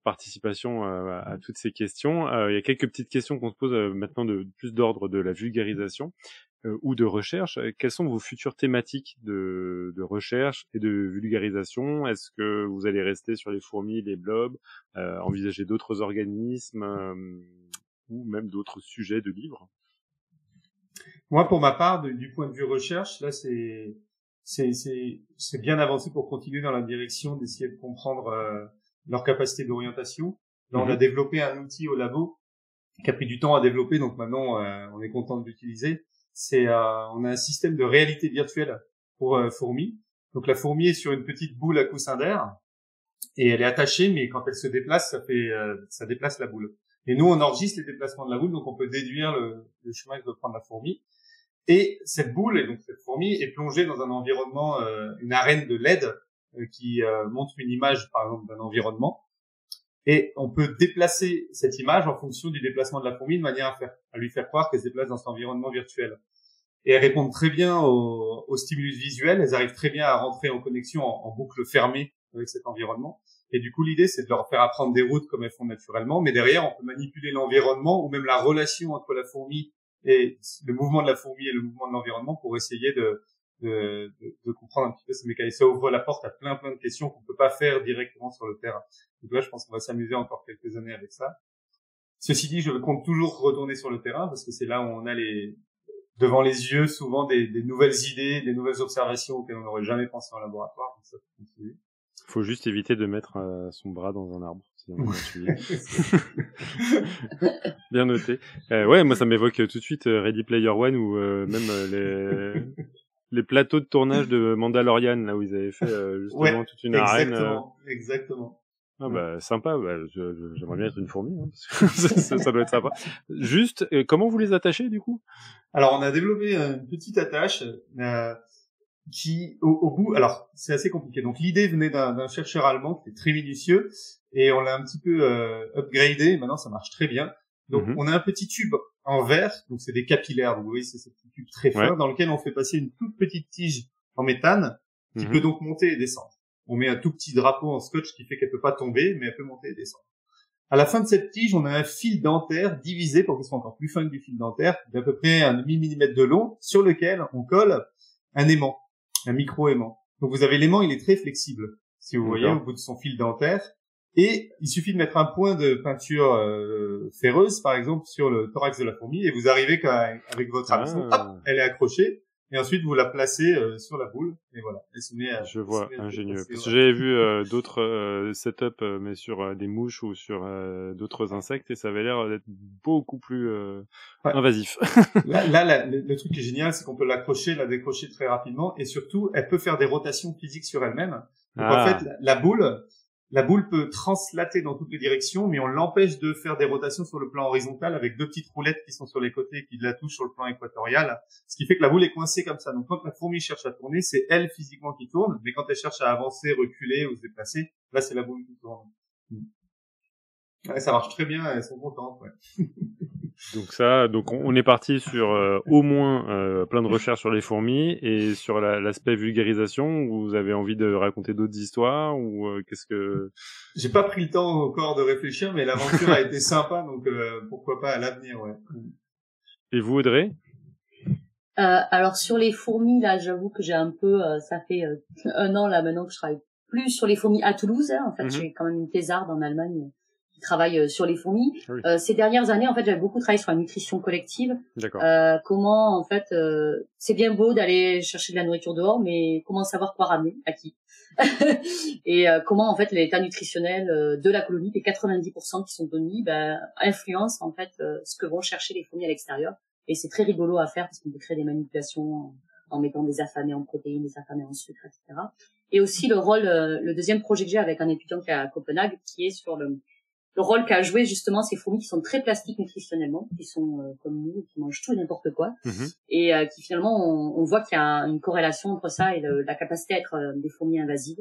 A: participation à toutes ces questions. Il y a quelques petites questions qu'on se pose maintenant de plus d'ordre de la vulgarisation ou de recherche. Quelles sont vos futures thématiques de recherche et de vulgarisation? Est-ce que vous allez rester sur les fourmis, les blobs, envisager d'autres organismes ou même d'autres sujets de livres?
E: Moi, pour ma part, du point de vue recherche, là, c'est bien avancé pour continuer dans la direction d'essayer de comprendre leur capacité d'orientation. Là, on a développé un outil au labo qui a pris du temps à développer, donc maintenant, on est content de l'utiliser. On a un système de réalité virtuelle pour fourmis. Donc, la fourmi est sur une petite boule à coussin d'air et elle est attachée, mais quand elle se déplace, ça déplace la boule. Et nous, on enregistre les déplacements de la boule, donc on peut déduire le chemin que doit prendre la fourmi. Et cette boule, et donc cette fourmi, est plongée dans un environnement, une arène de LED qui montre une image, par exemple, d'un environnement. Et on peut déplacer cette image en fonction du déplacement de la fourmi de manière à lui faire croire qu'elle se déplace dans cet environnement virtuel. Et elles répondent très bien au stimulus visuel. Elles arrivent très bien à rentrer en connexion en boucle fermée avec cet environnement. Et du coup, l'idée, c'est de leur faire apprendre des routes comme elles font naturellement. Mais derrière, on peut manipuler l'environnement ou même la relation entre la fourmi et le mouvement de la fourmi et le mouvement de l'environnement pour essayer de comprendre un petit peu ces mécanismes. Ça ouvre la porte à plein de questions qu'on peut pas faire directement sur le terrain. Donc là, je pense qu'on va s'amuser encore quelques années avec ça. Ceci dit, je compte toujours retourner sur le terrain parce que c'est là où on a devant les yeux souvent des nouvelles idées, des nouvelles observations auxquelles on n'aurait jamais pensé en laboratoire. Donc ça peut continuer.
A: Faut juste éviter de mettre son bras dans un arbre. Bien noté. Ouais, moi ça m'évoque tout de suite Ready Player One ou même les plateaux de tournage de Mandalorian là où ils avaient fait justement toute une arène.
E: Exactement.
A: Ah bah sympa. Bah, j'aimerais bien être une fourmi. Hein, parce que ça doit être sympa. Juste, comment vous les attachez du coup?
E: Alors on a développé une petite attache. Qui au bout, alors c'est assez compliqué. Donc l'idée venait d'un chercheur allemand qui est très minutieux et on l'a un petit peu upgradé. Maintenant ça marche très bien. Donc on a un petit tube en verre, donc c'est des capillaires. Donc vous voyez c'est ce petit tube très fin dans lequel on fait passer une toute petite tige en méthane qui peut donc monter et descendre. On met un tout petit drapeau en scotch qui fait qu'elle peut pas tomber, mais elle peut monter et descendre. À la fin de cette tige, on a un fil dentaire divisé pour qu'il soit encore plus fin que du fil dentaire, d'à peu près 1 demi-millimètre de long, sur lequel on colle un aimant. Un micro-aimant. Donc vous avez l'aimant, il est très flexible. si vous voyez, au bout de son fil dentaire. Et il suffit de mettre un point de peinture ferreuse, par exemple, sur le thorax de la fourmi, et vous arrivez avec votre hameçon, hop, elle est accrochée, et ensuite vous la placez sur la boule, et voilà. Elle se met à,
A: je vois, ingénieux. Parce que
E: voilà.
A: j'avais vu d'autres setups, mais sur des mouches ou sur d'autres insectes, et ça avait l'air d'être beaucoup plus invasif.
E: Là, le truc qui est génial, c'est qu'on peut l'accrocher, la décrocher très rapidement, et surtout, elle peut faire des rotations physiques sur elle-même. Donc en fait, la boule peut translater dans toutes les directions, mais on l'empêche de faire des rotations sur le plan horizontal avec 2 petites roulettes qui sont sur les côtés et qui la touchent sur le plan équatorial. Ce qui fait que la boule est coincée comme ça. Donc quand la fourmi cherche à tourner, c'est elle physiquement qui tourne, mais quand elle cherche à avancer, reculer ou se déplacer, là c'est la boule qui tourne. Ouais, ça marche très bien, elles sont contentes, ouais.
A: Donc on est parti sur au moins plein de recherches sur les fourmis et sur l'aspect vulgarisation. Vous avez envie de raconter d'autres histoires ou qu'est-ce que...
E: J'ai pas pris le temps encore de réfléchir, mais l'aventure a été sympa, donc pourquoi pas à l'avenir, ouais.
A: Et vous, Audrey?
D: Alors sur les fourmis, là, j'avoue que j'ai un peu, ça fait 1 an là maintenant que je travaille plus sur les fourmis à Toulouse. Hein. En fait, j'ai quand même une thésarde en Allemagne qui travaille sur les fourmis. Oui. Ces dernières années, en fait, j'avais beaucoup travaillé sur la nutrition collective.
A: D'accord.
D: Comment, en fait, c'est bien beau d'aller chercher de la nourriture dehors, mais comment savoir quoi ramener à qui? Et comment, en fait, l'état nutritionnel de la colonie, des 90% qui sont donnés, influence en fait ce que vont chercher les fourmis à l'extérieur. Et c'est très rigolo à faire parce qu'on peut créer des manipulations en mettant des affamés en protéines, des affamés en sucre, etc. Et aussi le rôle, le deuxième projet que j'ai avec un étudiant qui est à Copenhague, qui est sur le rôle qu'a joué justement ces fourmis qui sont très plastiques nutritionnellement, qui sont comme nous, qui mangent tout et n'importe quoi, et qui finalement, on voit qu'il y a une corrélation entre ça et la capacité à être des fourmis invasives.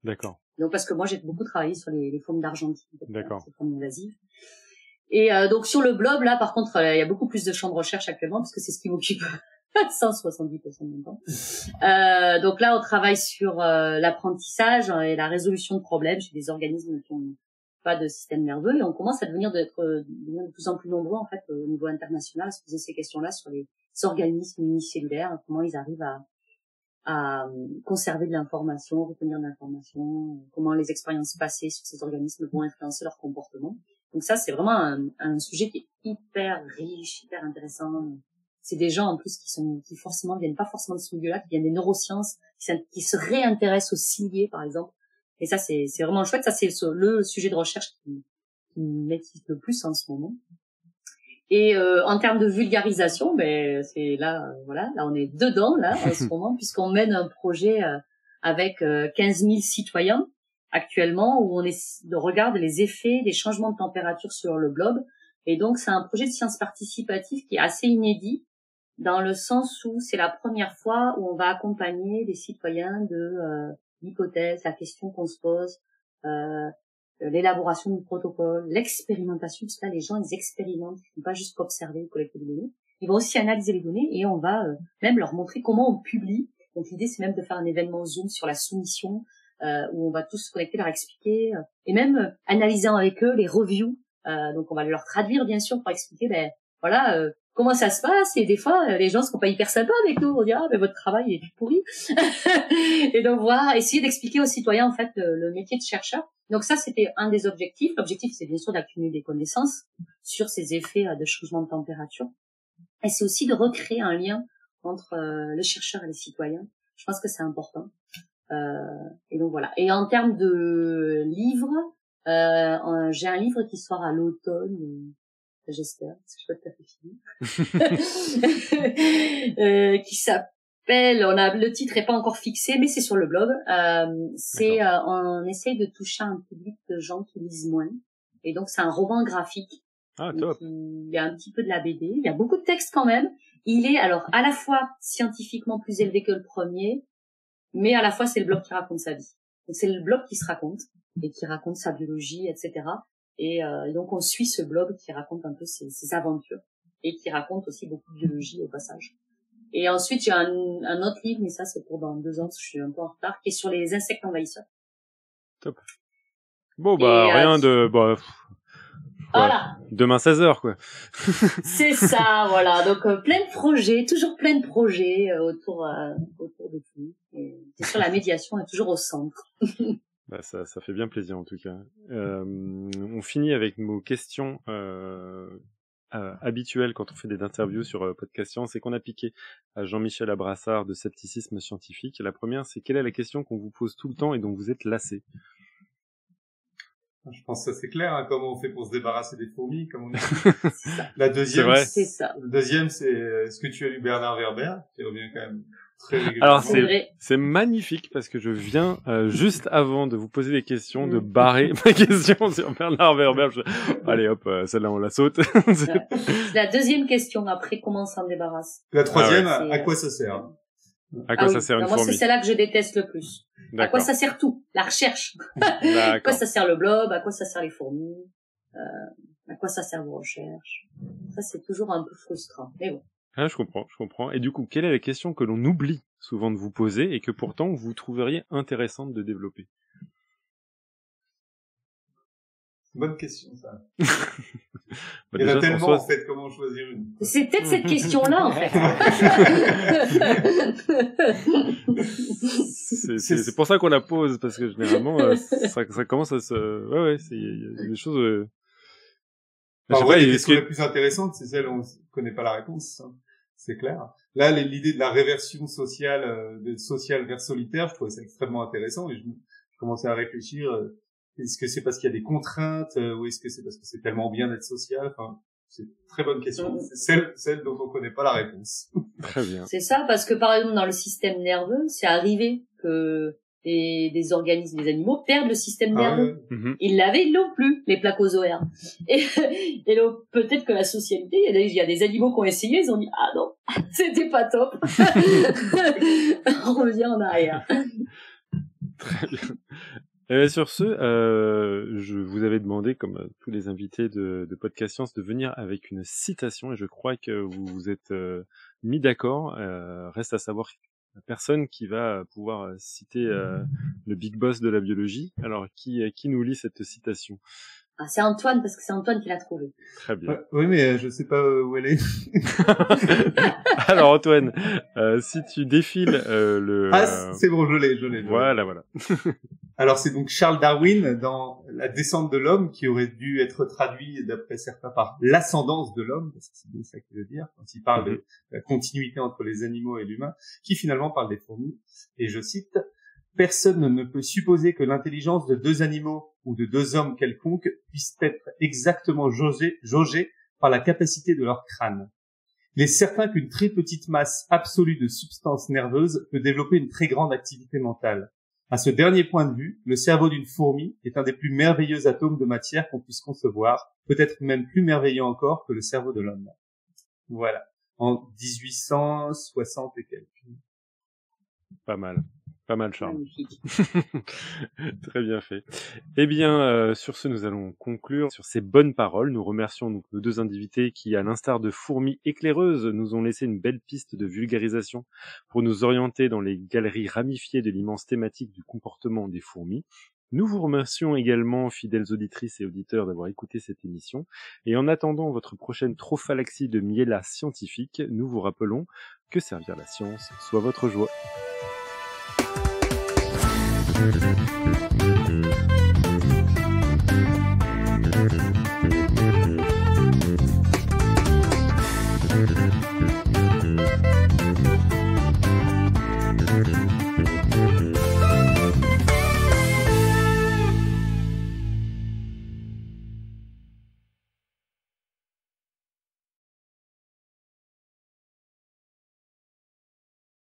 A: D'accord.
D: Donc parce que moi j'ai beaucoup travaillé sur les fourmis d'Argentine,
A: d'accord,
D: ces fourmis invasives. Et donc sur le blob là, par contre, il y a beaucoup plus de champs de recherche actuellement parce que c'est ce qui m'occupe 170% de mon temps. Donc là, on travaille sur l'apprentissage et la résolution de problèmes chez des organismes qui ont pas de système nerveux, et on commence à devenir de plus en plus nombreux en fait au niveau international à se poser ces questions-là sur les organismes unicellulaires, comment ils arrivent à conserver de l'information, retenir de l'information, comment les expériences passées sur ces organismes vont influencer leur comportement. Donc ça, c'est vraiment un sujet qui est hyper riche, hyper intéressant. C'est des gens en plus qui forcément viennent pas forcément de ce milieu-là, qui viennent des neurosciences, qui se réintéressent aux ciliés par exemple. Et ça, c'est vraiment chouette. Ça, c'est le sujet de recherche qui m'excite le plus en ce moment. Et en termes de vulgarisation, c'est là, voilà, là on est dedans là en ce moment, puisqu'on mène un projet avec 15 000 citoyens actuellement, où on regarde les effets des changements de température sur le globe. Et donc, c'est un projet de science participative qui est assez inédit, dans le sens où c'est la première fois où on va accompagner les citoyens de l'hypothèse, la question qu'on se pose, l'élaboration du protocole, l'expérimentation, parce que là, les gens, ils expérimentent, ils ne vont pas juste observer ou collecter des données. Ils vont aussi analyser les données et on va même leur montrer comment on publie. Donc, l'idée, c'est même de faire un événement Zoom sur la soumission, où on va tous se connecter, leur expliquer, et même analyser avec eux les reviews. Donc, on va leur traduire, bien sûr, pour expliquer, voilà, comment ça se passe. Et des fois, les gens seront pas hyper sympas avec nous. On dit, mais votre travail est tout pourri. Et donc, voilà, essayer d'expliquer aux citoyens, en fait, le métier de chercheur. Donc ça, c'était un des objectifs. L'objectif, c'est bien sûr d'accumuler des connaissances sur ces effets de changement de température. Et c'est aussi de recréer un lien entre les chercheurs et les citoyens. Je pense que c'est important. Et donc voilà. Et en termes de livres, j'ai un livre qui sort à l'automne, j'espère, parce que je peux pas fini, qui s'appelle, le titre est pas encore fixé, mais c'est sur le blog. On essaye de toucher un public de gens qui lisent moins. Et donc c'est un roman graphique.
A: Ah, top.
D: Il y a un petit peu de la BD. Il y a beaucoup de textes quand même. Il est alors à la fois scientifiquement plus élevé que le premier, mais à la fois c'est le blog qui raconte sa vie. Donc c'est le blog qui se raconte et qui raconte sa biologie, etc. Et donc on suit ce blog qui raconte un peu ses aventures et qui raconte aussi beaucoup de biologie au passage. Et ensuite j'ai un autre livre, mais ça c'est pour dans 2 ans, je suis un peu en retard, qui est sur les insectes envahisseurs.
A: Top. Bon rien de
D: voilà.
A: Demain 16h quoi.
D: C'est ça, voilà. Donc plein de projets, toujours plein de projets autour de tout. Et c'est sûr, la médiation est toujours au centre.
A: Bah, ça fait bien plaisir en tout cas. On finit avec nos questions habituelles quand on fait des interviews sur Podcast Science et qu'on a piqué à Jean-Michel Abrassard de Scepticisme Scientifique. La première, c'est quelle est la question qu'on vous pose tout le temps et dont vous êtes lassé?
E: Je pense que ça c'est clair, hein, comment on fait pour se débarrasser des fourmis, comme on dit. La deuxième,
D: c'est ça.
E: Le deuxième, c'est est-ce que tu as lu Bernard Werber, qui revient quand même très régulièrement.
A: Alors c'est magnifique parce que je viens juste avant de vous poser des questions de barrer ma question sur Bernard Werber. Allez hop, celle-là on la saute.
D: C'est la deuxième question. Après, comment on s'en débarrasse?
E: La troisième, à quoi ça sert?
A: À quoi ça sert une fourmi?
D: Moi, c'est celle-là que je déteste le plus. À quoi ça sert tout? La recherche. À quoi ça sert le blob? À quoi ça sert les fourmis? À quoi ça sert vos recherches? Ça, c'est toujours un peu frustrant. Mais bon.
A: Ah, je comprends. Et du coup, quelle est la question que l'on oublie souvent de vous poser et que pourtant vous trouveriez intéressante de développer?
E: Bonne question, ça.
A: Bah,
E: il y en a tellement, en fait, comment choisir une?
D: C'est peut-être cette question-là, en fait.
A: c'est pour ça qu'on la pose, parce que généralement, ça commence à se... Ouais, il y a des choses...
E: les questions les plus intéressantes, c'est celles où on ne connaît pas la réponse. Hein. C'est clair. Là, l'idée de la réversion sociale, de social vers solitaire, je trouvais ça extrêmement intéressant et je commençais à réfléchir... Est-ce que c'est parce qu'il y a des contraintes ou est-ce que c'est parce que c'est tellement bien d'être social? Enfin, c'est une très bonne question. C'est celle dont on connaît pas la réponse.
A: Très bien.
D: C'est ça, parce que par exemple dans le système nerveux, c'est arrivé que des organismes, des animaux perdent le système nerveux. Ils l'avaient, ils l'ont plus, les placozoaires. Et donc peut-être que la socialité, il y a des animaux qui ont essayé, ils ont dit ah non, c'était pas top. On revient en arrière.
A: Très bien. Sur ce, je vous avais demandé, comme tous les invités de Podcast Science, de venir avec une citation, et je crois que vous vous êtes mis d'accord. Reste à savoir la personne qui va pouvoir citer le big boss de la biologie. Alors, qui nous lit cette citation?
D: Ah, c'est Antoine, parce que c'est Antoine qui l'a trouvé.
A: Très bien.
E: Oui, mais je sais pas où elle est.
A: Alors Antoine, si tu défiles
E: c'est bon, je l'ai.
A: Voilà.
E: Alors c'est donc Charles Darwin dans La descente de l'homme, qui aurait dû être traduit d'après certains par l'ascendance de l'homme, parce que c'est bien ça qu'il veut dire, quand il parle de la continuité entre les animaux et l'humain, qui finalement parle des fourmis. Et je cite: personne ne peut supposer que l'intelligence de deux animaux ou de deux hommes quelconques puisse être exactement jaugée par la capacité de leur crâne. Il est certain qu'une très petite masse absolue de substances nerveuses peut développer une très grande activité mentale. À ce dernier point de vue, le cerveau d'une fourmi est un des plus merveilleux atomes de matière qu'on puisse concevoir, peut-être même plus merveilleux encore que le cerveau de l'homme. Voilà. En 1860 et quelques. Pas mal,
A: Charles. Très bien fait. Eh bien, sur ce, nous allons conclure sur ces bonnes paroles. Nous remercions donc nos deux invités qui, à l'instar de fourmis éclaireuses, nous ont laissé une belle piste de vulgarisation pour nous orienter dans les galeries ramifiées de l'immense thématique du comportement des fourmis. Nous vous remercions également, fidèles auditrices et auditeurs, d'avoir écouté cette émission. Et en attendant votre prochaine trophalaxie de miella scientifique, nous vous rappelons que servir la science soit votre joie.